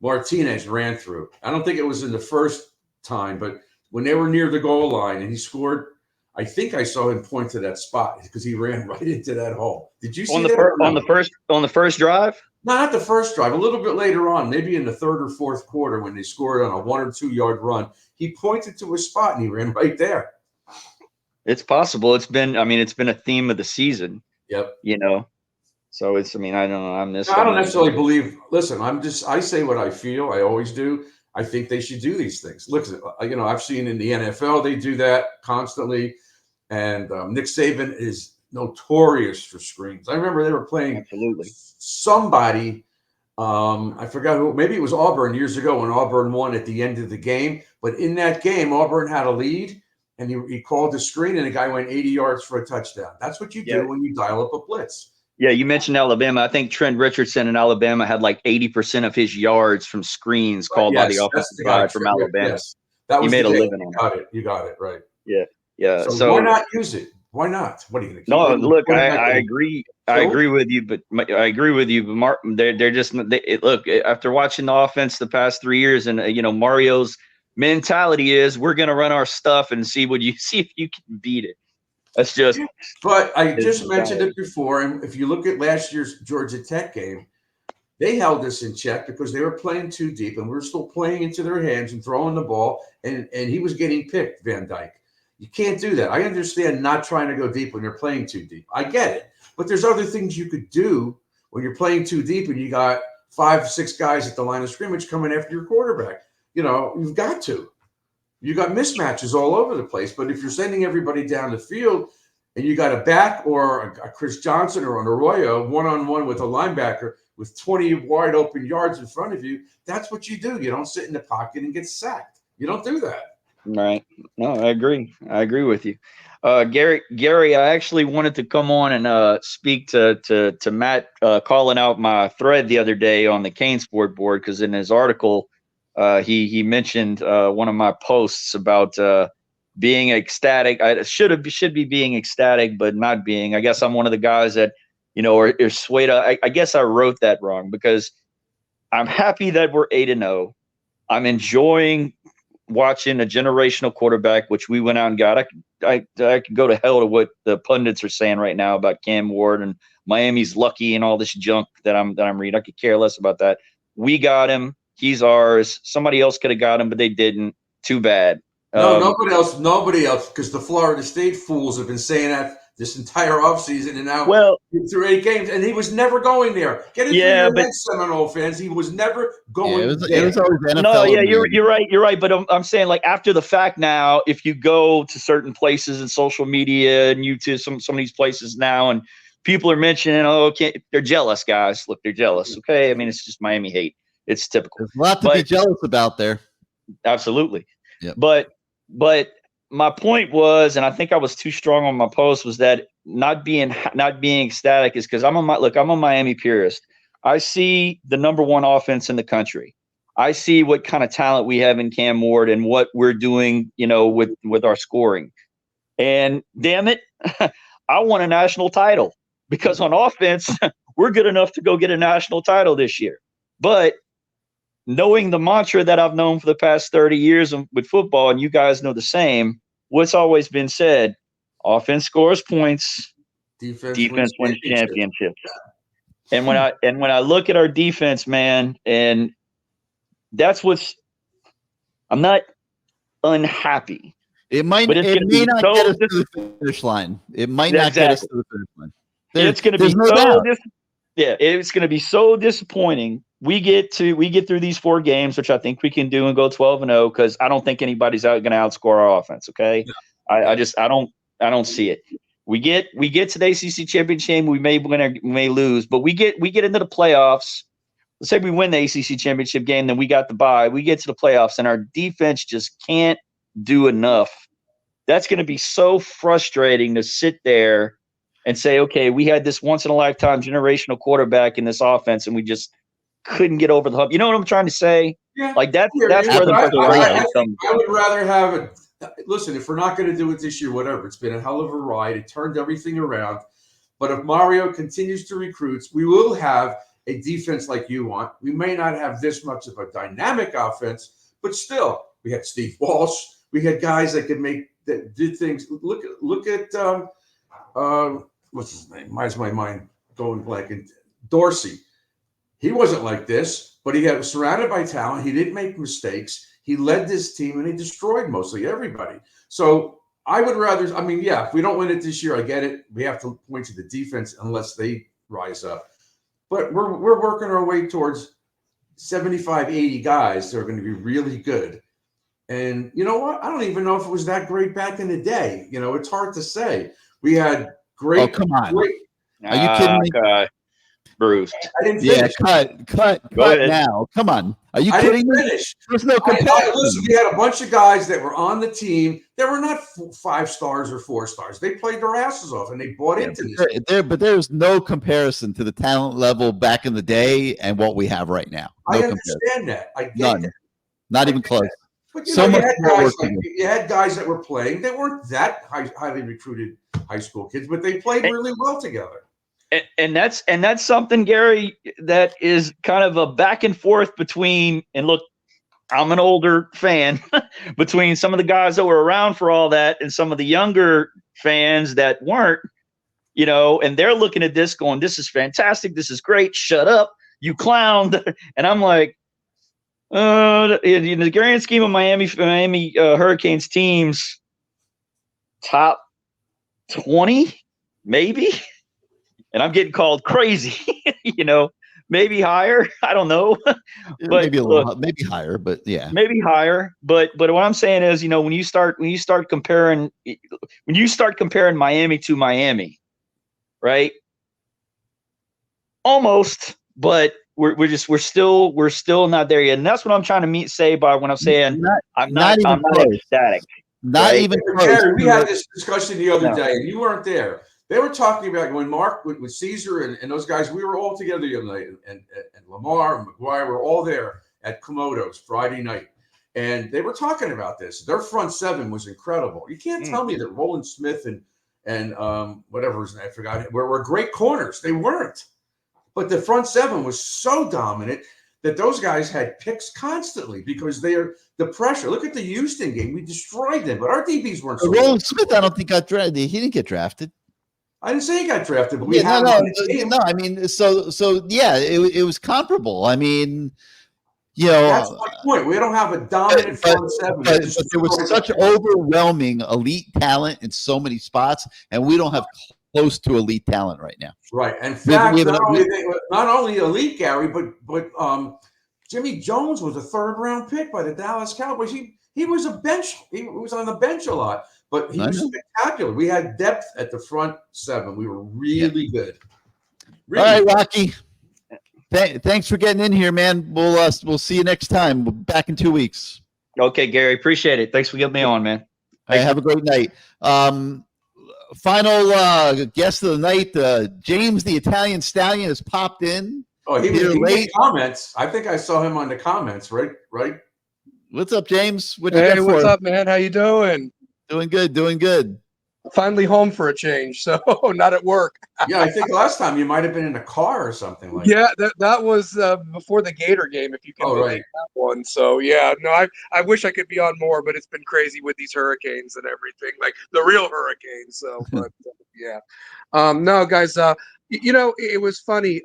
Martinez ran through. I don't think it was in the first time, but when they were near the goal line and he scored, I think I saw him point to that spot because he ran right into that hole. Did you see that? On the first drive? No, not the first drive. A little bit later on, maybe in the third or fourth quarter when they scored on a 1 or 2 yard run, he pointed to a spot and he ran right there. It's possible. It's been a theme of the season. Yep. So I don't know. I don't necessarily believe. Listen, I say what I feel. I always do. I think they should do these things. Look, I've seen in the NFL they do that constantly, and Nick Saban is notorious for screens. I remember they were playing somebody. I forgot who. Maybe it was Auburn years ago when Auburn won at the end of the game. But in that game, Auburn had a lead, and he called the screen, and the guy went 80 yards for a touchdown. That's what you do when you dial up a blitz. Yeah, you mentioned Alabama. I think Trent Richardson in Alabama had like 80% of his yards from screens called by the offensive side from Alabama. Yes. That was he made a living on it. You got it right. Yeah. So why not use it? Why not? What are you going to? No, look, I agree. I agree with you, but Mark, they're just look after watching the offense the past 3 years, and Mario's mentality is we're going to run our stuff and see if you can beat it. That's just. But I just mentioned it before, and if you look at last year's Georgia Tech game, they held us in check because they were playing too deep, and we were still playing into their hands and throwing the ball, and he was getting picked, Van Dyke. You can't do that. I understand not trying to go deep when you're playing too deep. I get it. But there's other things you could do when you're playing too deep and you got 5, 6 guys at the line of scrimmage coming after your quarterback. You've got to. You got mismatches all over the place. But if you're sending everybody down the field and you got a back or a Chris Johnson or an Arroyo one-on-one with a linebacker with 20 wide open yards in front of you, that's what you do. You don't sit in the pocket and get sacked. You don't do that. Right. No, I agree. I agree with you. Gary, I actually wanted to come on and speak to Matt calling out my thread the other day on the CaneSport board, because in his article, he mentioned one of my posts about being ecstatic. I should be being ecstatic, but not being. I guess I'm one of the guys that, are swayed. I guess I wrote that wrong because I'm happy that we're 8-0. I'm enjoying watching a generational quarterback, which we went out and got. I could go to hell to what the pundits are saying right now about Cam Ward and Miami's lucky and all this junk that I'm reading. I could care less about that. We got him. He's ours. Somebody else could have got him, but they didn't. Too bad. No, nobody else, because the Florida State fools have been saying that this entire offseason, and now through 8 games, and he was never going there. Get it through your head, Seminole fans. He was never going there. It was always NFL. No, yeah, you're right. But I'm saying, like, after the fact now, if you go to certain places in social media and you to some of these places now, and people are mentioning, they're jealous, guys. Look, they're jealous. Okay, I mean, it's just Miami hate. It's typical. There's a lot to be jealous about there. Absolutely. Yep. But my point was, and I think I was too strong on my post, was that not being ecstatic is because I'm a Miami purist. I see the number 1 offense in the country. I see what kind of talent we have in Cam Ward and what we're doing, with our scoring. And damn it, I want a national title because on offense, we're good enough to go get a national title this year. But knowing the mantra that I've known for the past 30 years with football, and you guys know the same, what's always been said: offense scores points, defense wins championships. And when I look at our defense, man, and that's what's I'm not unhappy. It might. But it's It gonna may be not so get us to the finish line. It might not get us to the finish line. It's going to be no so doubt. it's going to be so disappointing. We get through these 4 games, which I think we can do, and go 12-0, because I don't think anybody's going to outscore our offense. Okay, I don't see it. We get to the ACC championship. We may win or we may lose, but we get into the playoffs. Let's say we win the ACC championship game, then we got the bye. We get to the playoffs, and our defense just can't do enough. That's going to be so frustrating to sit there and say, okay, we had this once in a lifetime generational quarterback in this offense, and we just couldn't get over the hump. You know what I'm trying to say? Yeah, like that's where the I frustration comes. I would rather have it. Listen, if we're not going to do it this year, whatever. It's been a hell of a ride. It turned everything around. But if Mario continues to recruit, we will have a defense like you want. We may not have this much of a dynamic offense, but still, we had Steve Walsh. We had guys that did things. Look at what's his name? Why is my mind going blank? And Dorsey. He wasn't like this, but he was surrounded by talent. He didn't make mistakes. He led this team, and he destroyed mostly everybody. So I would rather, if we don't win it this year, I get it. We have to point to the defense unless they rise up. But we're working our way towards 75, 80 guys that are going to be really good. And you know what? I don't even know if it was that great back in the day. It's hard to say. We had great. Oh, come on. Great, Are you kidding me? God. Bruce. I didn't finish. Cut now. Come on. Are you kidding me? There's no comparison. Listen, we had a bunch of guys that were on the team that were not 5 stars or 4 stars. They played their asses off, and they bought into this. But there's no comparison to the talent level back in the day and what we have right now. No I understand that. I get None. that. Not even close. But So much more work to do. you had guys that were playing. They weren't that highly recruited high school kids, but they played really well together. And that's something, Gary, that is kind of a back and forth between, and look, I'm an older fan, between some of the guys that were around for all that and some of the younger fans that weren't, and they're looking at this going, this is fantastic. This is great. Shut up, you clown. And I'm like, in the grand scheme of Miami Hurricanes teams, top 20, maybe. And I'm getting called crazy, maybe higher. I don't know, but maybe a little, maybe higher, but yeah, maybe higher. But what I'm saying is, when you start comparing Miami to Miami, right? Almost, but we're still not there yet. And that's what I'm trying to say by when I'm saying I'm not ecstatic. Not right? even close. Jerry, we had this discussion the other day, and you weren't there. They were talking about when Mark with Caesar and those guys, we were all together the other night, and Lamar and McGuire were all there at Komodo's Friday night. And they were talking about this. Their front 7 was incredible. You can't tell me that Roland Smith and whatever his name, I forgot, were great corners. They weren't. But the front 7 was so dominant that those guys had picks constantly because the pressure. Look at the Houston game. We destroyed them, but our DBs weren't so Roland Smith, I don't think got drafted. He didn't get drafted. I didn't say he got drafted, but No. I mean, so yeah, it was comparable. I mean, that's my point. We don't have a dominant front 7. But there was such overwhelming elite talent in so many spots, and we don't have close to elite talent right now. Right. In fact, not only elite, Gary, but Jimmy Jones was a 3rd-round pick by the Dallas Cowboys. He was a bench. He was on the bench a lot. But he was spectacular. We had depth at the front 7. We were really good. Really. All right, Rocky. Thanks for getting in here, man. We'll see you next time. We're back in 2 weeks. Okay, Gary. Appreciate it. Thanks for getting me on, man. All right, have a great night. Final guest of the night, James the Italian Stallion has popped in. Oh, he made comments. I think I saw him on the comments, right? What's up, James? Hey, what's up, man? How you doing? Doing good. Finally home for a change, so not at work. Yeah, I think last time you might have been in a car or something like that. Yeah, that was before the Gator game, if you can believe that one. So, yeah, no, I wish I could be on more, but it's been crazy with these hurricanes and everything, like the real hurricanes. So, but yeah. No, guys, it was funny.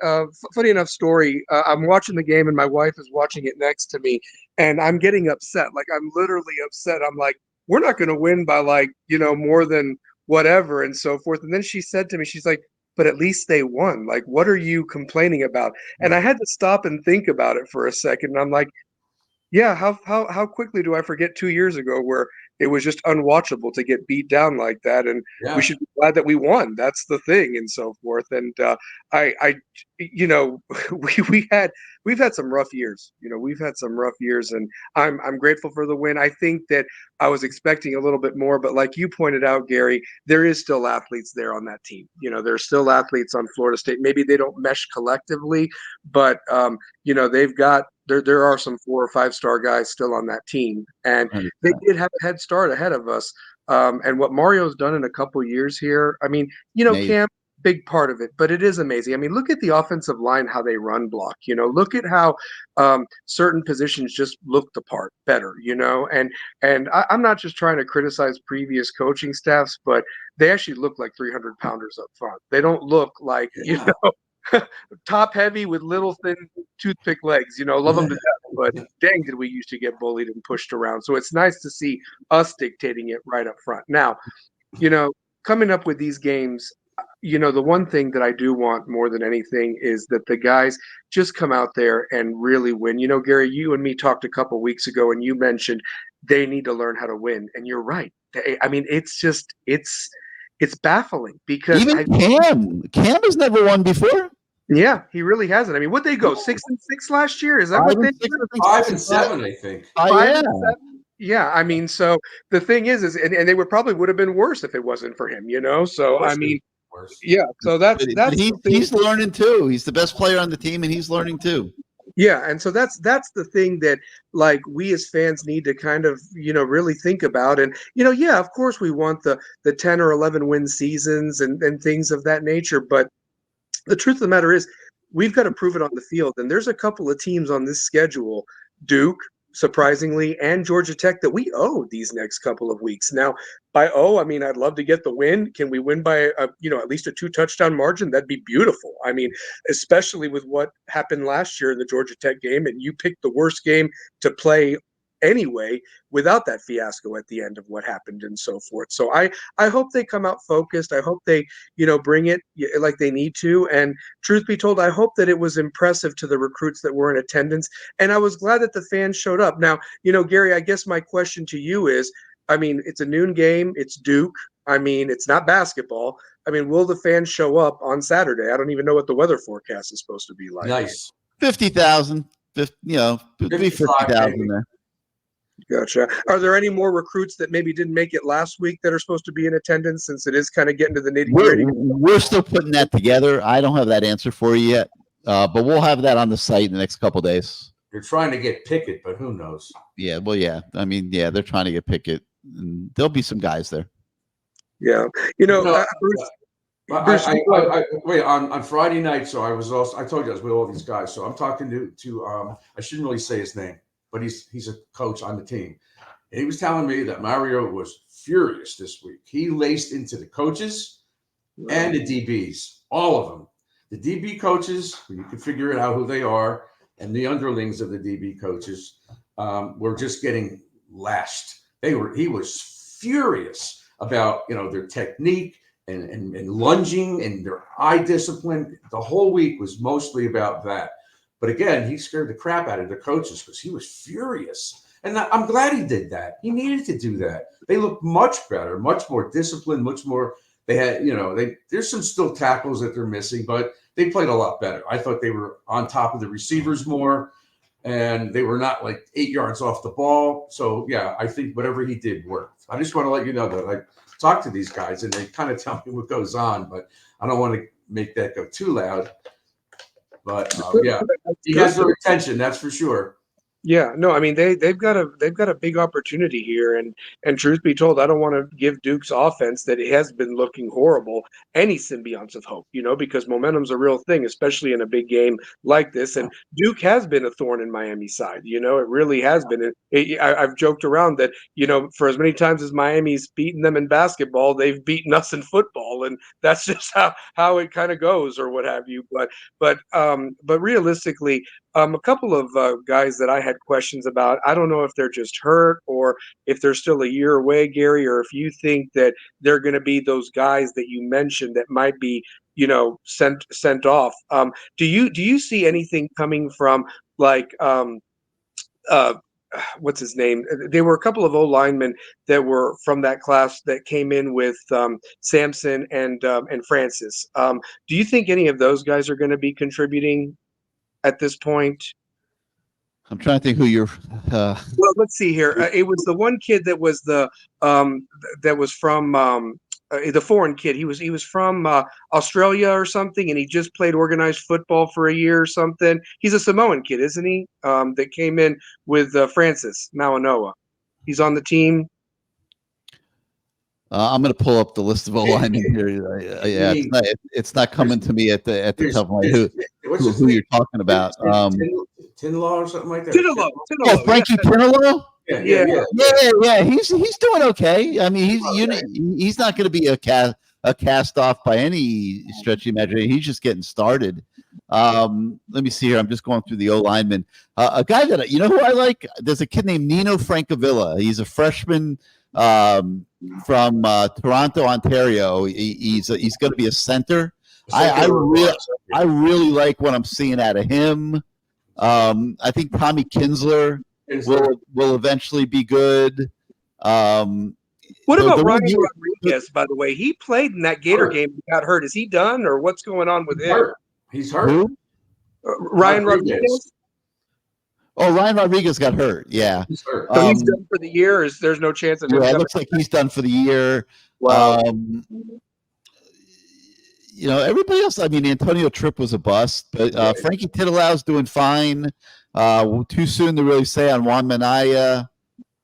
Funny enough story. I'm watching the game, and my wife is watching it next to me. And I'm getting upset. Like, I'm literally upset. I'm like, we're not going to win by like, more than whatever and so forth. And then she said to me, she's like, but at least they won. Like, what are you complaining about? And I had to stop and think about it for a second. And I'm like, yeah, how quickly do I forget 2 years ago where it was just unwatchable to get beat down like that, and we should be glad that we won. That's the thing, and so forth. And I we've had some rough years. We've had some rough years, and I'm grateful for the win. I think that I was expecting a little bit more, but like you pointed out, Gary, there is still athletes there on that team. There's still athletes on Florida State. Maybe they don't mesh collectively, but they've got. There are some 4 or 5 star guys still on that team, and they did have a head start ahead of us. And what Mario's done in a couple years here, I mean, Cam, big part of it, but it is amazing. I mean, look at the offensive line, how they run block. Look at how certain positions just look the part better. And I'm not just trying to criticize previous coaching staffs, but they actually look like 300-pounders up front. They don't look like top heavy with little thin toothpick legs. Love them to death, but dang, did we used to get bullied and pushed around. So it's nice to see us dictating it right up front. Now, coming up with these games, the one thing that I do want more than anything is that the guys just come out there and really win. Gary, you and me talked a couple weeks ago, and you mentioned they need to learn how to win, and you're right. I mean, it's baffling because even Cam has never won before. Yeah, he really hasn't. I mean, what they go 6-6 last year? Is that what they 5-7? I think 5 and 7. Yeah, I mean, so the thing is and they would have been worse if it wasn't for him. So I mean, yeah. So that's he's learning too. He's the best player on the team, and he's learning too. Yeah, and so that's the thing that like we as fans need to kind of really think about. And yeah, of course we want the 10 or 11 win seasons and things of that nature, but the truth of the matter is we've got to prove it on the field. And there's a couple of teams on this schedule, Duke, surprisingly, and Georgia Tech, that we owe these next couple of weeks. Now, by I mean, I'd love to get the win. Can we win by at least a 2-touchdown margin? That'd be beautiful. I mean, especially with what happened last year in the Georgia Tech game, and you picked the worst game to play anyway without that fiasco at the end of what happened and so forth. So I hope they come out focused. I hope they bring it like they need to. And truth be told, I hope that it was impressive to the recruits that were in attendance, and I was glad that the fans showed up. Now, Gary, I guess my question to you is, I mean, it's a noon game, it's Duke, I mean, it's not basketball. I mean, will the fans show up on Saturday? I don't even know what the weather forecast is supposed to be like. Nice. 50,000, be 50,000 there. Gotcha. Are there any more recruits that maybe didn't make it last week that are supposed to be in attendance, since it is kind of getting to the nitty-gritty? We're still putting that together. I don't have that answer for you yet, but we'll have that on the site in the next couple of days. You're trying to get Pickett, but who knows? Yeah, well, yeah. I mean, yeah, they're trying to get Pickett, and there'll be some guys there. Yeah, Bruce, wait, on Friday night. So I told you I was with all these guys. So I'm talking to I shouldn't really say his name, but he's a coach on the team. And he was telling me that Mario was furious this week. He laced into the coaches and the DBs, all of them. The DB coaches, you can figure it out who they are, and the underlings of the DB coaches were just getting lashed. He was furious about their technique and lunging and their eye discipline. The whole week was mostly about that. But again, he scared the crap out of the coaches because he was furious. And I'm glad he did that. He needed to do that. They looked much better, much more disciplined, much more. They had, there's some still tackles that they're missing, but they played a lot better. I thought they were on top of the receivers more, and they were not like 8 yards off the ball. So, yeah, I think whatever he did worked. I just want to let you know that I talk to these guys, and they kind of tell me what goes on, but I don't want to make that go too loud. But yeah, he has their attention, that's for sure. Yeah, no, I mean they've got a big opportunity here, and truth be told, I don't want to give Duke's offense that it has been looking horrible any semblance of hope, because momentum's a real thing, especially in a big game like this. And Duke has been a thorn in Miami's side, it really has been. I've joked around that for as many times as Miami's beaten them in basketball, they've beaten us in football, and that's just how it kind of goes or what have you. But realistically, A couple of guys that I had questions about. I don't know if they're just hurt or if they're still a year away, Gary, or if you think that they're going to be those guys that you mentioned that might be, sent off. Do you see anything coming from like uh, what's his name? There were a couple of O linemen that were from that class that came in with Sampson and Francis. Do you think any of those guys are going to be contributing at this point? I'm trying to think who you're. Well, let's see here. It was the one kid that was that was from the foreign kid. He was from Australia or something, and he just played organized football for a year or something. He's a Samoan kid, isn't he? That came in with Francis Mawanoa. He's on the team. I'm going to pull up the list of alignment here. Yeah, it's not coming to me at the top of my head who you're talking about. Tinlow or something like that. Tinlow. Oh, Frankie Tinlow? Yeah. He's doing okay. I mean, he's not going to be a cast off by any stretch of the imagination. He's just getting started. Let me see here. I'm just going through the O linemen. A guy that who I like. There's a kid named Nino Francavilla. He's a freshman from Toronto, Ontario. He's going to be a center. I really like what I'm seeing out of him. I think Tommy Kinsler will eventually be good. What about Ryan Rodriguez, by the way? He played in that Gator game and got hurt. Is he done, or what's going on with him? He's hurt. Who? Ryan Rodriguez. Oh, Ryan Rodriguez got hurt. Yeah. He's hurt. So he's done for the year. There's no chance of him. Yeah, it looks like he's done for the year. Wow. Everybody else. I mean, Antonio Tripp was a bust, but Frankie Tittlow's doing fine. Too soon to really say on Juan Minaya.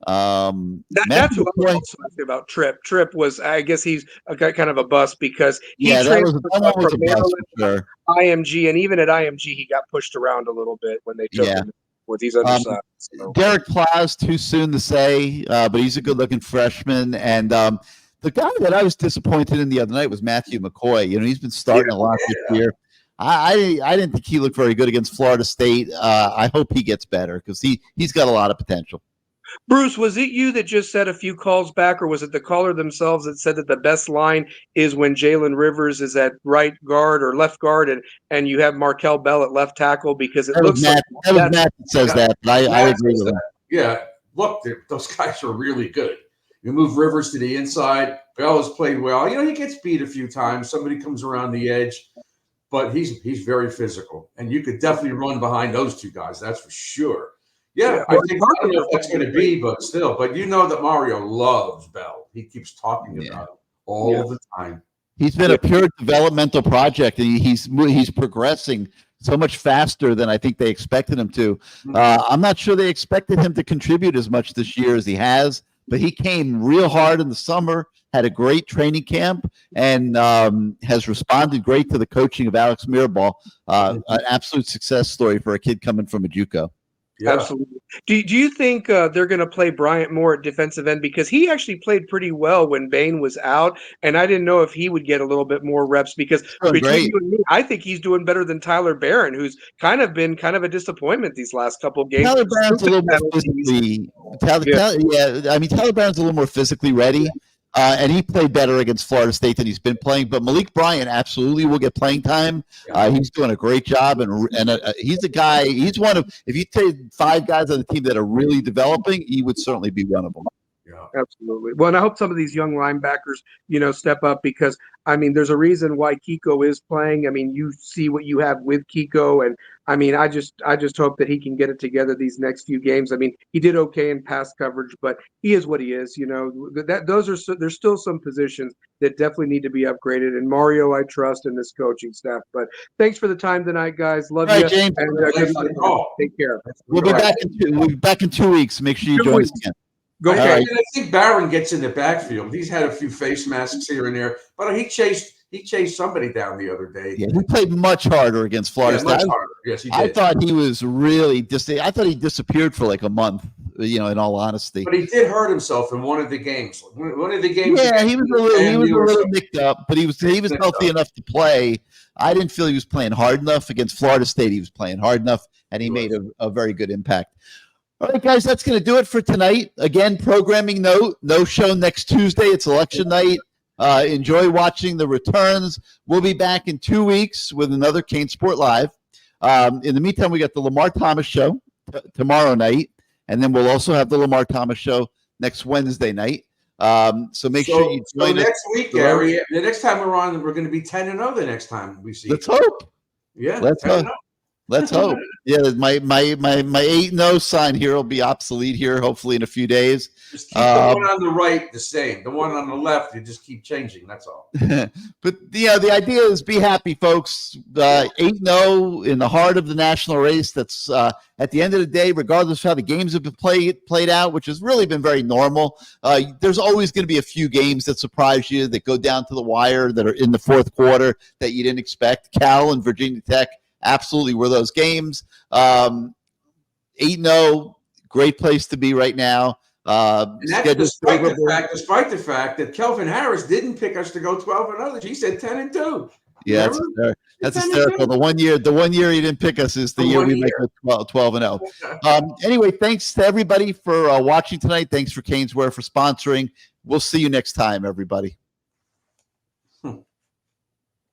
That's what I was also asking about Tripp. Tripp was, I guess, he's kind of a bust because he transferred from Maryland to IMG, and even at IMG, he got pushed around a little bit when they took him with these undersized. Derek Plas, too soon to say, but he's a good-looking freshman. And the guy that I was disappointed in the other night was Matthew McCoy. He's been starting a lot this year. I didn't think he looked very good against Florida State. I hope he gets better because he's got a lot of potential. Bruce, was it you that just said a few calls back, or was it the caller themselves that said that the best line is when Jalen Rivers is at right guard or left guard, and you have Markel Bell at left tackle? Because it looks like that was Matt that says that, but I agree with that. Yeah, look, those guys are really good. You move Rivers to the inside. Bell has played well. He gets beat a few times. Somebody comes around the edge, but he's very physical, and you could definitely run behind those two guys. That's for sure. Yeah, I don't know if that's going to be, but still. But that Mario loves Bell. He keeps talking about it all the time. He's been a pure developmental project, and he's progressing so much faster than I think they expected him to. I'm not sure they expected him to contribute as much this year as he has, but he came real hard in the summer, had a great training camp, and has responded great to the coaching of Alex Mirabal. An absolute success story for a kid coming from a JUCO. Yeah. Absolutely. Do you think they're going to play Bryant more at defensive end? Because he actually played pretty well when Bain was out, and I didn't know if he would get a little bit more reps because between you and me, I think he's doing better than Tyler Barron, who's kind of been a disappointment these last couple of games. Tyler Barron's a little more physically. Tyler Barron's a little more physically ready. And he played better against Florida State than he's been playing. But Malik Bryant absolutely will get playing time. He's doing a great job, and he's a guy. He's one of, if you take 5 guys on the team that are really developing, he would certainly be one of them. Yeah, absolutely. Well, and I hope some of these young linebackers, step up because, there's a reason why Kiko is playing. You see what you have with Kiko, and I just hope that he can get it together these next few games. He did okay in pass coverage, but he is what he is. There's still some positions that definitely need to be upgraded. And Mario, I trust in this coaching staff. But thanks for the time tonight, guys. Love you. James. And, take care. We'll be back in 2 weeks. Make sure you join us again. Okay. I think Barron gets in the backfield. He's had a few face masks here and there, but he chased He chased somebody down the other day. Yeah, he played much harder against Florida State. Much harder. Yes, he did. I thought he was really I thought he disappeared for like a month. In all honesty. But he did hurt himself in one of the games. One of the games. Yeah, he was a little nicked up, but he was healthy enough to play. I didn't feel he was playing hard enough against Florida State. He was playing hard enough, and he made a very good impact. All right, guys, that's going to do it for tonight. Again, programming note: no show next Tuesday. It's election night. Enjoy watching the returns. We'll be back in 2 weeks with another CaneSport Live. In the meantime, we got the Lamar Thomas show tomorrow night, and then we'll also have the Lamar Thomas show next Wednesday night. So make sure you join us next week, Gary. The next time we're on, we're going to be 10-0. The next time we see. Let's hope. Yeah, let's hope. Let's hope. Yeah, my 8-0 sign here will be obsolete here, hopefully in a few days. Just keep the one on the right the same. The one on the left, you just keep changing. That's all. But the idea is be happy, folks. 8-0 in the heart of the national race. That's at the end of the day, regardless of how the games have been played out, which has really been very normal. There's always going to be a few games that surprise you, that go down to the wire, that are in the fourth quarter that you didn't expect. Cal and Virginia Tech absolutely were those games. 8-0, great place to be right now. And that's despite the fact that Kelvin Harris didn't pick us to go 12-0. He said 10-2. Yeah, that's hysterical. The one year he didn't pick us is the year we make it 12-0. Anyway, thanks to everybody for watching tonight. Thanks for CaneSport for sponsoring. We'll see you next time, everybody.